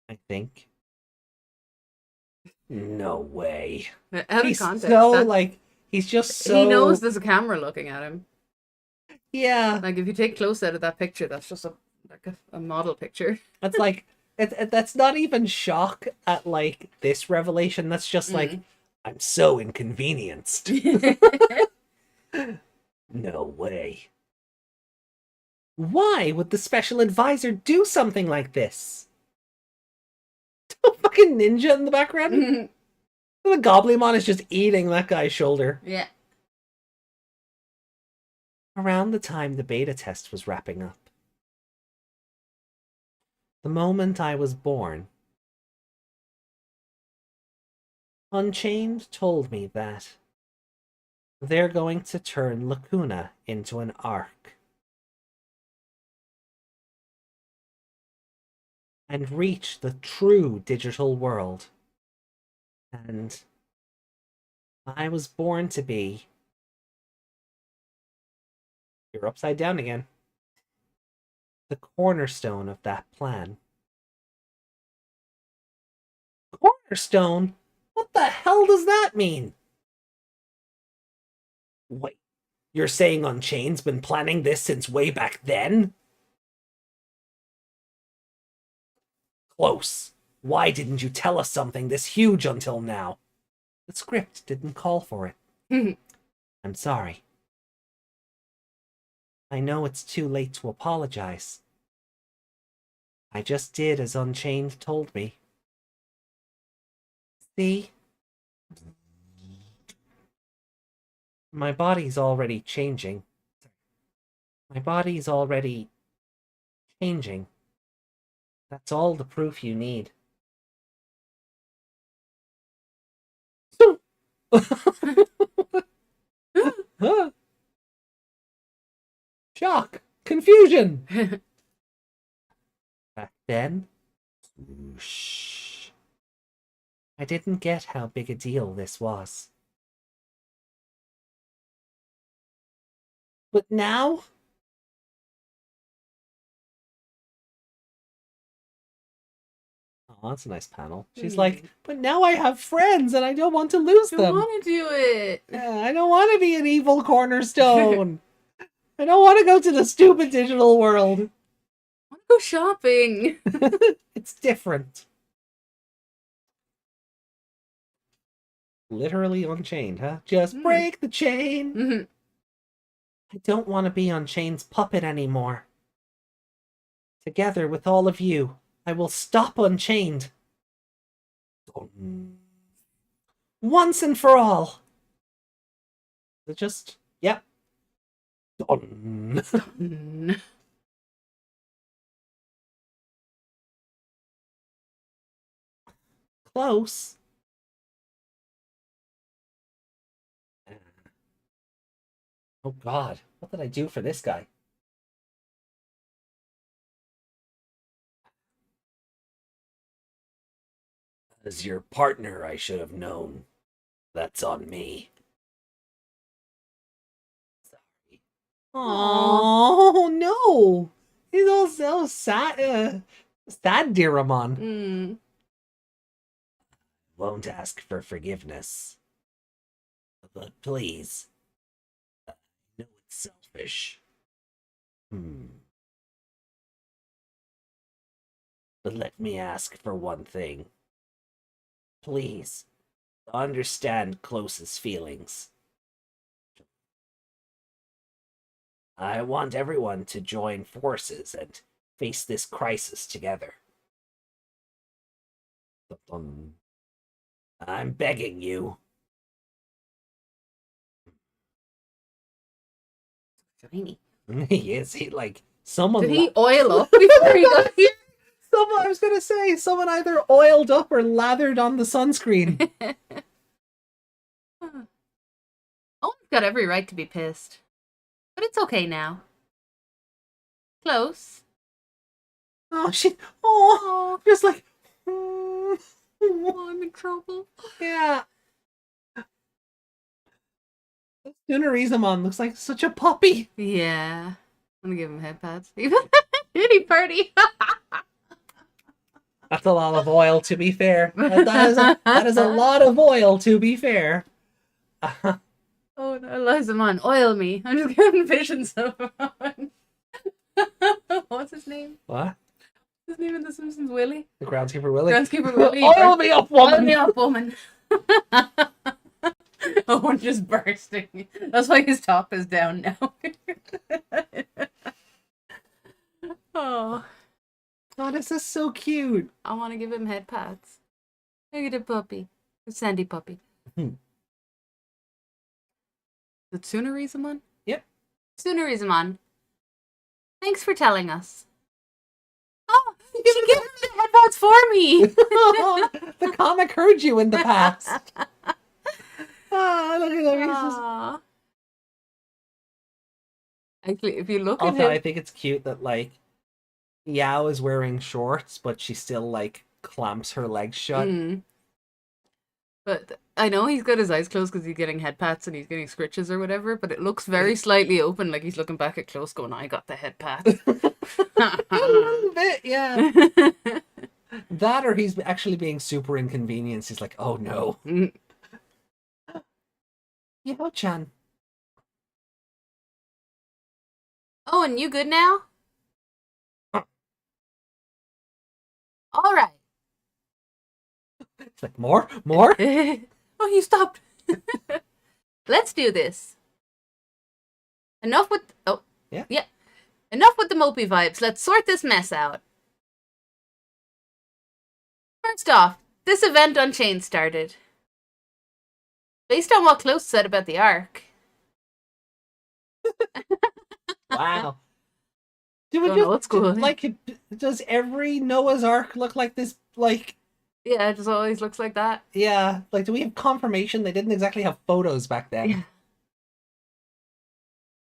I think. No way. Out of He's context. so like he's just so He knows there's a camera looking at him. Yeah. Like if you take close out of that picture, that's just a model picture. That's like that's not even shock at like this revelation. That's just like I'm so inconvenienced. No way. Why would the special advisor do something like this? A fucking ninja in the background? The Gobblemon is just eating that guy's shoulder. Yeah. Around the time the beta test was wrapping up. The moment I was born. Unchained told me that they're going to turn Lacuna into an arc. And reach the true digital world. And I was born to be... You're upside down again. The cornerstone of that plan. Cornerstone? What the hell does that mean? Wait, you're saying Unchained's been planning this since way back then? Close. Why didn't you tell us something this huge until now? The script didn't call for it. I'm sorry. I know it's too late to apologize. I just did as Unchained told me. See? My body's already changing. My body's already changing. That's all the proof you need. Huh? Shock, confusion. Back then, whoosh, I didn't get how big a deal this was. But now, oh, that's a nice panel. She's like, but now I have friends and I don't want to lose I them. want to do it. Yeah, I don't want to be an evil cornerstone. I don't want to go to the stupid digital world. I want to go shopping. It's different. Literally unchained, huh? Just break the chain. Mhm. I don't want to be Unchained's puppet anymore. Together with all of you, I will stop Unchained. Once and for all. It just, yep. Close. Oh God, what did I do for this guy? As your partner, I should have known. That's on me. Sorry. Oh no! He's all so sad. Sad, Digimon. Won't ask for forgiveness. But please. I know it's selfish. But let me ask for one thing. Please, understand Close's feelings. I want everyone to join forces and face this crisis together. I'm begging you. Shiny. He is. He someone. Did he oil up before he got here? Someone. I was gonna say someone either oiled up or lathered on the sunscreen. Owen's got every right to be pissed. But it's okay now. Close. Oh, just like. Oh, I'm in trouble. Yeah. Sunarizamon looks like such a puppy. Yeah. I'm gonna give him head pads. Kitty party. That's a lot of oil, to be fair. That is a lot of oil, to be fair. Oh no, Elizamon, oil me. I'm just getting visions of him. What's his name? What? His name in The Simpsons, Willie? The groundskeeper Willie? Groundskeeper Willie. Oil me up, woman! Oil me up, woman. Owen just bursting. That's why his top is down now. Oh. Oh, this is so cute. I want to give him head pats. Look at a puppy. A sandy puppy. Is it Tsunarizamon? Yep. Tsunarizamon. Thanks for telling us. Oh, she gave him the headphones for me. The comic heard you in the past. Ah, look at that. Aww. Actually, if you look at Also, him, I think it's cute that Yao is wearing shorts, but she still clamps her legs shut. But I know he's got his eyes closed because he's getting head pats and he's getting scritches or whatever, but it looks very slightly open, like he's looking back at close going, I got the head pat. A little bit, yeah. That or he's actually being super inconvenienced. He's like, oh no. Yo-chan. Oh, and you good now? All right. It's like, more? More? Oh, you stopped. Let's do this. Enough with... Oh. Yeah. Yeah. Enough with the mopey vibes. Let's sort this mess out. First off, this event Unchained started. Based on what Close said about the Ark. Wow. Do we Going old school. does every Noah's Ark look like this, Yeah, it just always looks like that. Yeah, like, do we have confirmation they didn't exactly have photos back then? Yeah.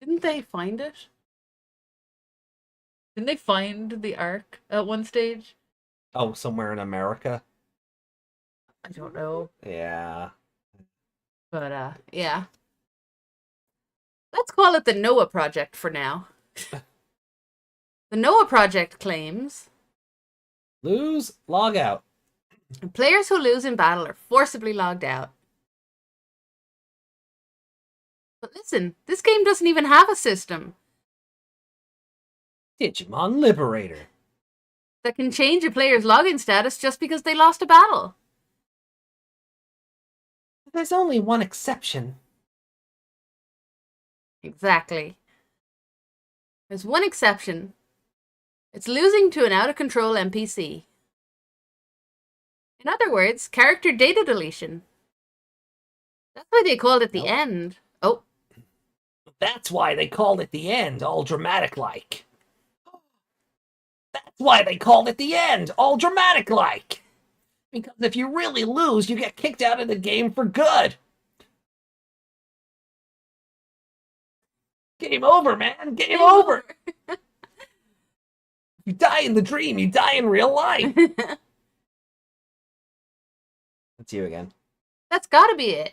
Didn't they find it? Didn't they find the Ark at one stage? Oh, somewhere in America. I don't know. Yeah. But yeah. Let's call it the Noah Project for now. The Noah Project claims Lose, log out. players who lose in battle are forcibly logged out. But listen, this game doesn't even have a system Digimon Liberator. that can change a player's login status just because they lost a battle. There's only one exception. Exactly. There's one exception. It's losing to an out-of-control NPC. In other words, character data deletion. That's why they called it the Nope. end. Oh, That's why they called it the end, all dramatic like. That's why they called it the end, all dramatic like. Because if you really lose, you get kicked out of the game for good. Game over, man. Game over. You die in the dream, you die in real life. It's you again. That's gotta be it.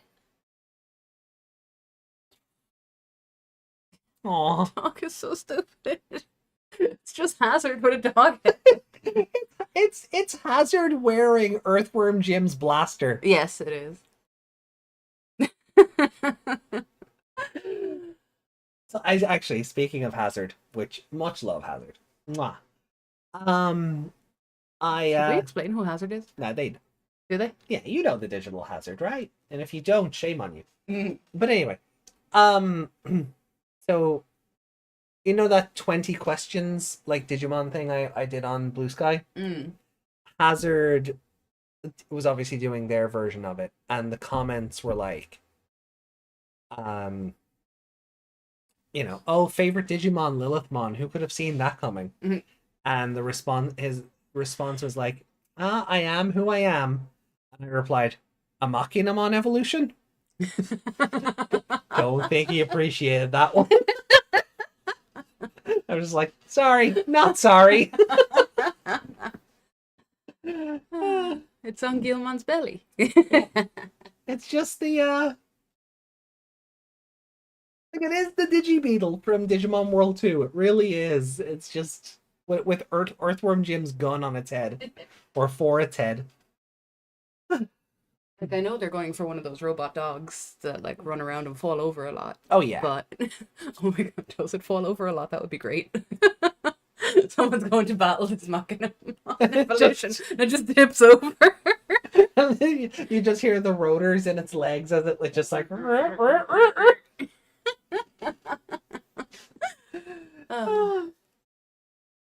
Aw. Dog is so stupid. It's just Hazard with a dog head. It's Hazard wearing Earthworm Jim's blaster. Yes, it is. So I actually, speaking of Hazard, which much love Hazard. Mwah. Should we explain who Hazard is? No, they Do they? yeah, you know the digital Hazard, right? And if you don't, shame on you. Mm. But anyway, so you know that 20 questions like Digimon thing I did on Blue Sky? Mm. Hazard was obviously doing their version of it, and the comments were like, you know, oh, favorite Digimon Lilithmon, who could have seen that coming? Mhm. And his response was like, I am who I am. And I replied, a Machinamon evolution? Don't think he appreciated that one. I was just like, sorry, not sorry. It's on Gilmon's belly. It's just the like, it is the Digibeetle from Digimon World 2. It really is. It's just with Earthworm Jim's gun on its head. Or for its head. Like, I know they're going for one of those robot dogs that like run around and fall over a lot. Oh yeah. But oh my god, does it fall over a lot? That would be great. Someone's going to battle this Machinamon evolution and it just tips over. You just hear the rotors in its legs as it just like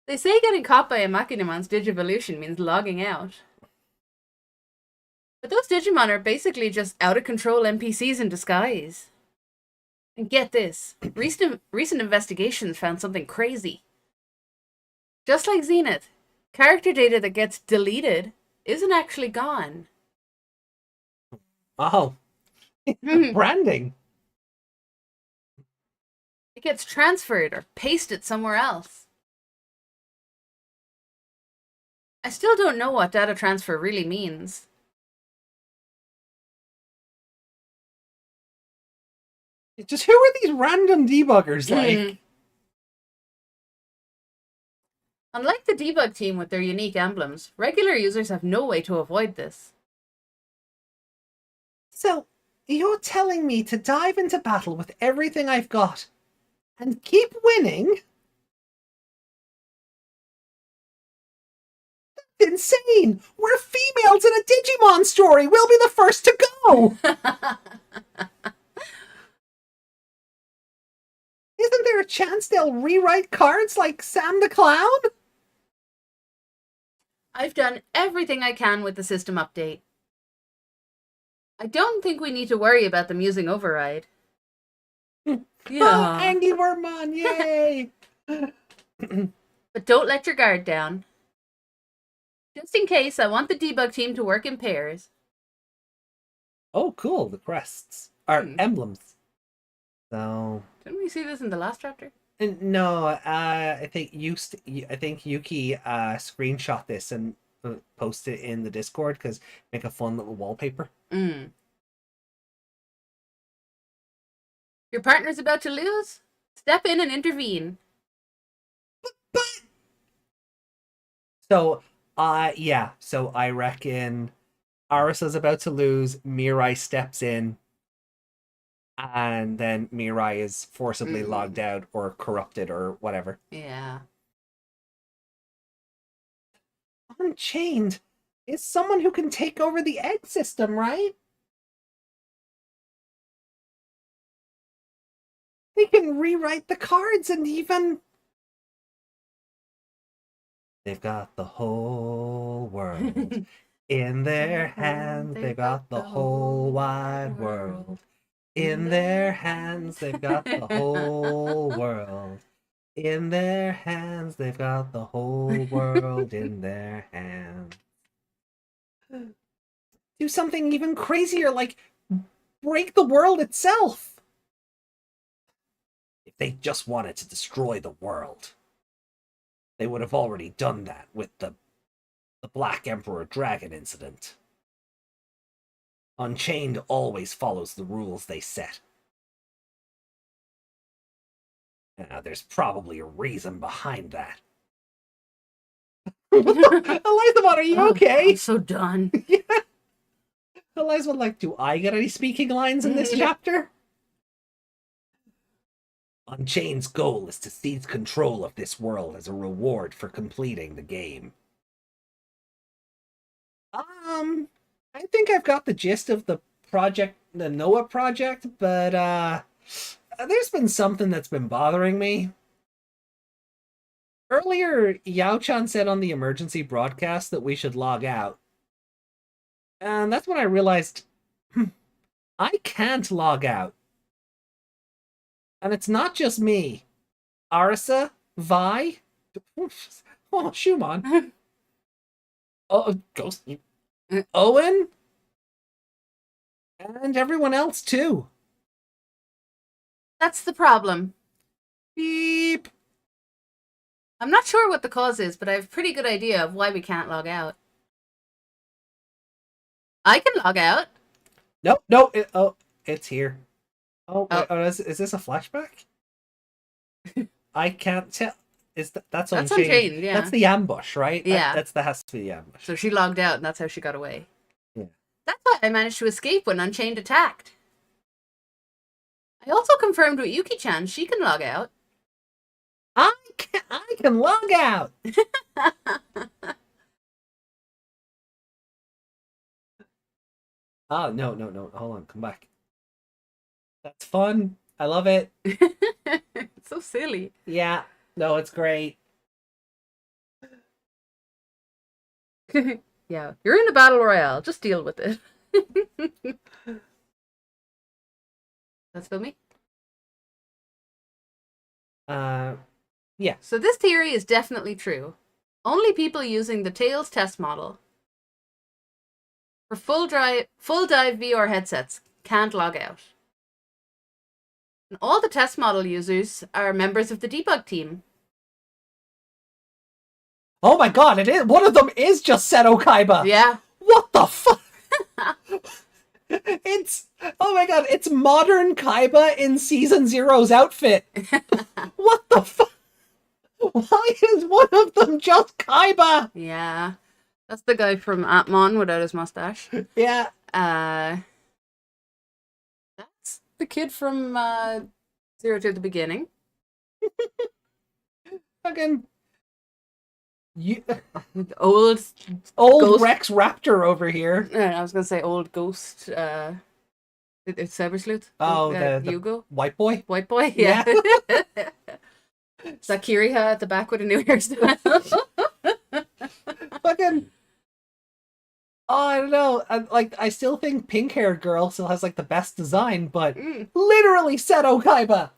They say getting caught by a Machinamon's Digivolution means logging out. But those Digimon are basically just out-of-control NPCs in disguise. And get this, recent investigations found something crazy. Just like Zenith, character data that gets deleted isn't actually gone. oh, It branding. gets transferred or pasted somewhere else. I still don't know what data transfer really means. Just who are these random debuggers like? Unlike the debug team with their unique emblems, regular users have no way to avoid this. So, you're telling me to dive into battle with everything I've got and keep winning? That's insane! We're females in a Digimon story! We'll be the first to go! Isn't there a chance they'll rewrite cards like Sam the Clown? I've done everything I can with the system update. I don't think we need to worry about them using override. Oh, Yeah. Angie Wormmon, yay! But don't let your guard down. Just in case, I want the debug team to work in pairs. Oh, cool. The crests are Hmm. emblems. So Didn't we see this in the last chapter? no, I think Yuki screenshot this and post it in the Discord because make a fun little wallpaper. Mm. Your partner's about to lose? Step in and intervene. So yeah, so I reckon Arisa's about to lose, Mirai steps in, and then Mirai is forcibly logged out or corrupted or whatever. Yeah. Unchained is someone who can take over the egg system, right? They can rewrite the cards and even... They've got the whole world in their hands. They've got the whole wide world in their hands. They've got the whole world in their hands. They've got the whole world in their hands. Do something even crazier, like break the world itself. If they just wanted to destroy the world, they would have already done that with the Black Emperor Dragon incident. Unchained always follows the rules they set. There's probably a reason behind that. Elizabeth, are you okay? I'm so done. Yeah. Elizabeth, like, do I get any speaking lines in this chapter? Unchained's goal is to seize control of this world as a reward for completing the game. I think I've got the gist of the project, the Noah project, but there's been something that's been bothering me. Earlier, Yao-chan said on the emergency broadcast that we should log out. And that's when I realized I can't log out. And it's not just me. Arisa, Vi, oh, Shumon, Ghost, Owen, and everyone else too. That's the problem. Beep. I'm not sure what the cause is, but I have a pretty good idea of why we can't log out. I can log out. No, it's here. Oh, wait, is this a flashback? I can't tell. That's That's Unchained? Unchained, yeah. That's the ambush, right? Yeah. That has to be the ambush. So she logged out, and that's how she got away. Yeah. That's why I managed to escape when Unchained attacked. I also confirmed with Yuki-chan she can log out. I can log out. Oh, no. Hold on, come back. That's fun. I love it. It's so silly. Yeah. No, it's great. Yeah, you're in a battle royale. Just deal with it. That's for me. Yeah. So this theory is definitely true. Only people using the Tails test model for full dive VR headsets can't log out. And all the test model users are members of the debug team. Oh my god, it is. One of them is just Seto Kaiba. Yeah. What the fuck? Oh my god, it's modern Kaiba in Season Zero's outfit. What the fuck? Why is one of them just Kaiba? Yeah. That's the guy from Atmon without his mustache. Yeah. That's the kid from Zero to the Beginning. Fucking Old Ghost. Ghost. Rex Raptor over here. I was gonna say old ghost. It's Cybersloot. Oh, the Hugo, white boy. white boy. Yeah. Zakiriha at the back with a new hairstyle. Fucking. Oh, I don't know. I still think pink haired girl still has like the best design, but literally Seto Kaiba.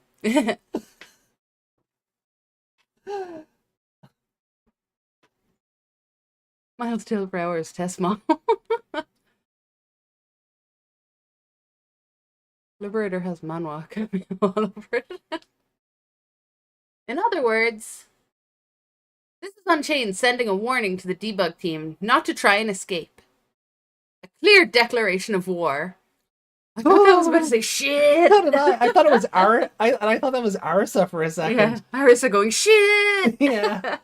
Miles Tail per hour is test model. Liberator has manhwa coming all over it. In other words, this is Unchained sending a warning to the Debug team not to try and escape. A clear declaration of war. I thought that was about to say shit. So did I. I thought it was I thought that was Arsa for a second. Yeah, Arisa going shit. Yeah.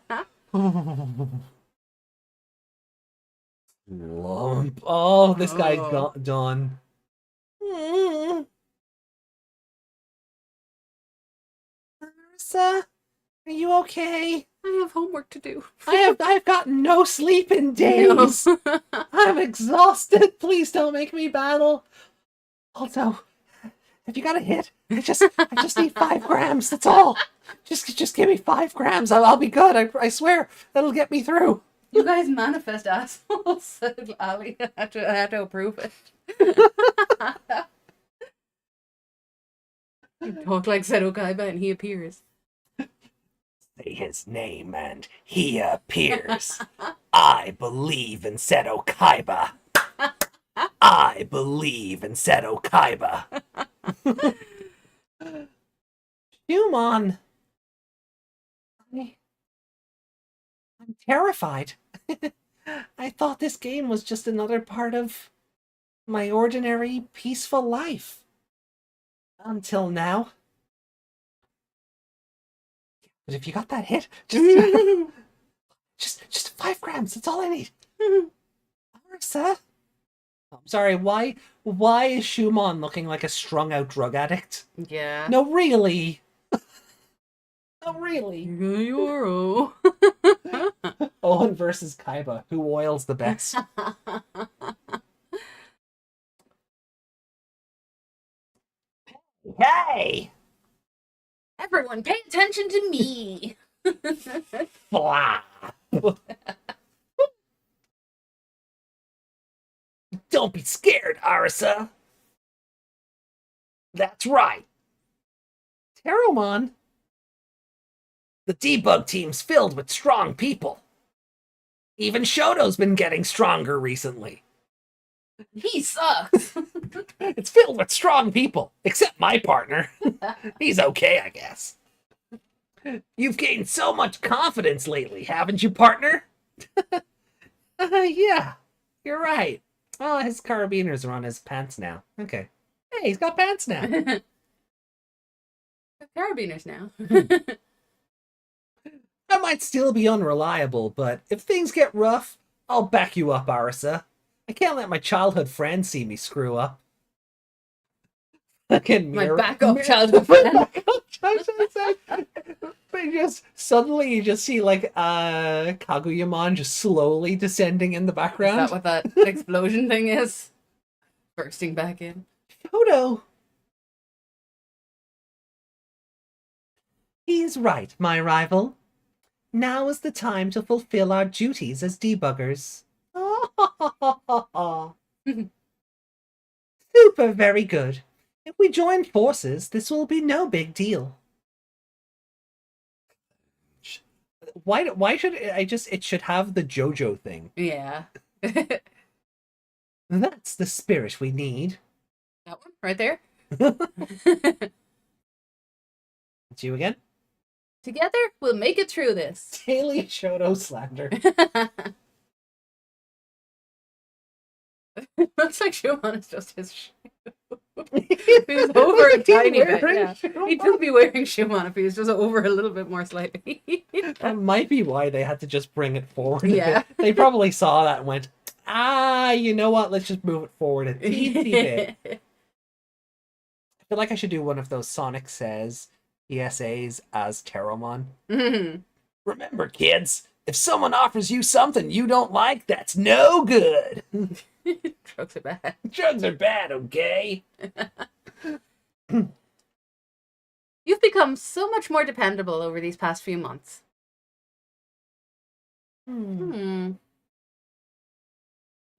Lump. Oh, this guy's done. Arsa, are you okay? I have homework to do. I've got no sleep in days. No. I'm exhausted. Please don't make me battle. Also, if you got a hit, I just need 5 grams. That's all. Just give me 5 grams. I'll be good. I swear that'll get me through. You guys manifest assholes, said Ali. I had to approve it. You talk like Seto Kaiba and he appears. Say his name and he appears. I believe in Seto Kaiba. I believe in Seto Kaiba. Human. I'm terrified. I thought this game was just another part of my ordinary, peaceful life. Until now. But if you got that hit, just 5 grams. That's all I need. Arsa? I'm sorry, why is Shumon looking like a strung-out drug addict? Yeah. No, really. No, really. Yoro. Owen versus Kaiba. Who oils the best? Hey! Everyone, pay attention to me. Blah. Don't be scared, Arisa. That's right. Teromon. The debug team's filled with strong people. Even Shoto's been getting stronger recently. He sucks. It's filled with strong people, except my partner. He's okay, I guess. You've gained so much confidence lately, haven't you, partner? Yeah, you're right. Oh, his carabiners are on his pants now. Okay. Hey, he's got pants now. Carabiners now. I might still be unreliable, but if things get rough, I'll back you up, Arisa. I can't let my childhood friends see me screw up. Fucking My backup childhood friend. But you just see like Kaguyamon just slowly descending in the Is background. that what that explosion thing is? Bursting back in. Shoto. He's right, my rival. Now is the time to fulfill our duties as debuggers. Super, very good. If we join forces, this will be no big deal. Why should it should have the JoJo thing? Yeah. That's the spirit we need. That one right there. It's you again? Together, we'll make it through this. Daily Shoto slander. Looks like Shumon is just his shoe. If he was over a tiny bit, yeah. He'd just be wearing Shumon if he was just over a little bit more slightly. That might be why they had to just bring it forward a Yeah. bit. They probably saw that and went, you know what? Let's just move it forward a teensy bit. I feel like I should do one of those Sonic Says PSAs as Teromon. Mhm. Remember, kids, if someone offers you something you don't like, that's no good. Drugs are bad. Drugs are bad, okay? You've become so much more dependable over these past few months. And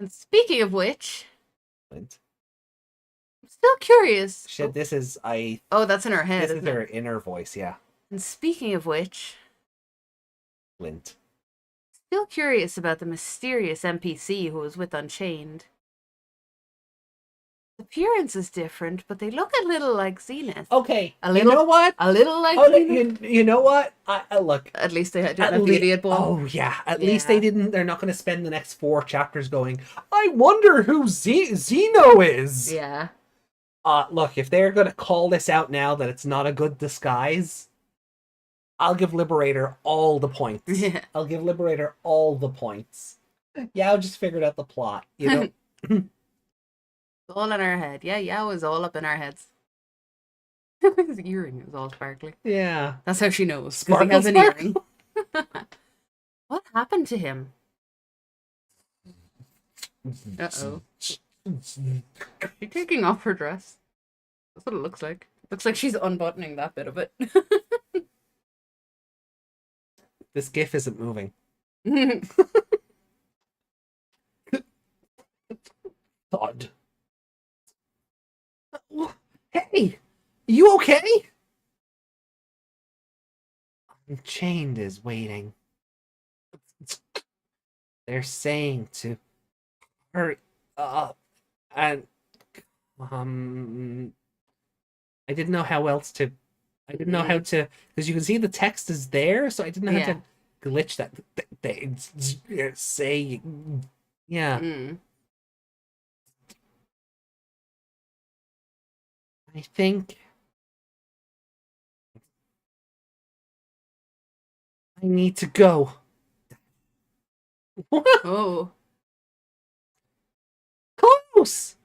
speaking of which, I'm still curious. Shit, this is Oh, that's in her head. this is Isn't her it? inner voice, yeah. And speaking of which, Lint. Still curious about the mysterious NPC who was with Unchained. The appearance is different, but they look a little like Zenith. Okay, A little- you know what? A little like Oh, Zenith. you know what? I look. At least they didn't At have the lea- idiot ball. Oh yeah, at least they Yeah. didn't. They're not going to spend the next 4 chapters going, I wonder who Zeno is. Yeah. Look, if they're going to call this out now that it's not a good disguise, I'll give Liberator all the points. Yeah. I'll give Liberator all the points. Yao just figured out the plot. You know. It's all in our head. Yeah, it was all up in our heads. His earring is all sparkly. Yeah. That's how she knows, because he has an earring. What happened to him? Uh-oh. She's taking off her dress. That's what it looks like. Looks like she's unbuttoning that bit of it. This GIF isn't moving. Thud. Hey, you okay? Unchained is waiting. They're saying to hurry up, and I didn't know how else to. I didn't know how to, because you can see the text is there, so I didn't know how to glitch that. They say, yeah. I think I need to go. Oh. Close!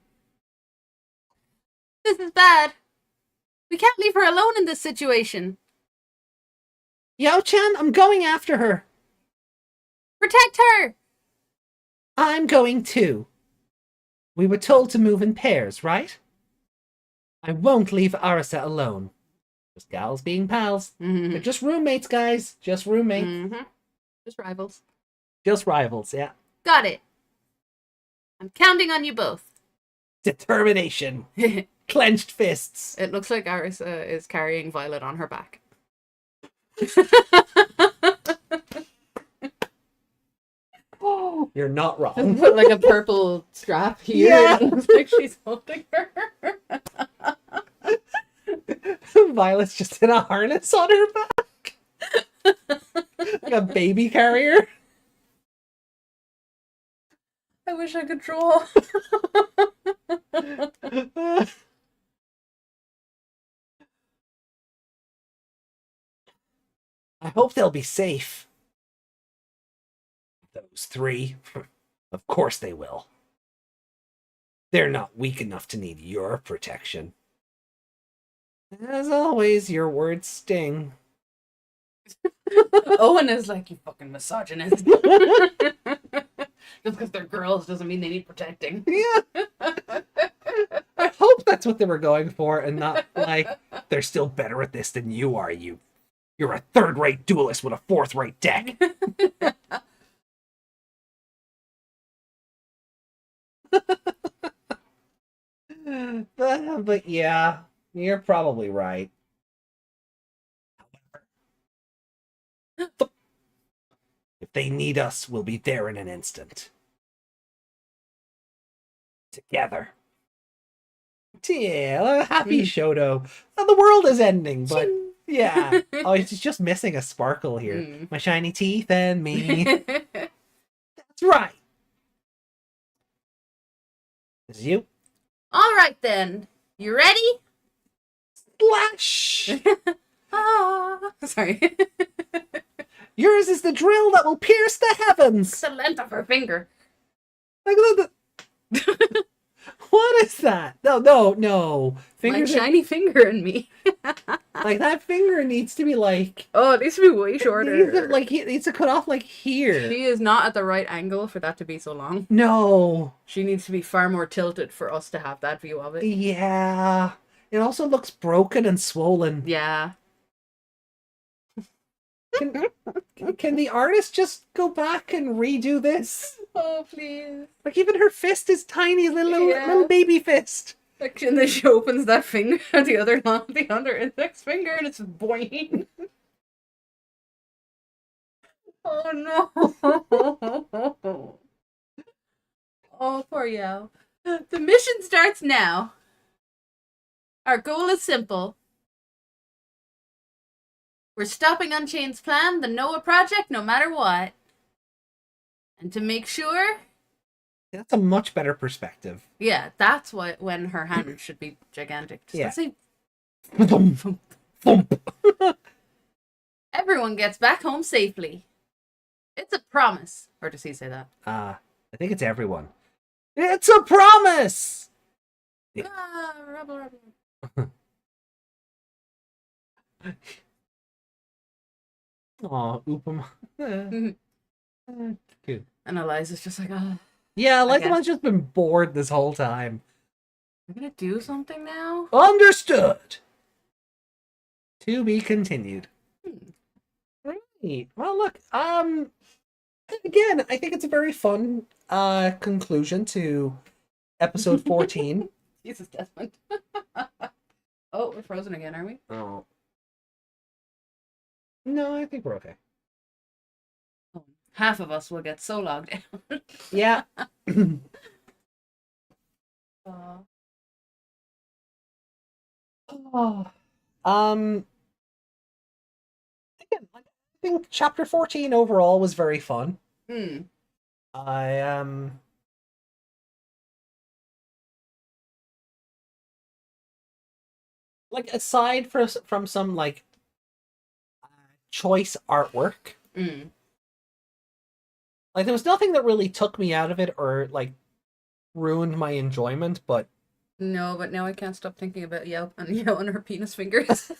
This is bad. We can't leave her alone in this situation. Yao-chan, I'm going after her. Protect her! I'm going too. We were told to move in pairs, right? I won't leave Arisa alone. Just gals being pals. They're just roommates, guys. Just roommates. Just rivals. Just rivals, yeah. Got it. I'm counting on you both. Determination. Clenched fists. It looks like Arisa is carrying Violet on her back. You're not wrong. Put like a purple strap here. Yeah. It looks like she's holding her. Violet's just in a harness on her back. Like a baby carrier. I wish I could draw. I hope they'll be safe. Those 3. Of course they will. They're not weak enough to need your protection. As always, your words sting. Owen is like, you fucking misogynist. Just because they're girls doesn't mean they need protecting. Yeah. I hope that's what they were going for, and not like they're still better at this than you are. You're a 3rd-rate duelist with a 4th-rate deck. But yeah, you're probably right. If they need us, we'll be there in an instant. Together. Yeah, happy Shoto. The world is ending, but yeah. Oh, it's just missing a sparkle here. My shiny teeth and me. That's right. This is you. All right then. You ready? Slash! Sorry. Yours is the drill that will pierce the heavens. The length of her finger. Like the... What is that? No. My Fingers shiny finger in me. like that finger needs to be like. Oh, it needs to be way shorter. It needs to cut off like here. She is not at the right angle for that to be so long. No. She needs to be far more tilted for us to have that view of it. Yeah. It also looks broken and swollen. Yeah. Can the artist just go back and redo this? Oh, please. Like even her fist is tiny, little baby fist. Like, and then she opens that finger, the other index finger, and it's boing. Oh no. Oh, poor Yao. The mission starts now. Our goal is simple. We're stopping Unchained's plan, the Noah project, no matter what. And to make sure, That's a much better perspective. yeah, that's what when her hand should be gigantic. Just Yeah. say Thump, thump. everyone gets back home safely. It's a promise. Or does he say that? I think it's everyone. It's a promise! Yeah. Ah, rebel. Aw, Upam. Cute. And Eliza's just like, oh, Yeah, like the guess. one's just been bored this whole time. we're gonna do something now? Understood. To be continued. Right. Well, look. Again, I think it's a very fun conclusion to episode 14. Jesus, Desmond. Oh, we're frozen again, are we? Oh. No, I think we're okay. Oh, half of us will get so logged down. Yeah. Oh. Again, like, I think chapter 14 overall was very fun. I like, aside from some like choice artwork, like there was nothing that really took me out of it or like ruined my enjoyment, but No, but now I can't stop thinking about Yelp and Yelp and her penis fingers.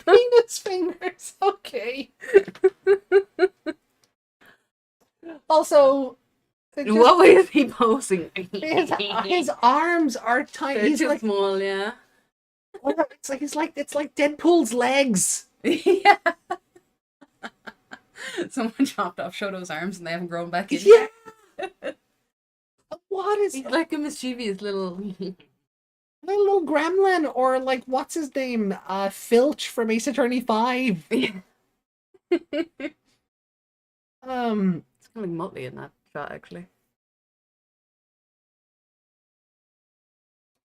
penis fingers. Okay. Also, What way is he posing? his arms are tiny. They're He's too like, small, yeah. it's like Deadpool's legs. Yeah. Someone chopped off Shoto's arms and they haven't grown back in. Yeah. What is He's like a mischievous little. little gremlin, or like what's his name? Filch from Ace Attorney 5. It's Um. kind of motley in that shot, actually.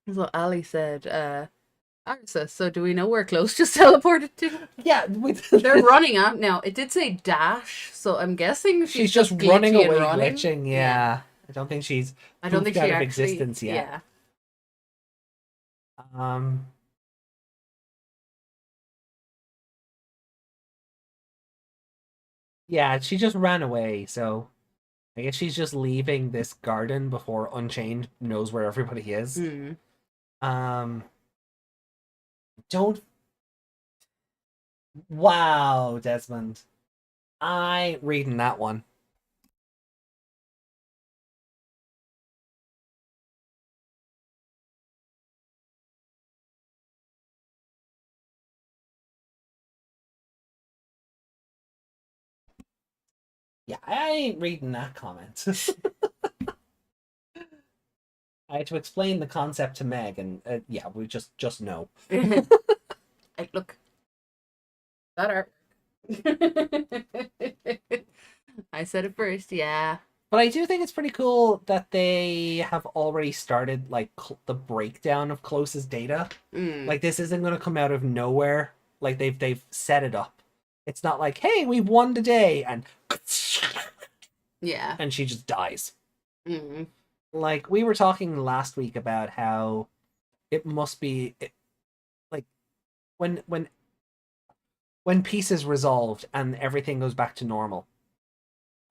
That's what Ali said. Arsa, so do we know where Close just teleported to? Yeah, with They're running out now. It did say dash, so I'm guessing she's just running glitchy away, and running. glitching. Yeah. I don't think she's I don't think poofed she out of actually, existence yet. Yeah. Yeah, she just ran away, so I guess she's just leaving this garden before Unchained knows where everybody is. Don't. Wow, Desmond. I reading that one. Yeah, I ain't reading that comment. I had to explain the concept to Meg, and yeah, we just know. Like, look. That art. I said it first, yeah. But I do think it's pretty cool that they have already started like the breakdown of Close's data. Like this isn't going to come out of nowhere. Like they've set it up. It's not like, hey, we've won today, and Yeah. and she just dies. Like we were talking last week about how it must be like when peace is resolved and everything goes back to normal.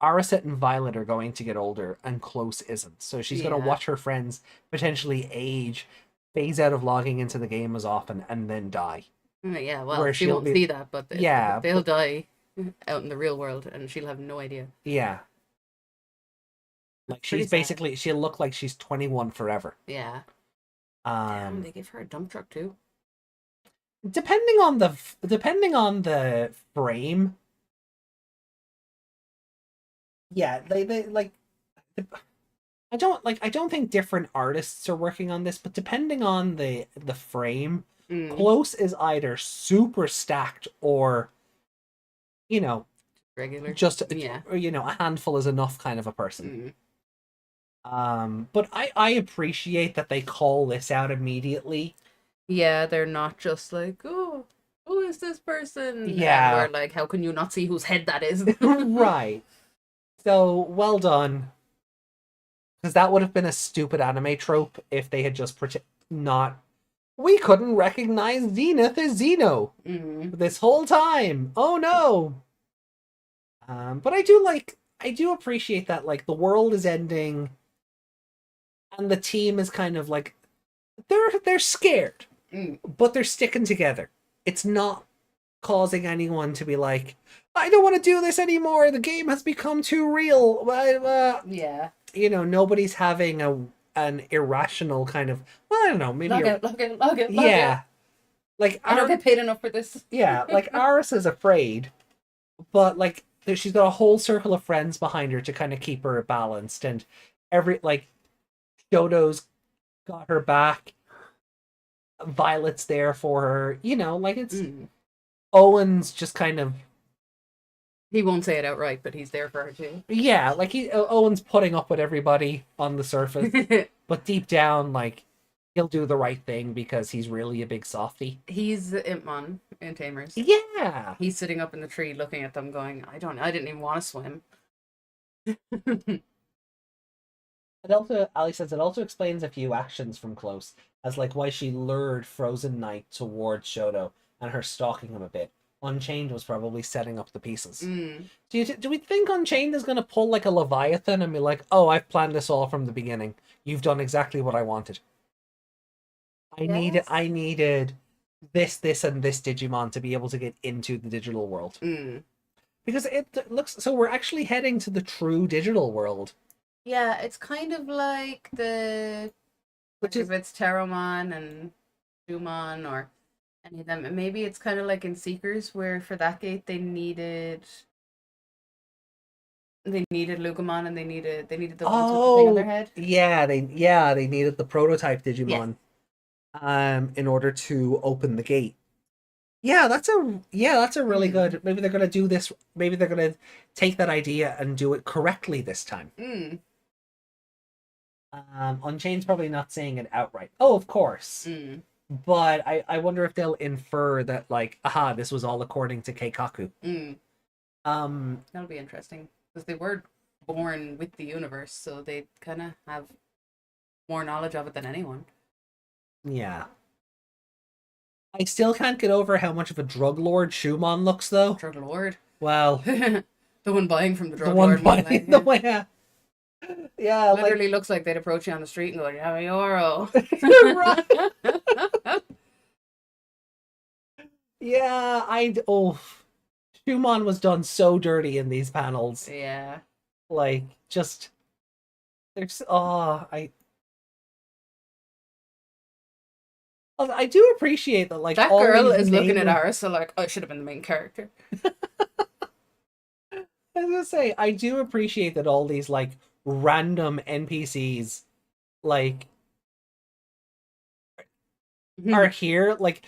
Araset and Violet are going to get older, and Close isn't. So she's going to watch her friends potentially age, phase out of logging into the game as often, and then die. Yeah, well, Where she she'll won't be- see that, but Yeah, they'll die out in the real world, and she'll have no idea. Yeah. Like Pretty she's sad. basically, she'll look like she's 21 forever. Yeah. Damn, Um, they give her a dump truck too. depending on the frame. Yeah, they like. I don't think different artists are working on this, but depending on the frame, Close is either super stacked or, you know, Regular. just Yeah. you know, a handful is enough kind of a person. But I appreciate that they call this out immediately. Yeah, they're not just like, oh, who is this person? Yeah. And we're like, how can you not see whose head that is? Right. So well done. Because that would have been a stupid anime trope if they had just not. We couldn't recognize Zenith as Zeno this whole time. Oh no. But I do appreciate that, like, the world is ending and the team is kind of like they're scared, but they're sticking together. It's not causing anyone to be like, I don't want to do this anymore. The game has become too real. Yeah. You know, nobody's having an irrational kind of, well, I don't know, maybe Log out. yeah. Like, I don't get paid enough for this. yeah, like Aris is afraid, but like she's got a whole circle of friends behind her to kind of keep her balanced, and Dodo's got her back. Violet's there for her, you know, like it's Owen's just kind of, he won't say it outright, but he's there for her too. yeah, like Owen's putting up with everybody on the surface, but deep down, like, he'll do the right thing because he's really a big softie. He's Impmon in Tamers. Yeah. He's sitting up in the tree looking at them going, I didn't even want to swim. Ali says it also explains a few actions from Close, as like why she lured Frozen Knight towards Shoto and her stalking him a bit. Unchained was probably setting up the pieces. Do we think Unchained is going to pull like a Leviathan and be like, oh, I've planned this all from the beginning. You've done exactly what I wanted. I needed this, and this Digimon to be able to get into the digital world. Because it looks, so we're actually heading to the true digital world. Yeah, it's kind of like if it's Terramon and Jumon or any of them. And maybe it's kind of like in Seekers, where for that gate they needed Lugumon and they needed the one with the thing on their head. Yeah, they needed the prototype Digimon, in order to open the gate. Yeah, that's a really good. Maybe they're gonna do this. Maybe they're gonna take that idea and do it correctly this time. Unchained's probably not saying it outright. Oh, of course. But I wonder if they'll infer that, like, aha, this was all according to Keikaku. That'll be interesting because they were born with the universe, so they kind of have more knowledge of it than anyone. Yeah. I still can't get over how much of a drug lord Shumon looks, though. Drug lord. Well, the one buying from the drug the one lord. buying the way. Yeah, literally looks like they'd approach you on the street and go, "You have a euro." Right. Yeah, Shumon was done so dirty in these panels. Yeah. Like, just there's I do appreciate that, like, that all girl these is looking at named- Arisa like, I should have been the main character. I was gonna say, I do appreciate that all these, like, random NPCs, like, are here, like,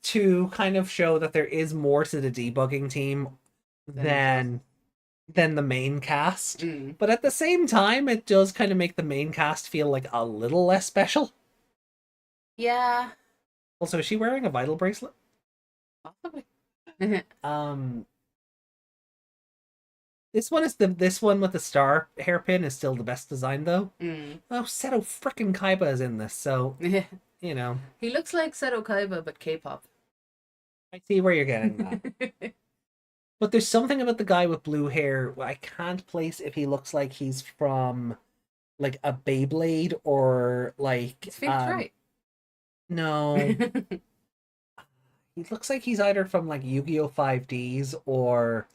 to kind of show that there is more to the debugging team than the main cast. But at the same time, it does kind of make the main cast feel like a little less special. Yeah. Also, is she wearing a vital bracelet? Possibly. This one with the star hairpin is still the best design, though. Oh, Seto frickin' Kaiba is in this, so you know. He looks like Seto Kaiba, but K-pop. I see where you're getting that. But there's something about the guy with blue hair. I can't place if he looks like he's from, like, a Beyblade or, like... His feet's right. No. He looks like he's either from, like, Yu-Gi-Oh! 5Ds or,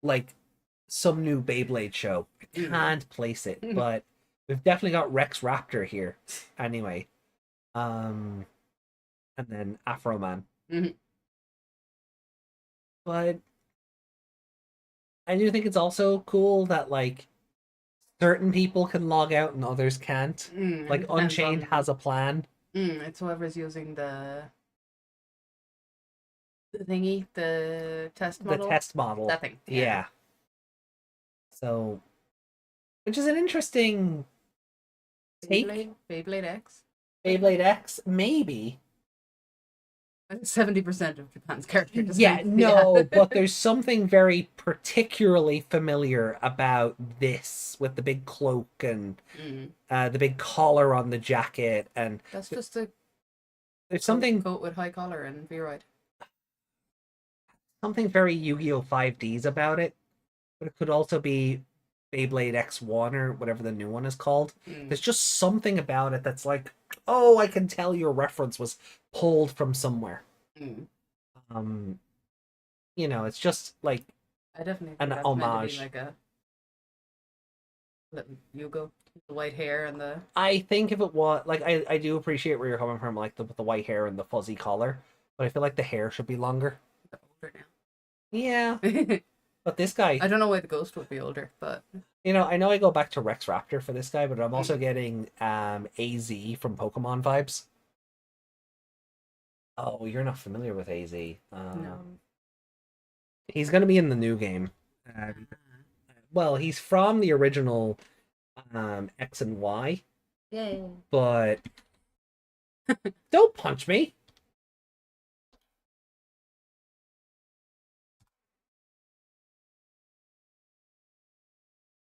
like, some new Beyblade show. I can't place it, but we've definitely got Rex Raptor here. Anyway. And then Afro Man. But I do think it's also cool that, like, certain people can log out and others can't. Like, Unchained has a plan. It's whoever's using the The thingy, the test The model. test model. That thing. Yeah. So, which is an interesting take. Beyblade X. Beyblade X, maybe. 70% of Japan's character design. Yeah, no, but there's something very particularly familiar about this with the big cloak and the big collar on the jacket, and That's just a there's something coat with high collar and V-Ride. something very Yu-Gi-Oh! 5Ds about it, but it could also be Beyblade X1 or whatever the new one is called. There's just something about it that's like, oh, I can tell your reference was pulled from somewhere. You know, it's just like I definitely think an that's homage. meant to be like a little Yugo, the white hair and the. I think if it was like I do appreciate where you're coming from, like the white hair and the fuzzy collar, but I feel like the hair should be longer. Older Yeah, now. but this guy, I don't know why the ghost would be older, but you know, I know I go back to Rex Raptor for this guy, but I'm also getting AZ from Pokemon vibes. Oh, you're not familiar with AZ. no. He's gonna be in the new game. Well, he's from the original X and Y, Yay. but don't punch me.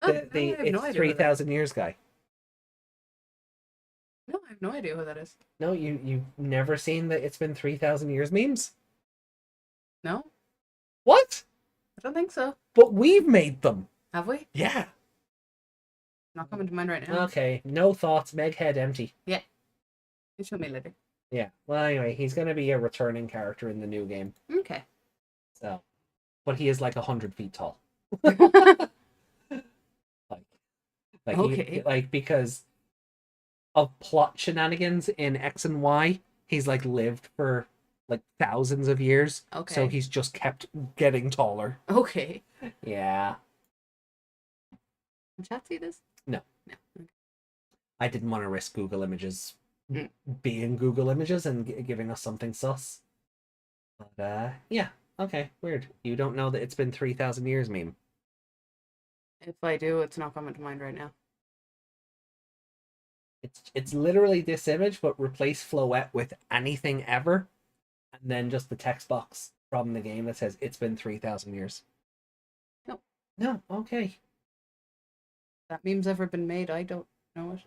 I have It's no idea. 3,000 years guy. No, I have no idea who that is. No, you've never seen the "It's been 3,000 years" memes? No, What? I don't think so. But we've made them. Have we? Yeah. Not coming to mind right now. Okay. No thoughts. Meg head empty. You show me later. Yeah. Well, anyway, he's gonna be a returning character in the new game. Okay. So, but he is like 100 feet tall. Like Okay. like because of plot shenanigans in X and Y, he's like lived for like thousands of years. Okay. So he's just kept getting taller. Okay. Yeah. Can chat see this? No. No. Okay. I didn't want to risk Google Images Mm. being Google Images and giving us something sus. But yeah, okay, weird. You don't know that "It's been 3,000 years" meme. If I do, it's not coming to mind right now. It's literally this image, but replace Floette with anything ever, and then just the text box from the game that says "It's been 3,000 years." No. No, okay. That meme's ever been made, I don't know it.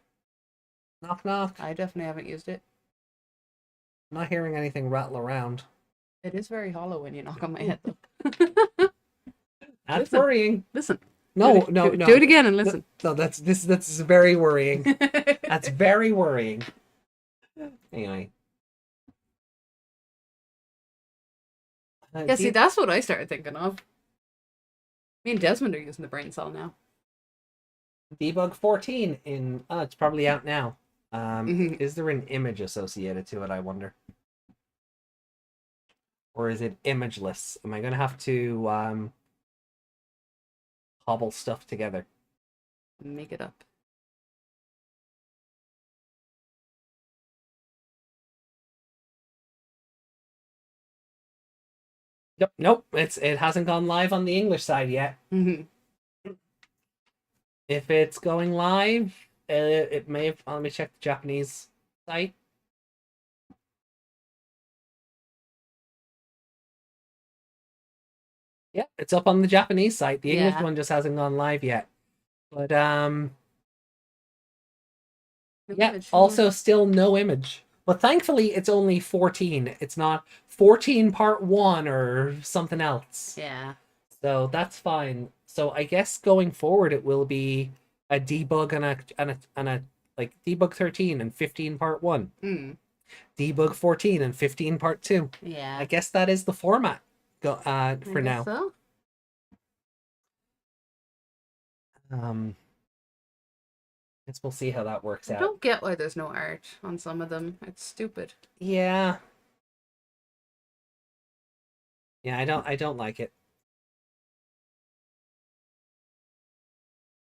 Knock knock. I definitely haven't used it. I'm not hearing anything rattle around. It is very hollow when you knock on my head, though. That's Listen. worrying. Listen. No, do, no, do, no. Do it again and listen. No, that's very worrying. That's very worrying. Anyway. Yeah, see, that's what I started thinking of. Me and Desmond are using the brain cell now. Debug 14 in it's probably out now. Mhm. Is there an image associated to it, I wonder? Or is it imageless? Am I gonna have to cobble stuff together? Make it up. Nope, it hasn't gone live on the English side yet. Mm-hmm. If it's going live, it may have. Let me check the Japanese site. Yeah, it's up on the Japanese site. The English Yeah. one just hasn't gone live yet. But yeah, also still no image. But thankfully it's only 14. It's not 14 part 1 or something else. Yeah. So that's fine. So I guess going forward it will be a debug and a like debug 13 and 15 part 1. Debug 14 and 15 part 2. Yeah. I guess that is the format for I now. guess so. Guess we'll see how that works I out. don't get why there's no art on some of them. It's stupid. Yeah. Yeah, I don't like it.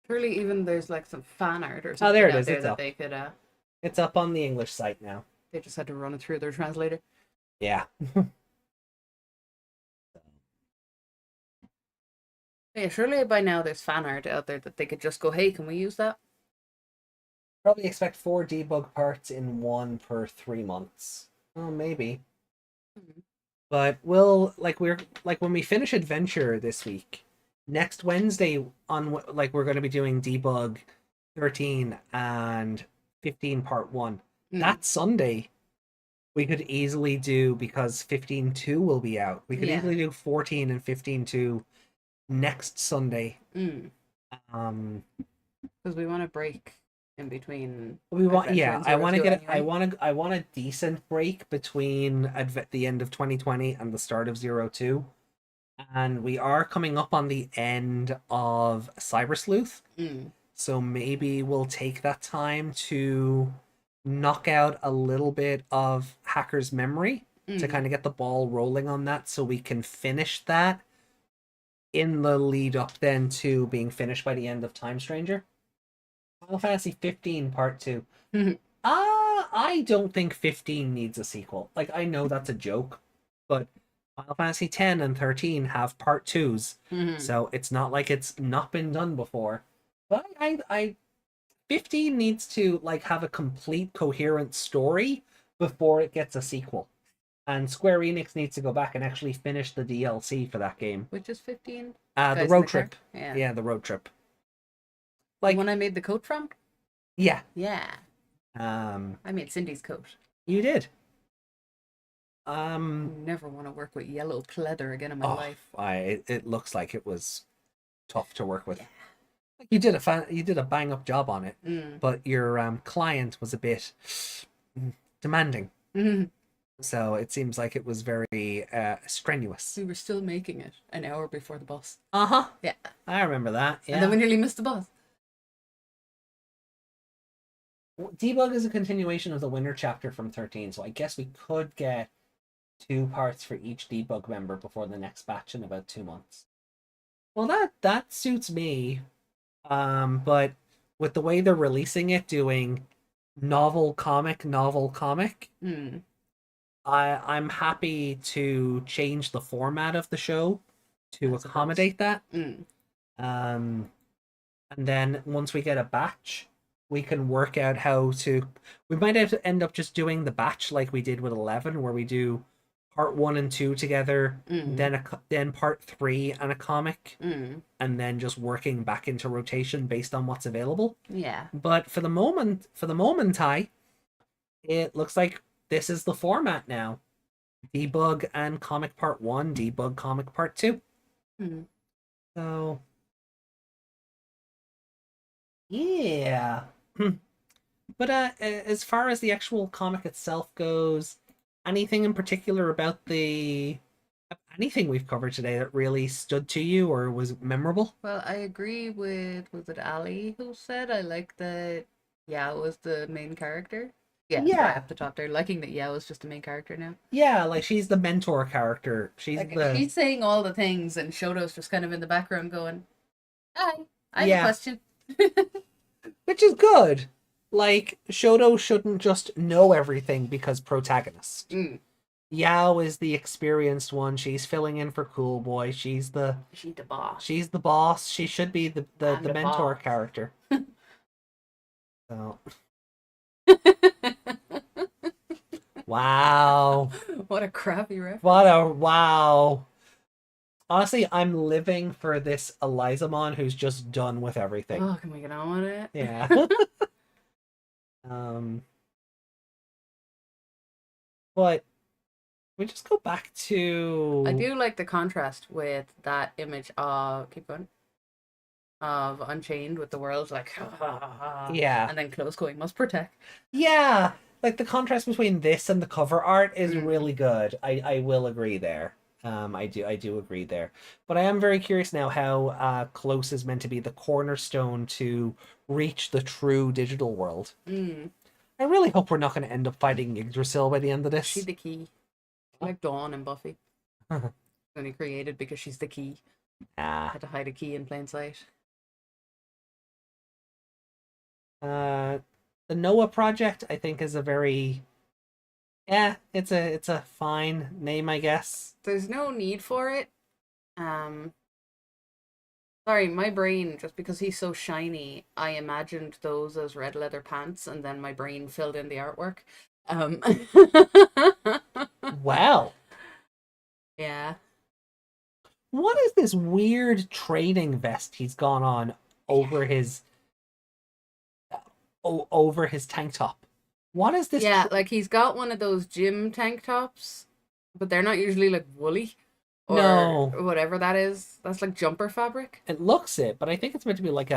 Surely even there's like some fan art or something there it out is, there it's that up. they could It's up on the English site now. they just had to run it through their translator. Yeah. Yeah, surely by now there's fan art out there that they could just go, hey, can we use that? Probably expect 4 debug parts in one per 3 months. Oh, maybe. But we're like when we finish Adventure this week, next Wednesday we're going to be doing Debug 13 and 15 part 1. That Sunday we could easily do, because 15.2 will be out. We could Yeah. easily do 14 and 15.2 next Sunday. Because we want to break in between. We want, Adventure yeah. and I want to 02 get. anyway. I want a decent break between the end of 2020 and the start of 02. And we are coming up on the end of Cyber Sleuth, so maybe we'll take that time to knock out a little bit of Hacker's Memory to kind of get the ball rolling on that, so we can finish that in the lead up then to being finished by the end of Time Stranger. Final Fantasy 15 Part 2. I don't think 15 needs a sequel. Like, I know that's a joke, but Final Fantasy 10 and 13 have Part 2s, so it's not like it's not been done before. But I 15 needs to like have a complete coherent story before it gets a sequel. And Square Enix needs to go back and actually finish the DLC for that game. Which is 15? The Guys in road the car? trip. Yeah. Yeah, the road trip. The Like, one I made the coat from? yeah. Yeah. I made Cindy's coat. You did. Never want to work with yellow pleather again in my life. It looks like it was tough to work with. Yeah. Like, you did a bang up job on it, but your client was a bit demanding. So it seems like it was very strenuous. We were still making it an hour before the bus. Yeah, Yeah. I remember that. Yeah. And then we nearly missed the bus. Debug is a continuation of the winter chapter from 13, so I guess we could get 2 parts for each Debug member before the next batch in about 2 months. Well, that suits me. But with the way they're releasing it, doing novel comic, I'm happy to change the format of the show to accommodate that. And then once we get a batch, we can work out how to. We might have to end up just doing the batch like we did with 11, where we do part 1 and 2 together, then part 3 and a comic, and then just working back into rotation based on what's available. Yeah. But for the moment, Ty, it looks like this is the format now. Debug and comic part 1, debug comic part 2. So yeah. But as far as the actual comic itself goes, anything in particular about anything we've covered today that really stood to you or was memorable? Well, I agree with, was it Ali who said, I like that Yao was the main character? Yeah. Yeah. Up the top there, liking that Yao is just the main character now. Yeah, like she's the mentor character. She's She's saying all the things and Shoto's just kind of in the background going, hi, I have a question. Which is good. Like, Shoto shouldn't just know everything because protagonist. Yao is the experienced one. She's filling in for Cool Boy. She's the boss. She's the boss. She should be the mentor boss. character. So. Wow. What a crappy reference. Wow. Honestly, I'm living for this Elizamon who's just done with everything. Oh, can we get on with it? Yeah. But we just go back to. I do like the contrast with that image of of Unchained with the world like yeah, and then close going must protect. Yeah, like the contrast between this and the cover art is really good. I will agree there. I do agree there. But I am very curious now how Close is meant to be the cornerstone to reach the true digital world. I really hope we're not going to end up fighting Yggdrasil by the end of this. She's the key. Like Dawn and Buffy. Only created because she's the key. Had to hide a key in plain sight. The Noah project, I think, is a very it's a fine name, I guess. There's no need for it. Sorry, my brain, just because he's so shiny, I imagined those as red leather pants, and then my brain filled in the artwork. Um, Well, yeah. what is this weird training vest he's gone on over his over his tank top? What is this? Yeah, like he's got one of those gym tank tops, but they're not usually like woolly or No. whatever that is. That's like jumper fabric. It looks it, but I think it's meant to be like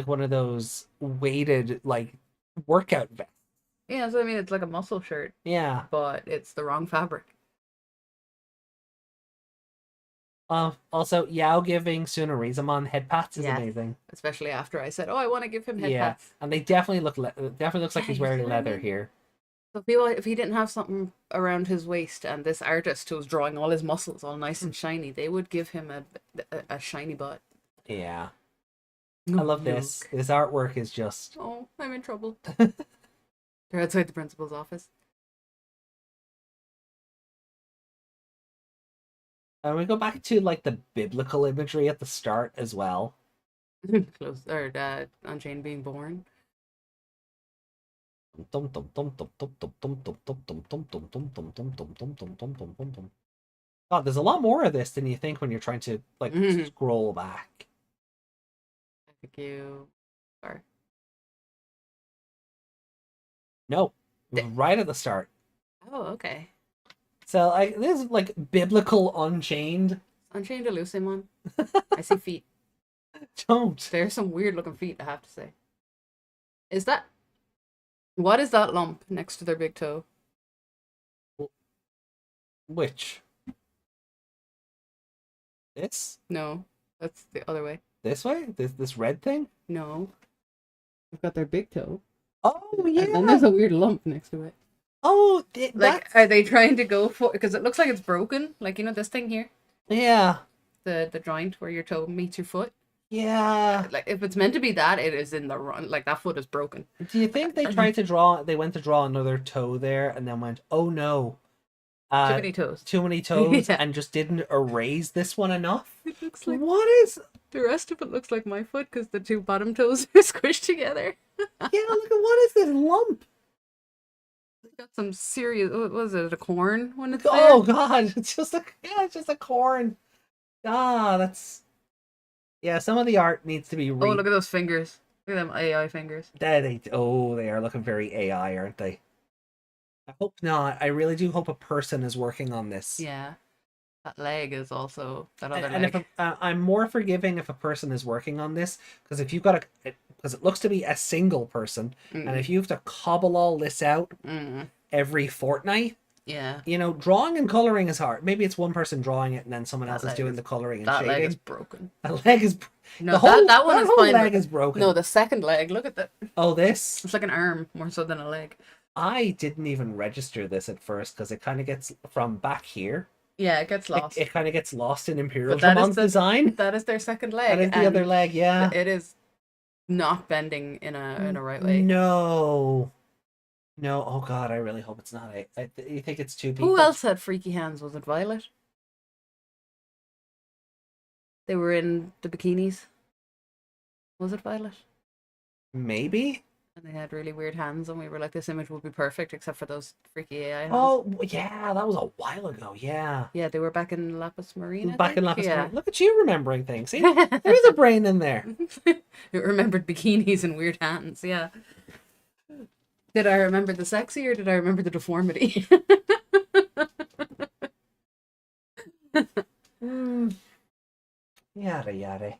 one of those weighted like workout vests. Yeah, so I mean it's like a muscle shirt, Yeah. but it's the wrong fabric. Also, Yao giving Tsunorizumon head pats is Yes. amazing. Especially after I said, "Oh, I want to give him head Yeah, pats." and they definitely definitely looks like Yeah, he's you wearing see what I leather mean? here. So if he didn't have something around his waist, and this artist who was drawing all his muscles all nice and shiny, they would give him a shiny butt. Yeah, I love this. This artwork is just. Oh, I'm in trouble. They're outside the principal's office. And we go back to like the biblical imagery at the start as well. Close or Unchained being born. God, there's a lot more of this than you think when you're trying to like scroll back. I think you are. No, right at the start. Oh, okay. So like this is like biblical Unchained. Unchained Elusimon. I see feet. Don't. There's some weird looking feet, I have to say. Is that what is that lump next to their big toe? Which? This? No, that's the other way. This way? This red thing? No. They've got their big toe. Oh yeah. And then there's a weird lump next to it. Oh, Like, are they trying to go for? Because it looks like it's broken. Like, you know this thing here, yeah, the joint where your toe meets your foot. yeah. Like, if it's meant to be that, it is in the run. Like that foot is broken. Do you think they tried to draw? They went to draw another toe there, and then went, "Oh no, Too many toes. too many toes," Yeah. and just didn't erase this one enough. It looks like What is? the rest of it looks like my foot because the two bottom toes are squished together. Yeah, look at what is this lump? Got some serious. What was it? A corn when it's Oh there? God, it's just it's just a corn. Ah, that's. Yeah, some of the art needs to be. Oh, look at those fingers. Look at them AI fingers. They are looking very AI, aren't they? I hope not. I really do hope a person is working on this. Yeah, that leg is also that other And leg. if I'm more forgiving if a person is working on this, because if you've got because it looks to be a single person, and if you have to cobble all this out every fortnight, Yeah, you know, drawing and coloring is hard. Maybe it's one person drawing it and then someone else is leg doing is- the coloring and that shading. leg is broken. The leg is No, the whole, that one that is whole fine. leg but- is broken. No, the second leg. Look at that. Oh, this. It's like an arm more so than a leg. I didn't even register this at first because it kind of gets from back here. Yeah, it gets lost. It kind of gets lost in Imperial But that is Dramon's design. That is their second leg. That is the other leg, yeah. It is not bending in a right way. No. No, oh God, I really hope it's not. You think it's two people? Who else had freaky hands? Was it Violet? They were in the bikinis. Was it Violet? Maybe? And they had really weird hands, and we were like, this image would be perfect except for those freaky AI hands. Oh, yeah, that was a while ago, yeah. Yeah, they were back in Lapis Marine. I Back in think? Lapis Yeah. Lazuli. Look at you remembering things. See? There's a brain in there. It remembered bikinis and weird hands, yeah. Did I remember the sexy or did I remember the deformity? Yada yada.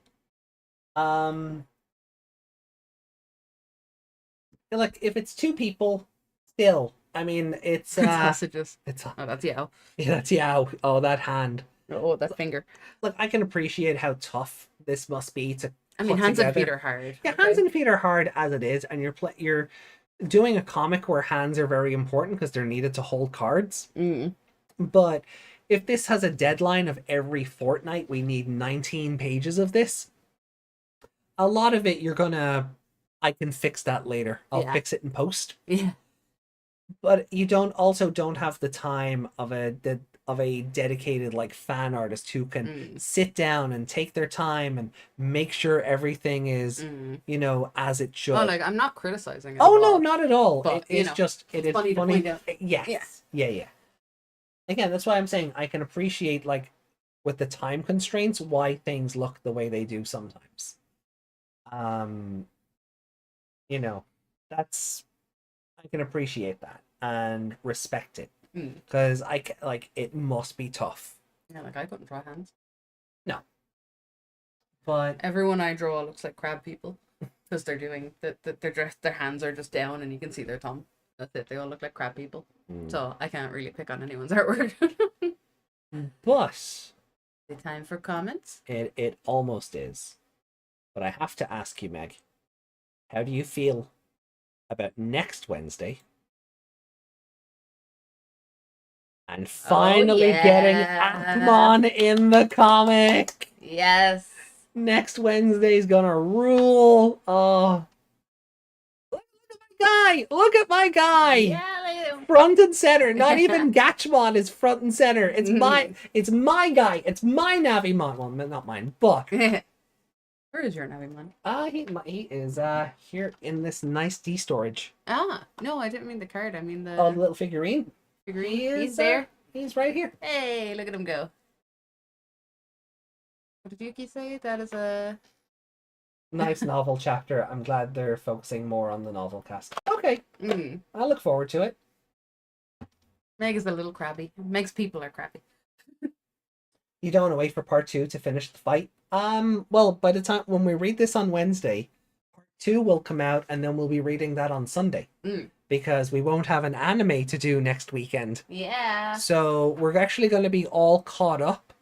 Like if it's two people, still. I mean, it's Sausages. it's Oh, that's Yao. yeah, that's Yao. Oh, that hand. Oh, that finger. Look, I can appreciate how tough this must be to. I mean, put hands and together. feet are hard. Yeah, okay? hands and feet are hard as it is, and you're doing a comic where hands are very important because they're needed to hold cards. Mm. But if this has a deadline of every fortnight, we need 19 pages of this. A lot of it, I can fix that later. I'll Yeah. fix it in post. Yeah. But you don't have the time of a dedicated like fan artist who can sit down and take their time and make sure everything is as it should. Oh, like I'm not criticizing it. Oh at no, all. not at all. But, It's just it is funny funny. to point out. Yes. Yeah. Again, that's why I'm saying I can appreciate like with the time constraints why things look the way they do sometimes. That's I can appreciate that and respect it because it must be tough. Yeah, like I couldn't draw hands. No. But Everyone I draw looks like crab people because they're doing their hands are just down and you can see their thumb. That's it. They all look like crab people. So I can't really pick on anyone's artwork. but The time for comments. it almost is. But I have to ask you, Meg, how do you feel about next Wednesday? And finally getting Atmon in the comic. Yes. Next Wednesday's gonna rule. Oh, look at my guy! Look at my guy! Yeah, look at him. Front and center. Not even Gatchmon is front and center. It's my guy. It's my Navimon. Well, not mine, but Where is your Navimon? he is here in this nice D storage. Ah, no, I didn't mean the card. I mean the Oh, the little figurine. figurine. He He's there. He's right here. Hey, look at him go. What did Yuki say? That is a Nice novel chapter. I'm glad they're focusing more on the novel cast. Okay, I look forward to it. Meg is a little crabby. Meg's people are crabby. You don't want to wait for part 2 to finish the fight. Well, by the time when we read this on Wednesday, part 2 will come out, and then we'll be reading that on Sunday because we won't have an anime to do next weekend. Yeah. So we're actually going to be all caught up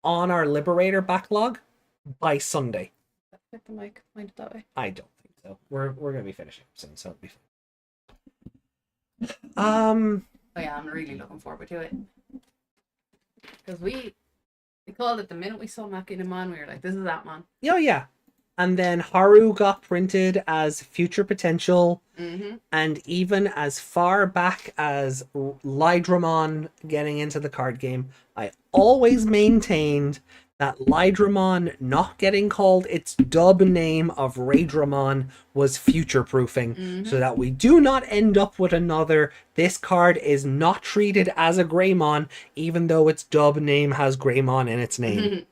on our Liberator backlog by Sunday. Get the mic pointed that way. I don't think so. We're going to be finishing soon, so it'll be fine. Oh yeah, I'm really looking forward to it. Because we called it the minute we saw Makinamon, we were like, this is Atmon. Oh, yeah. And then Haru got printed as Future Potential, and even as far back as Lydramon getting into the card game, I always maintained that Lydramon not getting called its dub name of Raydramon was future-proofing, so that we do not end up with another, this card is not treated as a Greymon, even though its dub name has Greymon in its name.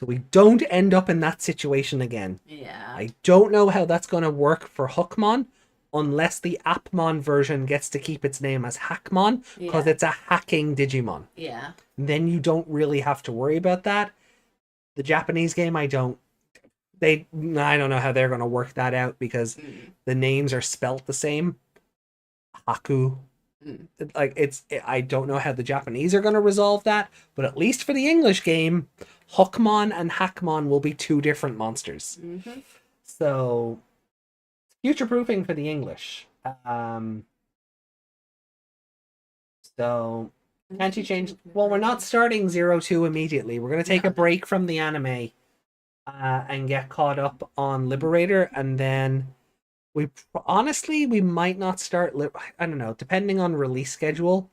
So we don't end up in that situation again. Yeah. I don't know how that's going to work for Hookmon, unless the Appmon version gets to keep its name as Hackmon, because it's a hacking Digimon. Yeah. Then you don't really have to worry about that. The Japanese game, I don't know how they're going to work that out, because the names are spelt the same. Haku. I don't know how the Japanese are going to resolve that, but at least for the English game, Hookmon and Hackmon will be two different monsters. So, future-proofing for the English. So, can't you change? Well, we're not starting 02 immediately. We're going to take a break from the anime and get caught up on Liberator, and then we might not start. I don't know, depending on release schedule.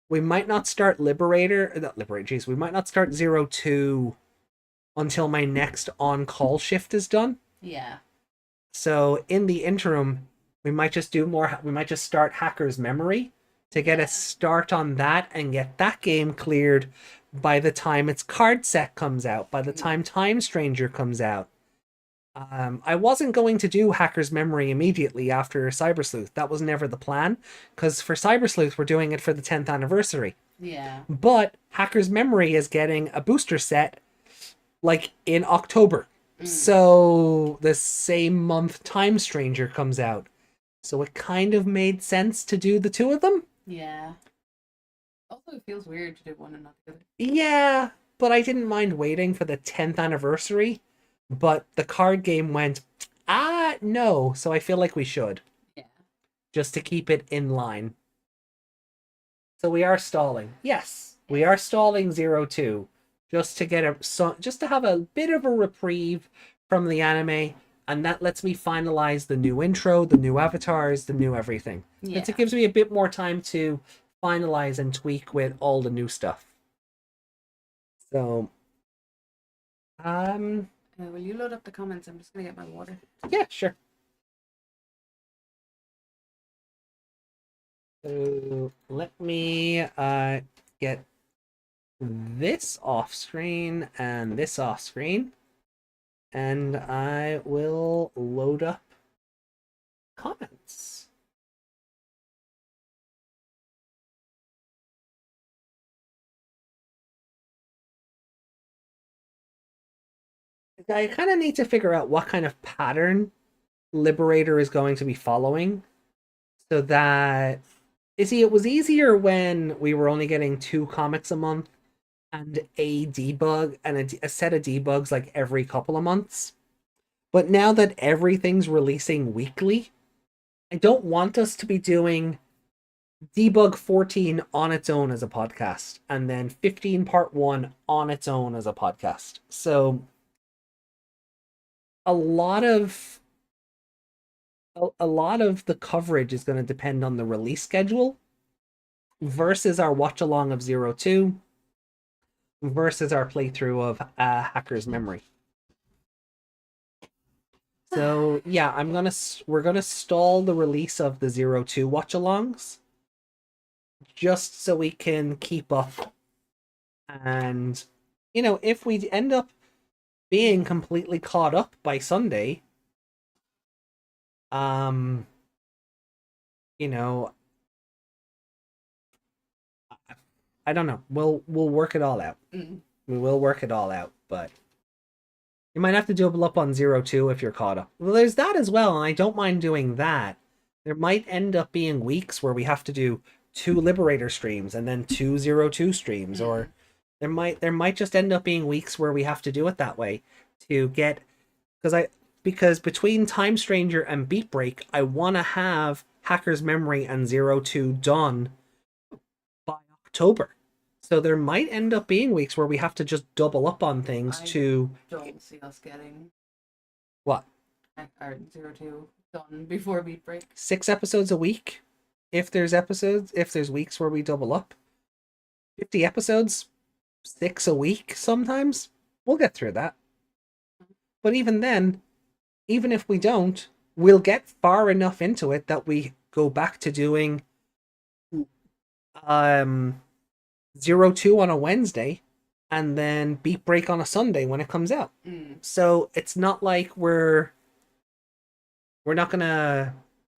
We might not start we might not start 02 until my next on-call shift is done. Yeah. So in the interim, we might just start Hacker's Memory to get a start on that and get that game cleared by the time its card set comes out, by the time Time Stranger comes out. I wasn't going to do Hacker's Memory immediately after Cyber Sleuth. That was never the plan, because for Cyber Sleuth, we're doing it for the 10th anniversary. Yeah. But Hacker's Memory is getting a booster set, like, in October. So the same month Time Stranger comes out. So it kind of made sense to do the two of them. Yeah. Also, it feels weird to do one and not the other. Yeah, but I didn't mind waiting for the 10th anniversary. But the card game went, no. So I feel like we should. Yeah. Just to keep it in line. So we are stalling. Yes, we are stalling 02. Just to get just to have a bit of a reprieve from the anime. And that lets me finalize the new intro, the new avatars, the new everything. Yeah. It gives me a bit more time to finalize and tweak with all the new stuff. So, will you load up the comments? I'm just gonna get my water. yeah, sure. So let me get this off screen and this off screen, and I will load up comments. I kind of need to figure out what kind of pattern Liberator is going to be following, so that you see, it was easier when we were only getting 2 comics a month and a debug and a set of debugs like every couple of months. But now that everything's releasing weekly, I don't want us to be doing Debug 14 on its own as a podcast and then 15 part 1 on its own as a podcast. So a lot of the coverage is going to depend on the release schedule versus our watch along of 02 versus our playthrough of Hacker's Memory. So yeah, we're gonna stall the release of the 02 watch alongs just so we can keep up. And if we end up being completely caught up by Sunday, I don't know. We'll work it all out. We will work it all out, but you might have to double up on 02 if you're caught up. Well, there's that as well, and I don't mind doing that. There might end up being weeks where we have to do 2 Liberator streams and then 2 02 streams, or there might just end up being weeks where we have to do it that way to get, because between Time Stranger and Beat Break, I want to have Hacker's Memory and 02 done by October. So there might end up being weeks where we have to just double up on things I don't see us getting what? Our 02 done before Beat Break. 6 episodes a week. If there's weeks where we double up. 50 episodes, 6 a week sometimes. We'll get through that. But even then, even if we don't, we'll get far enough into it that we go back to doing 02 on a Wednesday and then Beat Break on a Sunday when it comes out. So it's not like we're not gonna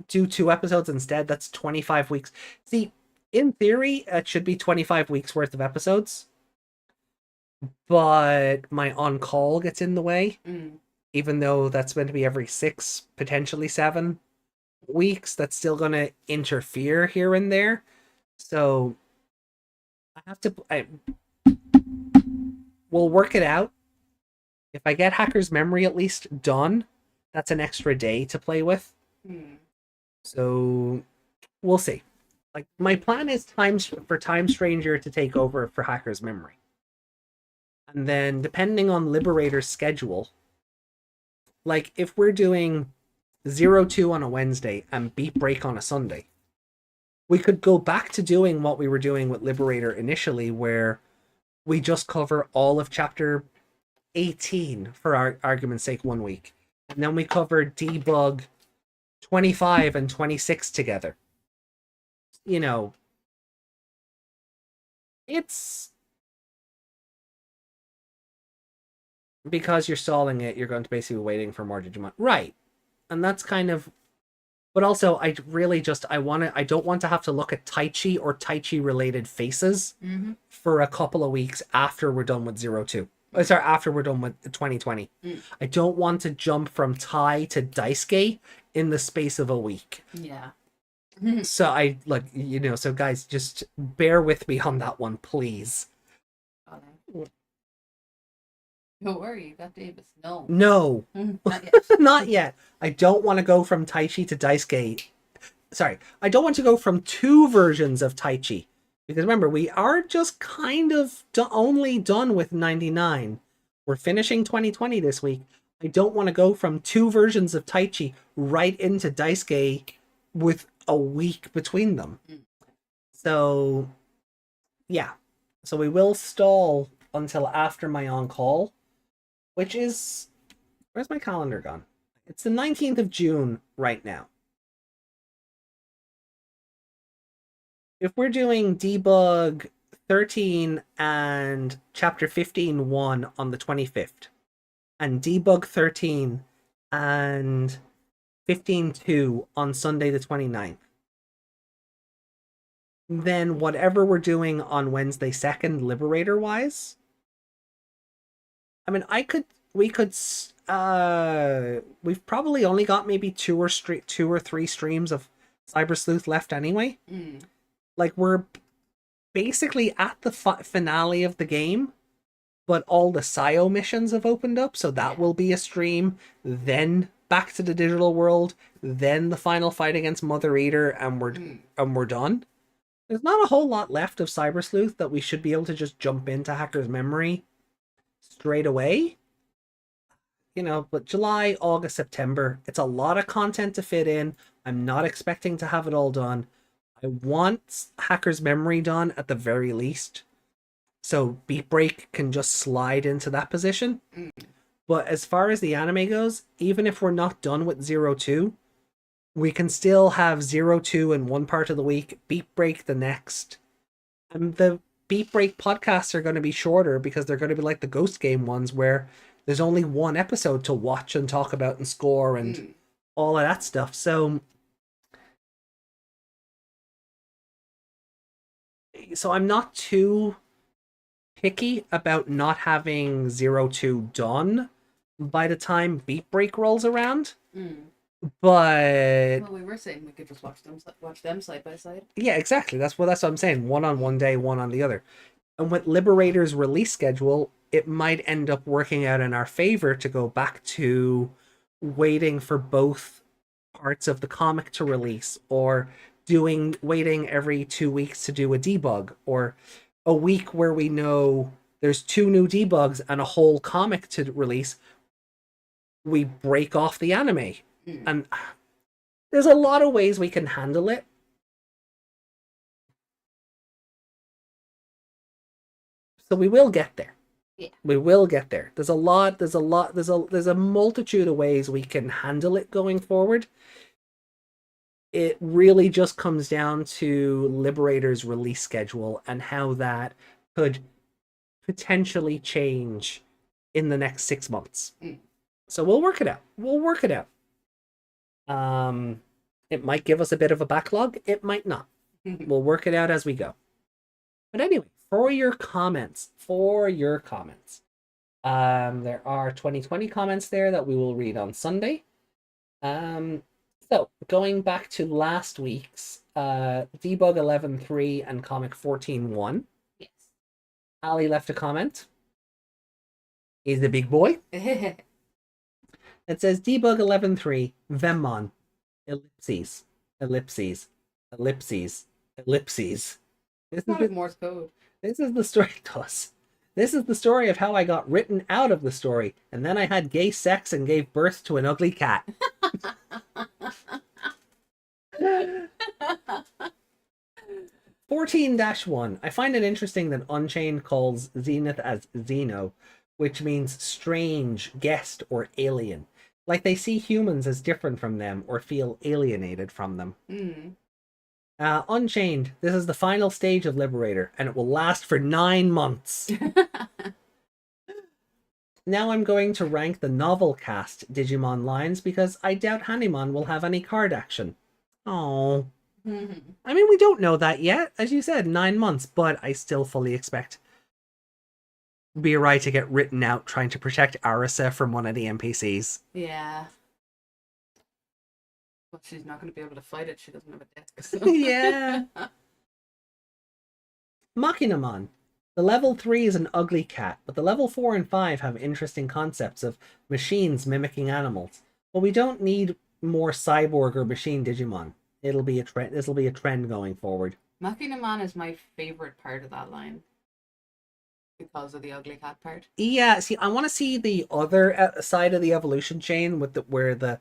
do 2 episodes instead. That's 25 weeks. See, in theory, it should be 25 weeks worth of episodes, but my on-call gets in the way. Even though that's meant to be every 6, potentially 7 weeks, that's still gonna interfere here and there. So we'll work it out. If I get Hacker's Memory at least done, that's an extra day to play with. So we'll see. Like, my plan is for Time Stranger to take over for Hacker's Memory. And then depending on Liberator's schedule, like if we're doing 02 on a Wednesday and Beat Break on a Sunday, we could go back to doing what we were doing with Liberator initially, where we just cover all of chapter 18 for our argument's sake 1 week. And then we cover Debug 25 and 26 together. It's because you're stalling it, you're going to basically be waiting for more Digimon. Right. And that's kind of, but also I don't want to have to look at Taichi or Taichi related faces for a couple of weeks after we're done with 02. Sorry, after we're done with 2020. I don't want to jump from Tai to Daisuke in the space of a week. Yeah. So so guys, just bear with me on that one, please. Don't worry, you got Davis. No. No. Not yet. Not yet. I don't want to go from Taichi to Daisuke. Sorry, I don't want to go from 2 versions of Taichi. Because remember, we are just kind of only done with 99. We're finishing 2020 this week. I don't want to go from 2 versions of Taichi right into Daisuke with a week between them. So, yeah. So we will stall until after my on-call, which is... Where's my calendar gone? It's the 19th of June right now. If we're doing Debug 13 and Chapter 15.1 on the 25th, and Debug 13 and 15.2 on Sunday the 29th, then whatever we're doing on Wednesday 2nd, Liberator-wise, I mean, we've probably only got maybe two or three streams of Cyber Sleuth left anyway. Like, we're basically at the finale of the game, but all the Scio missions have opened up, so that will be a stream. Then back to the digital world, then the final fight against Mother Eater, and we're done. There's not a whole lot left of Cyber Sleuth that we should be able to just jump into Hacker's Memory straight away. You know, but July, August, September, it's a lot of content to fit in. I'm not expecting to have it all done. I want Hacker's Memory done at the very least, so Beat Break can just slide into that position. But as far as the anime goes, even if we're not done with 02, we can still have 02 in one part of the week, Beat Break the next. And the Beat Break podcasts are going to be shorter because they're going to be like the Ghost Game ones where there's only one episode to watch and talk about and score and all of that stuff. So I'm not too picky about not having 02 done by the time Beat Break rolls around. But well, we were saying we could just watch them side by side. Yeah, exactly. That's what I'm saying. One on one day, one on the other. And with Liberator's release schedule, it might end up working out in our favor to go back to waiting for both parts of the comic to release, or waiting every 2 weeks to do a debug, or a week where we know there's 2 new debugs and a whole comic to release. We break off the anime. And there's a lot of ways we can handle it. So we will get there. Yeah. We will get there. There's a multitude of ways we can handle it going forward. It really just comes down to Liberator's release schedule and how that could potentially change in the next 6 months. So we'll work it out. It might give us a bit of a backlog. It might not. We'll work it out as we go. But anyway, for your comments, there are 2020 comments there that we will read on Sunday. So going back to last week's Debug 11.3 and comic 14.1. Yes. Ali left a comment. He's the big boy. It says Debug 11.3, Vemmon, ellipses. It's not Morse code. This is the story to us. This is the story of how I got written out of the story, and then I had gay sex and gave birth to an ugly cat. 14-1. I find it interesting that Unchained calls Zenith as Xeno, which means strange, guest, or alien. Like they see humans as different from them or feel alienated from them. Unchained, this is the final stage of Liberator, and it will last for 9 months. Now I'm going to rank the novel cast Digimon lines because I doubt Hanimon will have any card action. Oh. I mean, we don't know that yet. As you said, 9 months, but I still fully expect MIRAI to get written out trying to protect Arisa from one of the NPCs. Yeah. But she's not going to be able to fight it. She doesn't have a desk. So. Yeah. Machinamon. The level 3 is an ugly cat, but the level 4 and 5 have interesting concepts of machines mimicking animals. But we don't need more cyborg or machine Digimon. It'll be a trend. This will be a trend going forward. Machinamon is my favorite part of that line because of the ugly cat part. Yeah, see, I want to see the other side of the evolution chain with where the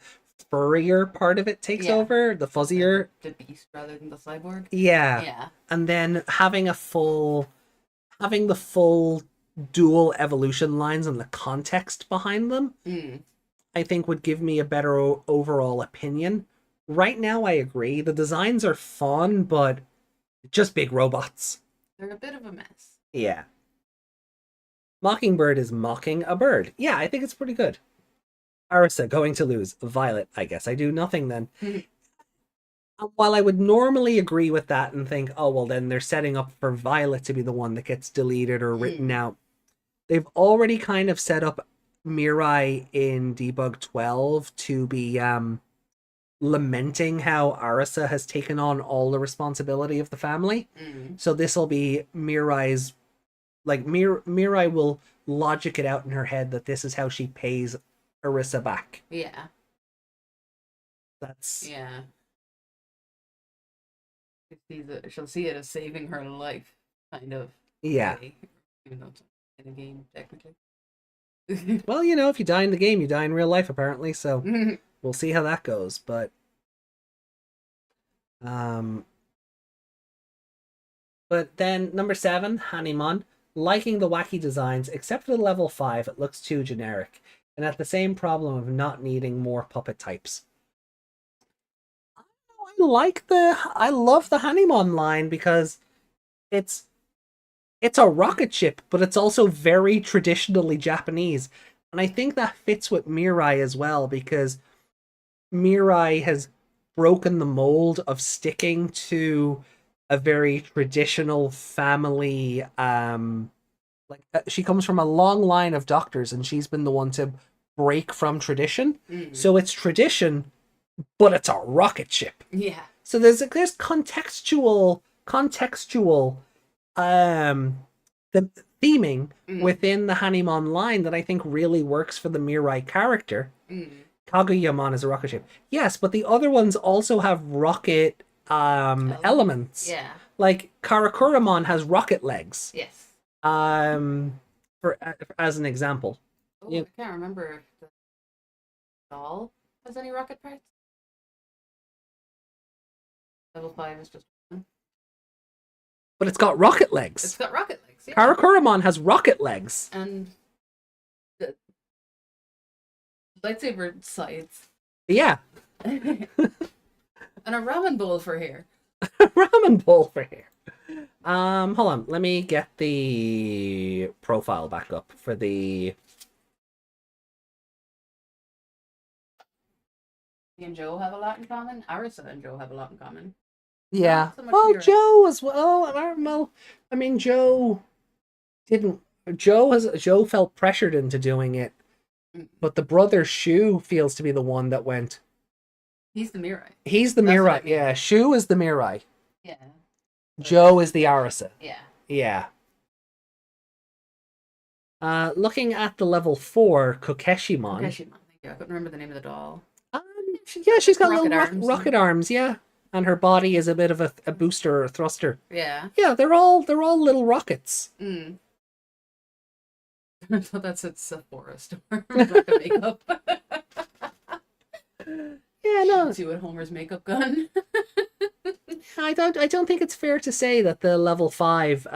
furrier part of it takes Yeah. over, the fuzzier. The beast rather than the cyborg. Yeah. Yeah. And then having the full dual evolution lines and the context behind them, I think would give me a better overall opinion. Right now, I agree. The designs are fun, but just big robots. They're a bit of a mess. Yeah. Mockingbird is mocking a bird. Yeah, I think it's pretty good. Arisa going to lose. Violet, I guess I do nothing then. While I would normally agree with that and think, oh, well, then they're setting up for Violet to be the one that gets deleted or written out, they've already kind of set up Mirai in Debug 12 to be lamenting how Arisa has taken on all the responsibility of the family. So this will be Mirai's, like, Mirai will logic it out in her head that this is how she pays Arisa back. Yeah. That's... Yeah. She'll see it as saving her life, kind of. Yeah. Way, even though it's in a game, technically. Well, you know, if you die in the game, you die in real life, apparently, so we'll see how that goes, but... But then, number 7, Hanimon. Liking the wacky designs, except for the level 5, it looks too generic, and at the same problem of not needing more puppet types. I love the Hanimon line because it's a rocket ship, but it's also very traditionally Japanese. And I think that fits with Mirai as well, because Mirai has broken the mold of sticking to a very traditional family, she comes from a long line of doctors, and she's been the one to break from tradition. So it's tradition, but it's a rocket ship. Yeah. So there's contextual the theming within the Hanimon line that I think really works for the Mirai character. Kaguyamon is a rocket ship. Yes, but the other ones also have rocket elements. Yeah. Like Karakuramon has rocket legs. Yes. For as an example. Oh, Yeah. I can't remember if the doll has any rocket parts. Level 5 is just one. But it's got rocket legs. It's got rocket legs, yeah. Karakuramon has rocket legs. And the lightsaber sides. Yeah. And a ramen bowl for hair. Ramen bowl for hair. Hold on. Let me get the profile back up for the... He and Joe have a lot in common. Arisa and Joe have a lot in common. Yeah. Not so much Well, Mirai. Joe as well. Well, I mean, Joe didn't... Joe felt pressured into doing it, but the brother Shu feels to be the one that went... He's the Mirai. He's the That's what Mirai. I mean. Yeah, Shu is the Mirai. Yeah. Joe is the Arisa. Yeah. Yeah. Looking at the level 4, Kokeshimon. Thank you. I couldn't remember the name of the doll. Yeah, she's got Rocket little arms. rocket arms, yeah. And her body is a bit of a booster or a thruster. Yeah. Yeah, they're all little rockets. So that's at Sephora store. Like the makeup. Yeah, no. See what Homer's makeup gun. I don't think it's fair to say that the level 5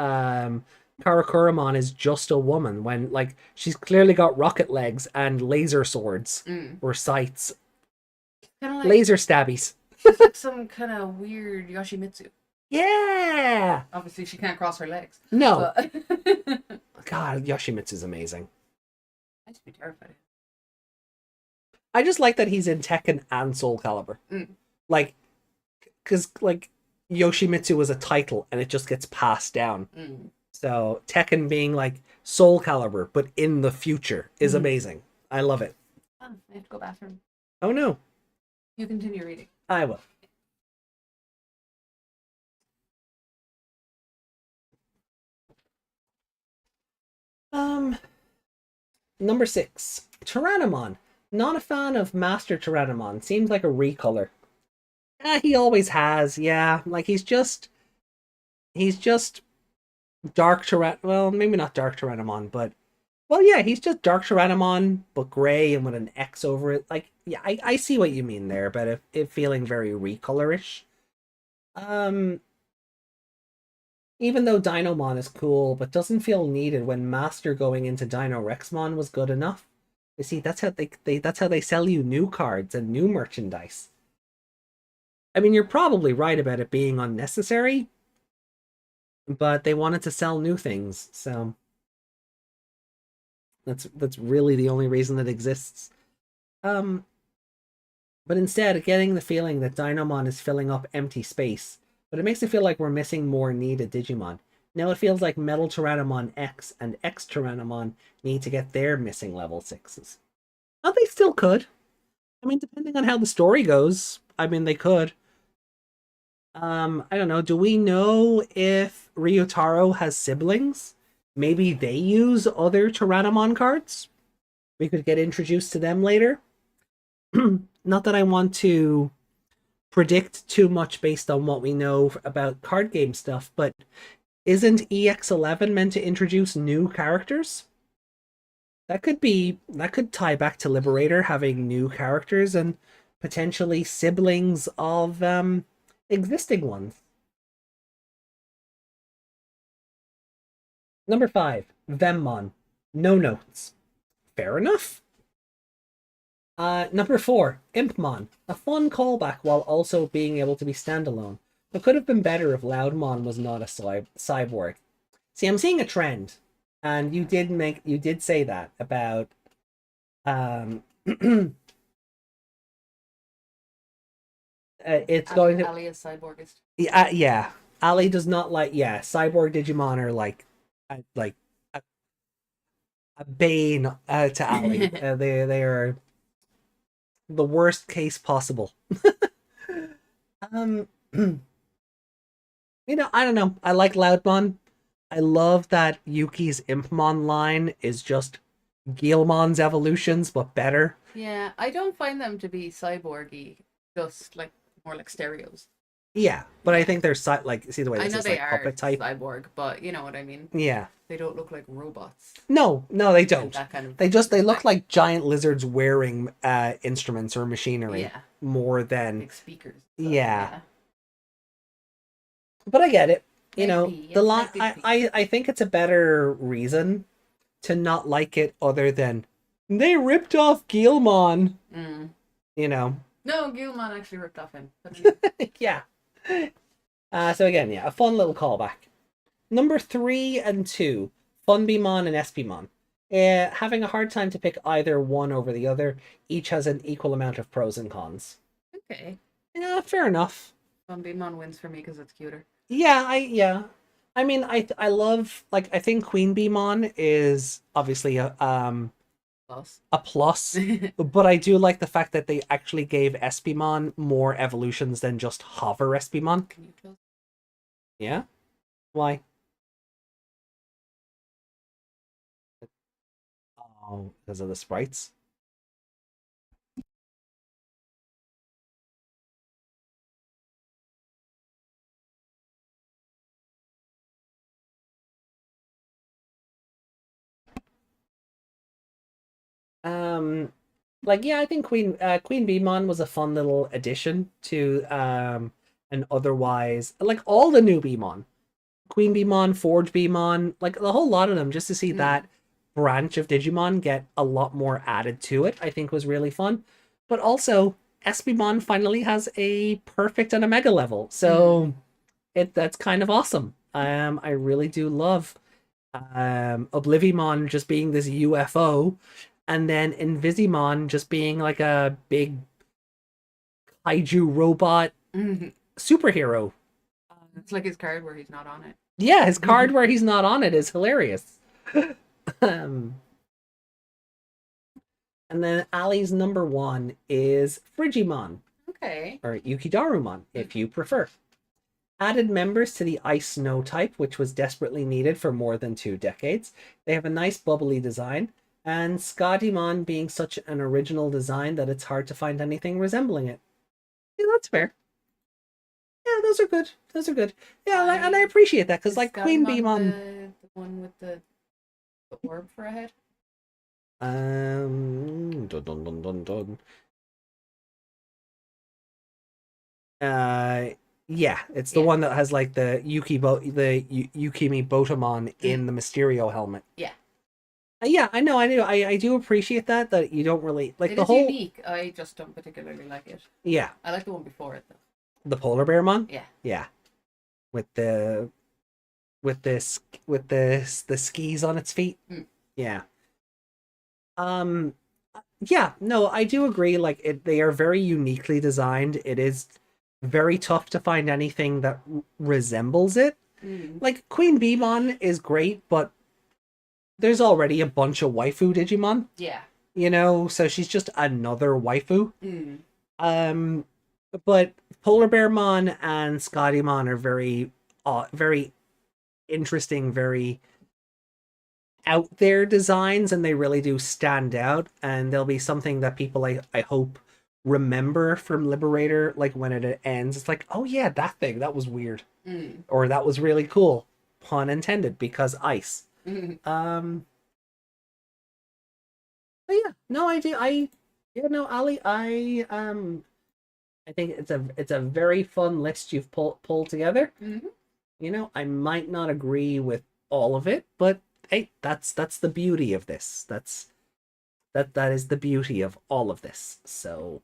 Karakuramon is just a woman when, like, she's clearly got rocket legs and laser swords or sights. Kind of like Laser stabbies. she's like some kind of weird Yoshimitsu. Yeah. Obviously, she can't cross her legs. No. But... God, Yoshimitsu's amazing. I'd just be terrified. I just like that he's in Tekken and Soul Calibur. Like, because, like, Yoshimitsu was a title and it just gets passed down. So Tekken being like Soul Calibur, but in the future, is amazing. I love it. Oh, I have to go bathroom. Oh no. You continue reading. I will. Number 6. Tyrannomon. Not a fan of Master Tyrannomon. Seems like a recolor. He always has, yeah. Like, he's just Dark Tyrannomon. Well, maybe not Dark Tyrannomon, but Well, yeah, he's just Dark Tyrannomon, but gray and with an X over it. Like, yeah, I see what you mean there, but it feeling very recolorish. Um, Even though Dinomon is cool, but doesn't feel needed when Master going into Dino Rexmon was good enough. You see, that's how that's how they sell you new cards and new merchandise. I mean, you're probably right about it being unnecessary, but they wanted to sell new things, so that's really the only reason it exists. Um, but instead, getting the feeling that Dinomon is filling up empty space, but it makes it feel like we're missing more needed Digimon. Now it feels like Metal Tyrannomon X and X Tyrannomon need to get their missing level 6s. Oh, they still could. I mean, depending on how the story goes, I mean, they could. I don't know. Do we know if Ryotaro has siblings? Maybe they use other Tyrannomon cards? We could get introduced to them later. Not that I want to predict too much based on what we know about card game stuff, but isn't EX11 meant to introduce new characters? That could tie back to Liberator having new characters and potentially siblings of existing ones. Number 5, Vemmon. No notes. Fair enough. Number 4, Impmon. A fun callback while also being able to be standalone. But could have been better if Loudmon was not a cyborg. See, I'm seeing a trend, and you did say that about it's going to Ali is cyborgist. yeah. Ali does not like cyborg Digimon are like a, a bane to Ali. They are the worst case possible. um I don't know. I like Loudmon. I love that Yuki's Impmon line is just Guilmon's evolutions, but better. Yeah, I don't find them to be cyborgy, just like more like stereos. Yeah, but I think they're like, see the way I this know is they like are puppet type. cyborg, but you know what I mean. Yeah. They don't look like robots. No, they And don't. that kind of They look like giant lizards wearing instruments or machinery yeah, more than like speakers. yeah. But I get it. Maybe, The yes, line. maybe. I think it's a better reason to not like it, other than they ripped off Guilmon. Mm. No, Gilman actually ripped off him. yeah. So again, yeah, a fun little callback. Number 3 and 2, Funbimon and Espimon. Having a hard time to pick either one over the other. Each has an equal amount of pros and cons. Okay. Yeah, fair enough. Funbimon wins for me because it's cuter. Yeah. I mean, I love, like, I think Queen Beemon is obviously a plus, but I do like the fact that they actually gave Espimon more evolutions than just Hover Espimon. Can you close? Yeah? Why? Oh, because of the sprites? Like, yeah, I think Queen Beemon was a fun little addition to an otherwise, like, all the new Beemon. Queen Beemon, Forge Beemon, like the whole lot of them, just to see that branch of Digimon get a lot more added to it, I think was really fun. But also, Espimon finally has a perfect and a mega level, so that's kind of awesome. I really do love Oblivimon just being this UFO, and then Invisimon just being like a big kaiju robot superhero. It's like his card where he's not on it. Yeah, his card where he's not on it is hilarious. And then Ali's number 1 is Frigimon. Okay. Or Yukidarumon, if you prefer. Added members to the Ice Snow type, which was desperately needed for more than 2 decades. They have a nice bubbly design, and Skadimon being such an original design that it's hard to find anything resembling it. Yeah, that's fair. Yeah, those are good. Those are good. Yeah, and I appreciate that, because like Queen Beemon... The one with the orb for a head? Dun, dun, dun, dun, dun. Yeah, it's the Yeah. one that has like the Yukimi Botamon in the Mysterio helmet. Yeah. Yeah, I know, I do appreciate that you don't really like It the is whole. unique. I just don't particularly like it. Yeah, I like the one before it though. the polar bear mon. Yeah. Yeah, with the skis on its feet. Mm. Yeah. Um. Yeah. No, I do agree. Like they are very uniquely designed. It is very tough to find anything that resembles it. Like Queen Beemon is great, but there's already a bunch of waifu Digimon. Yeah. You know, so she's just another waifu. Mm. But Polar Bear Mon and Scottymon are very interesting, very out there designs, and they really do stand out. And there'll be something that people I hope remember from Liberator, like when it ends. It's like, oh yeah, that thing that was weird, or that was really cool. Pun intended, because ice. But yeah, no, I do. Ali, I think it's a very fun list you've pulled together. You know, I might not agree with all of it, but hey, that's the beauty of this. That is the beauty of all of this. So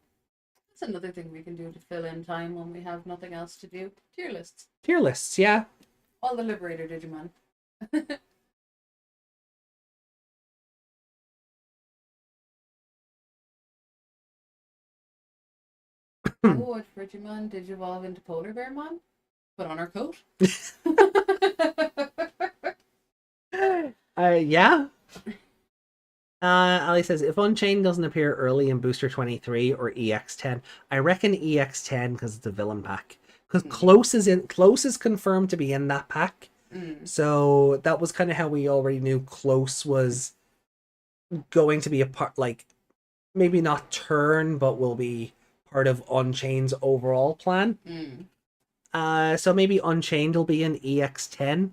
That's another thing we can do to fill in time when we have nothing else to do. Tier lists. tier lists, yeah. All the Liberator Digimon. Oh, which Digimon did you evolve into Polar Bearmon? Put on our coat. Yeah. Ali says, if Unchained doesn't appear early in Booster 23 or EX10, I reckon EX10 because it's a villain pack. Because Close is confirmed to be in that pack. So that was kind of how we already knew Close was going to be a part, like, maybe not turn, but will be part of Unchained's overall plan. So maybe Unchained will be in EX10.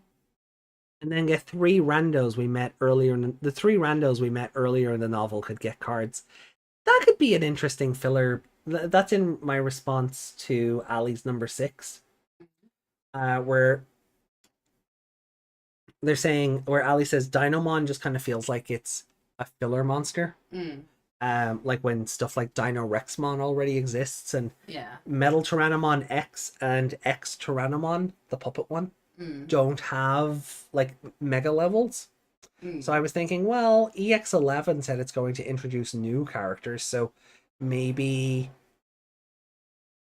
And then get three randos we met earlier. The three randos we met earlier in the novel could get cards. That could be an interesting filler. That's in my response to Ali's number 6. Where they're saying, where Ali says Dinomon just kind of feels like it's a filler monster. Like when stuff like Dino Rexmon already exists, and Metal Tyrannomon X and X Tyrannomon, the puppet one, don't have like mega levels. So I was thinking, well, EX11 said it's going to introduce new characters, so maybe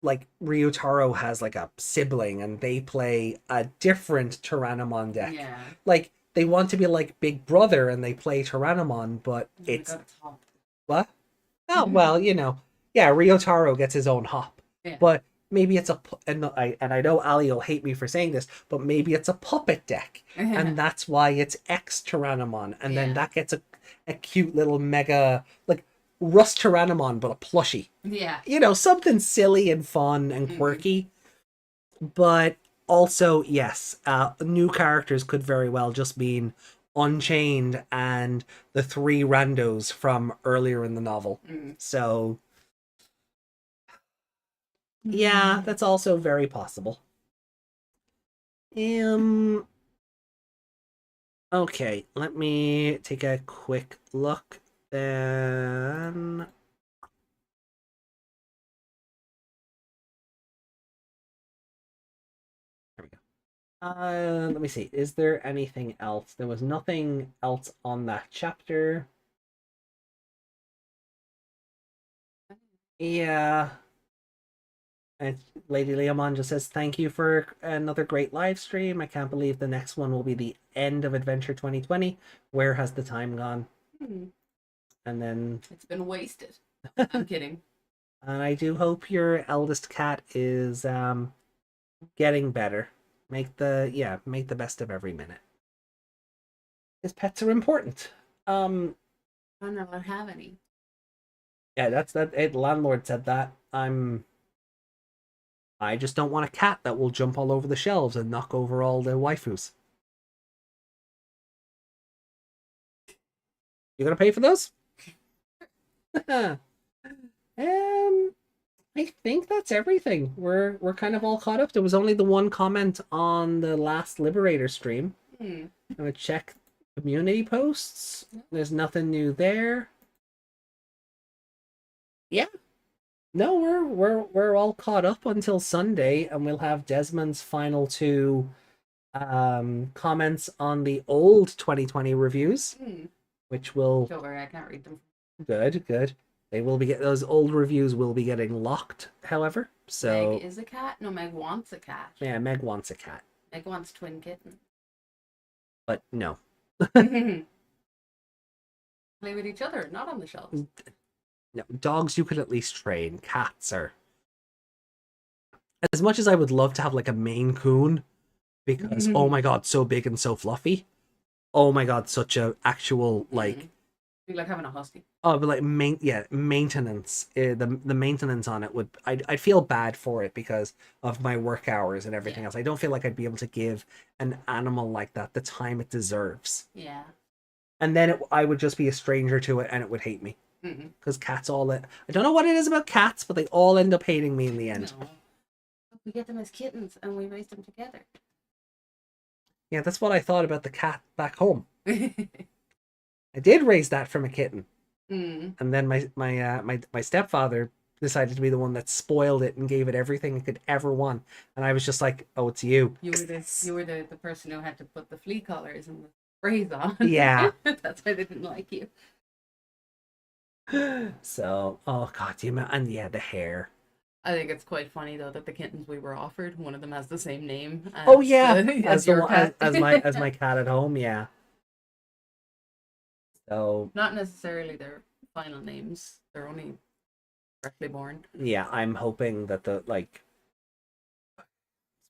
like Ryotaro has like a sibling and they play a different Tyrannomon deck. Like they want to be like Big Brother and they play Tyrannomon, but it's what? Oh well, you know, yeah, Ryotaro gets his own hop, but maybe it's and I know Ali will hate me for saying this, but maybe it's a puppet deck, and that's why it's X Tyrannomon, and then that gets a cute little mega like Rust Tyrannomon, but a plushie. You know, something silly and fun and quirky, but also yes, new characters could very well just mean Unchained and the three randos from earlier in the novel. So yeah, that's also very possible. Okay, let me take a quick look then. There we go. Let me see. Is there anything else? There was nothing else on that chapter. Yeah. And Lady Leomon just says, thank you for another great live stream. I can't believe the next one will be the end of Adventure 2020. Where has the time gone? And then... It's been wasted. I'm kidding. And I do hope your eldest cat is getting better. Make the best of every minute. His pets are important. I don't have any. Yeah, that's that. The landlord said that. I just don't want a cat that will jump all over the shelves and knock over all the waifus. You gonna pay for those? I think that's everything. We're kind of all caught up. There was only the one comment on the last Liberator stream. I'm gonna check community posts. There's nothing new there. Yeah. No, we're all caught up until Sunday, and we'll have Desmond's final two comments on the old 2020 reviews, which will Don't worry, I can't read them. good. They will be those old reviews will be getting locked, however. So Meg is a cat? No, Meg wants a cat. yeah, Meg wants a cat, Meg wants twin kittens. but no. Play with each other, not on the shelves. No, dogs you could at least train. Cats are. As much as I would love to have like a Maine Coon, because oh my god, so big and so fluffy. Oh my god, such a actual like. Be like having a husky. Oh, but like maintenance. The maintenance on it would I'd feel bad for it because of my work hours and everything else. I don't feel like I'd be able to give an animal like that the time it deserves. Yeah. And then I would just be a stranger to it, and it would hate me. Because cats all I don't know what it is about cats, but they all end up hating me in the end. No. We get them as kittens and we raise them together. Yeah, that's what I thought about the cat back home. I did raise that from a kitten, and then my stepfather decided to be the one that spoiled it and gave it everything it could ever want, and I was just like, "Oh, it's you." You were the person who had to put the flea collars and the sprays on. Yeah. That's why they didn't like you. So, oh god, and yeah, the hair. I think it's quite funny though that the kittens we were offered, one of them has the same name. As Oh yeah, as your cat. as my cat at home. Yeah. So Not necessarily their final names. They're only freshly born. yeah, I'm hoping that that's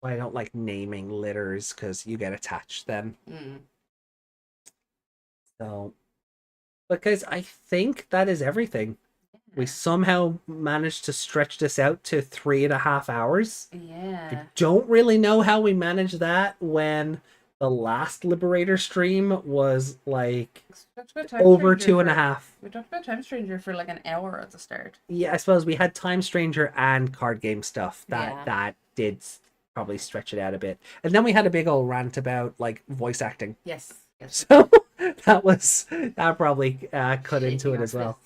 why I don't like naming litters, because you get attached then. So, but guys, I think that is everything. We somehow managed to stretch this out to 3.5 hours. Yeah. I don't really know how we managed that when the last Liberator stream was like over 2.5. We talked about Time Stranger for like an hour at the start. Yeah, I suppose we had Time Stranger and card game stuff. Yeah. That did probably stretch it out a bit. And then we had a big old rant about like voice acting. Yes. So that probably cut into it as well.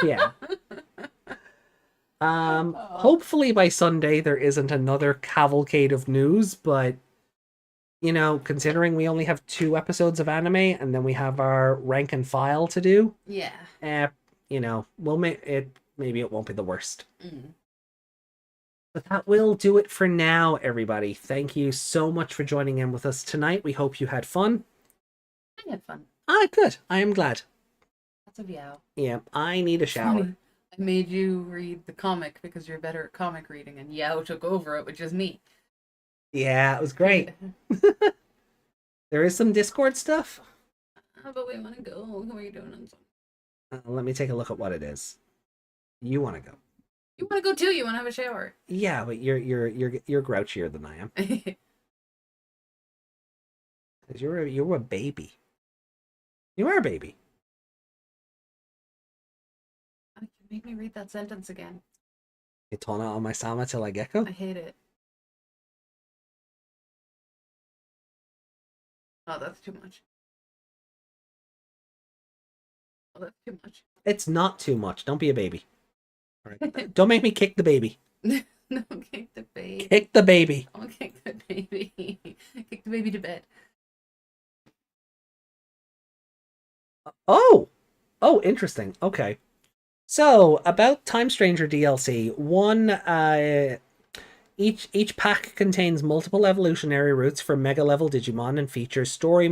Yeah. Hopefully by Sunday there isn't another cavalcade of news, but you know, considering we only have 2 episodes of anime and then we have our rank and file to do, Yeah. you know, we'll make it. Maybe it won't be the worst. But that will do it for now, everybody. Thank you so much for joining in with us tonight. We hope you had fun. I had fun. Good. I am glad. That's a meow. Yeah, I need a shower. Funny. I made you read the comic because you're better at comic reading, and Yao took over it, which is me. Yeah, it was great. There is some Discord stuff. But we want to go. What are you doing on Sunday? Let me take a look at what it is. You want to go? You want to go too? You want to have a shower? Yeah, but you're grouchier than I am. Because you're a baby. You are a baby. You make me read that sentence again. Itona on my sama till I gecko. I hate it. Oh, that's too much. Oh, that's too much. It's not too much. Don't be a baby. All right. Don't make me kick the baby. No, kick the baby. Kick the baby. I'll kick the baby. Kick the baby to bed. Oh, interesting. Okay. So about Time Stranger DLC, each pack contains multiple evolutionary routes for mega level Digimon and features stories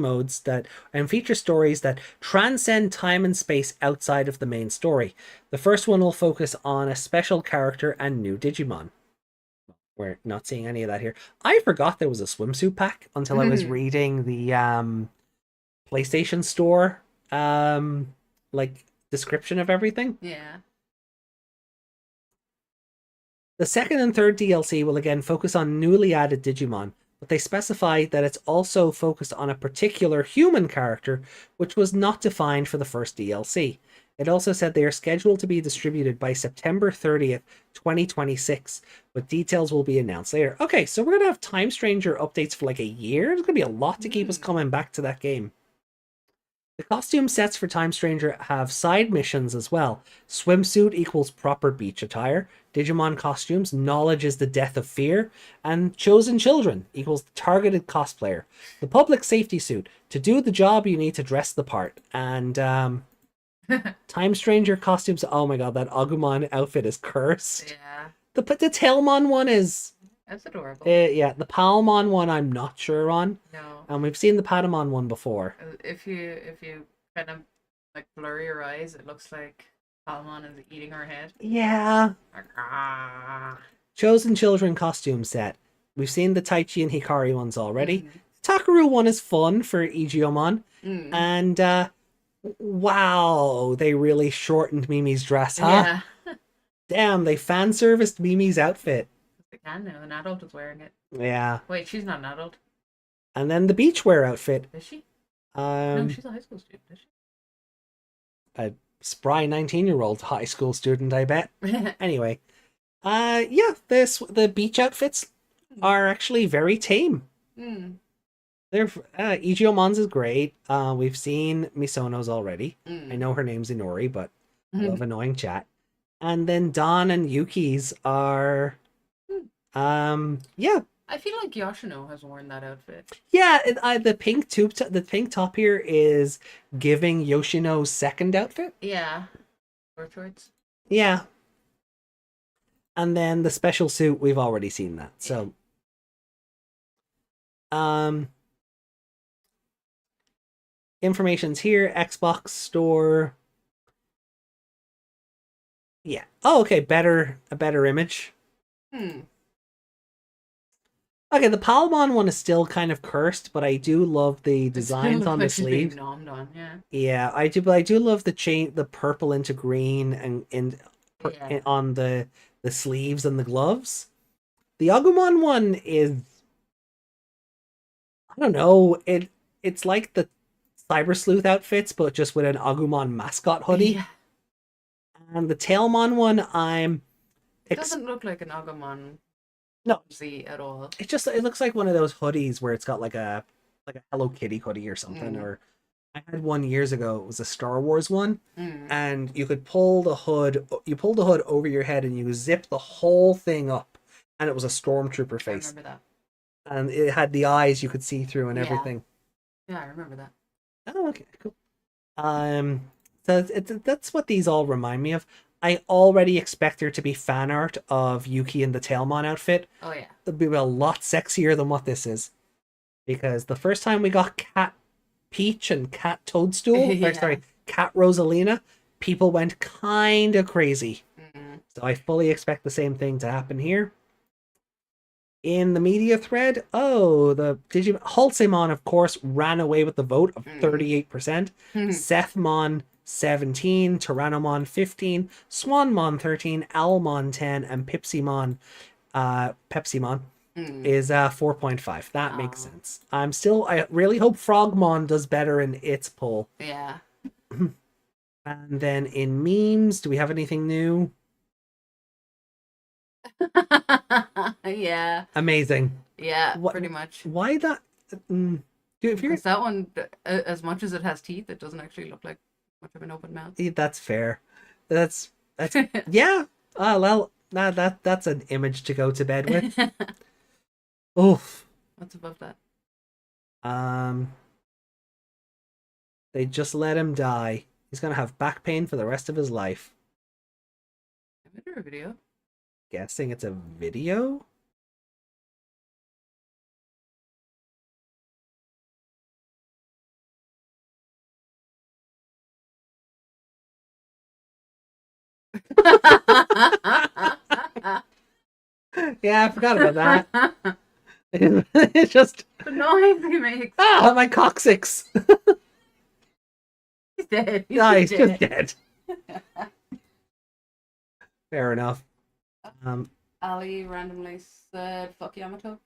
that transcend time and space outside of the main story. The first one will focus on a special character and new Digimon. We're not seeing any of that here. I forgot there was a swimsuit pack until I was reading the PlayStation Store like description of everything. Yeah. The second and third DLC will again focus on newly added Digimon, but they specify that it's also focused on a particular human character, which was not defined for the first DLC. It also said they are scheduled to be distributed by September 30th, 2026, but details will be announced later. Okay, so we're going to have Time Stranger updates for like a year. There's going to be a lot to keep us coming back to that game. The costume sets for Time Stranger have side missions as well. Swimsuit equals proper beach attire. Digimon costumes, knowledge is the death of fear. And Chosen Children equals targeted cosplayer. The public safety suit. To do the job, you need to dress the part. And Time Stranger costumes. Oh my god, that Agumon outfit is cursed. Yeah. The Tailmon one is... That's adorable. yeah, the Palmon one I'm not sure on. No. And we've seen the Patamon one before. If you kind of like blur your eyes, it looks like Palmon is eating her head. Yeah. Like, ah. Chosen Children costume set. We've seen the Taichi and Hikari ones already. Takaru one is fun for Igiomon. And wow, they really shortened Mimi's dress, huh? Yeah. Damn, they fan serviced Mimi's outfit. They can now. An adult is wearing it. Yeah. Wait, she's not an adult. And then the beachwear outfit. Is she? No, Um, she's a high school student, is a spry 19-year-old high school student, I bet. she? Anyway, yeah, the beach outfits are actually very tame. They're Igiomon's is great. We've seen Misono's already. I know her name's Inori, but I love annoying chat. And then Don and Yuki's are yeah. I feel like Yoshino has worn that outfit. Yeah, the pink top here is giving Yoshino's second outfit. Yeah. Short shorts. Yeah. And then the special suit, we've already seen that. So information's here, Xbox store. Yeah. Oh, okay, a better image. Okay, the Palmon one is still kind of cursed, but I do love the designs on the sleeve. Nommed on, yeah. Yeah, I do, but I do love the purple into green and on the sleeves and the gloves. The Agumon one is, I don't know, it's like the Cyber Sleuth outfits, but just with an Agumon mascot hoodie. Yeah. And the Tailmon one, It doesn't look like an Agumon. No. See at all. It looks like one of those hoodies where it's got like a Hello Kitty hoodie or something. Or I had one years ago. It was a Star Wars one, and you could pull the hood. You pulled the hood over your head, and you zip the whole thing up, and it was a stormtrooper face. I remember that. And it had the eyes you could see through and everything. Yeah, I remember that. Oh, okay, cool. So that's what these all remind me of. I already expect there to be fan art of Yuki in the Tailmon outfit. Oh yeah. It'll be a lot sexier than what this is. Because the first time we got Cat Peach and Cat Toadstool, Yeah. sorry, Cat Rosalina, people went kind of crazy. So I fully expect the same thing to happen here. In the media thread, the Digimon Halsemon, of course, ran away with the vote of 38%. Sethmon 17, Tyrannomon 15, Swanmon 13, Owlmon 10, and Pepsimon is 4.5. That makes sense. I really hope Frogmon does better in its poll. Yeah. And then in memes, do we have anything new? Yeah. Amazing. Yeah, What- pretty much. Why that? Dude, if you're Because that one, as much as it has teeth, it doesn't actually look like much of an open mouth. that's fair. That's yeah. Well, that's an image to go to bed with. Oof. What's above that? They just let him die. He's gonna have back pain for the rest of his life. Is there a video? Guessing it's a video. Yeah, I forgot about that. It's just The noise he makes. my coccyx. He's dead. He's He's dead. just dead. Fair enough. Ali randomly said, fuck Yamato.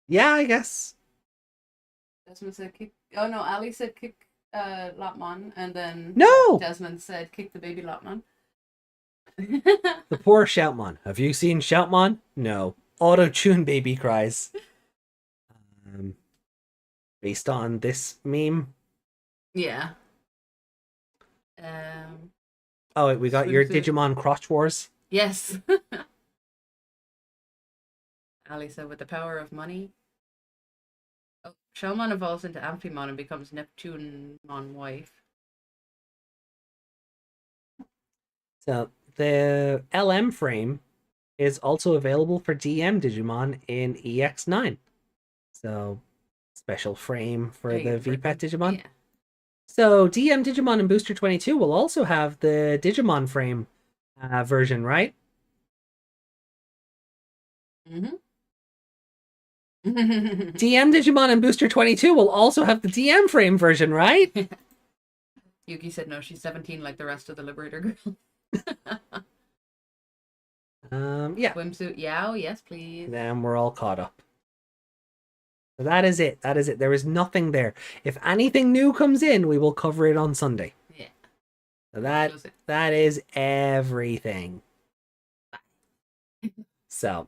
Yeah, I guess. Desmond said kick. Oh no, Ali said kick Lotmon, and then No! Desmond said, "Kick the baby Lotmon." The poor Shoutmon. Have you seen Shoutmon? No. Auto-tune baby cries. Based on this meme. Yeah. Oh, wait, we got your Swimsuit. Digimon Crotch Wars. Yes. Ali said, "With the power of money." Oh, Shellmon evolves into Amphimon and becomes Neptunemon wife. So the LM frame is also available for DM Digimon in EX9. So special frame for There you the go, VPET Brittany. Digimon. Yeah. So DM Digimon and Booster 22 will also have the Digimon frame version, right? Mm-hmm. DM Digimon and Booster 22 will also have the DM frame version, right? Yuki said no, she's 17 like the rest of the Liberator girls. Yeah. Swimsuit Yao, yes please. Then we're all caught up. So that is it. That is it. There is nothing there. If anything new comes in, we will cover it on Sunday. Yeah. So Close it. that is everything. So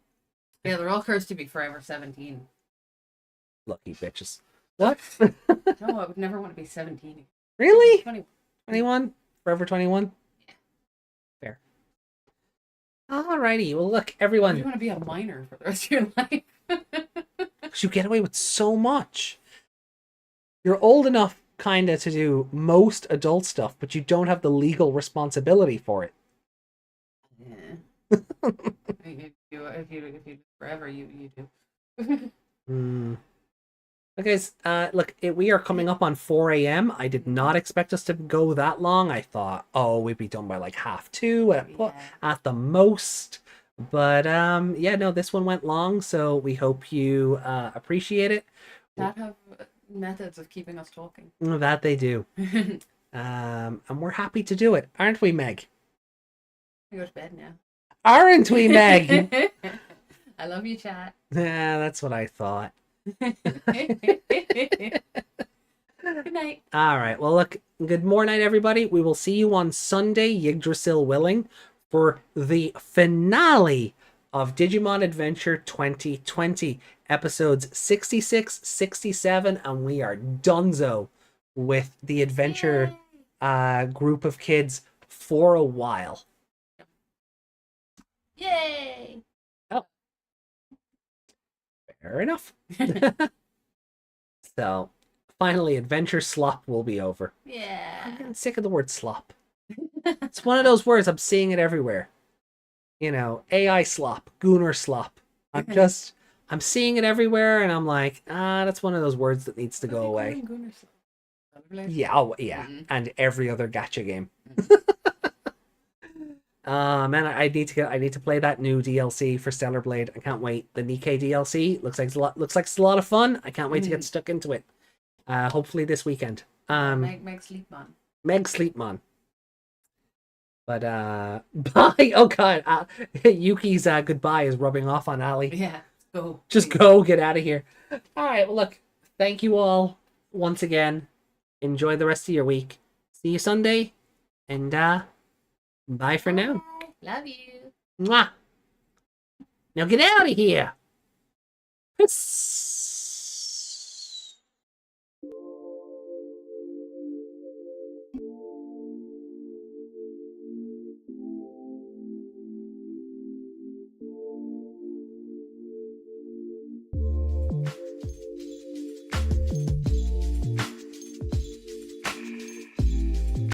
Yeah, they're all cursed to be forever 17. lucky bitches. What? No, I would never want to be 17. Really? 20. 21? Forever 21? Yeah. Fair. Alrighty. Well, look, Or everyone. you want to be a minor for the rest of your life. 'Cause you get away with so much. You're old enough, kinda, to do most adult stuff, but you don't have the legal responsibility for it. Yeah. if you live forever, you do. Okay, look, we are coming up on 4 a.m. I did not expect us to go that long. I thought, oh, we'd be done by like 1:30 at the most. But yeah, no, this one went long, so we hope you appreciate it. That have methods of keeping us talking. That they do. And we're happy to do it, aren't we, Meg? I go to bed now. Aren't we, Meg? I love you, chat. Yeah, that's what I thought. Good night. All right. Well, look, good morning, everybody. We will see you on Sunday, Yggdrasil willing, for the finale of Digimon Adventure 2020, episodes 66, 67, and we are donezo with the adventure group of kids for a while. Yay! Fair enough. So, finally, adventure slop will be over. I'm Yeah. getting sick of the word slop. It's one of those words, I'm seeing it everywhere. You know, AI slop, Gooner slop. I'm seeing it everywhere, and I'm like, that's one of those words that needs to go away. Yeah, oh, yeah, and every other gacha game. Man, I need to play that new DLC for Stellar Blade. I can't wait. The Nikkei DLC looks like it's a lot of fun. I can't wait to get stuck into it. Hopefully this weekend. Meg Sleepmon. Meg Sleepmon. But bye. Oh god, Yuki's goodbye is rubbing off on Ali. Yeah, go. Just go, get out of here. All right. Well, look, thank you all once again. Enjoy the rest of your week. See you Sunday, and bye for now. Love you. Mwah. Now get out of here. Peace.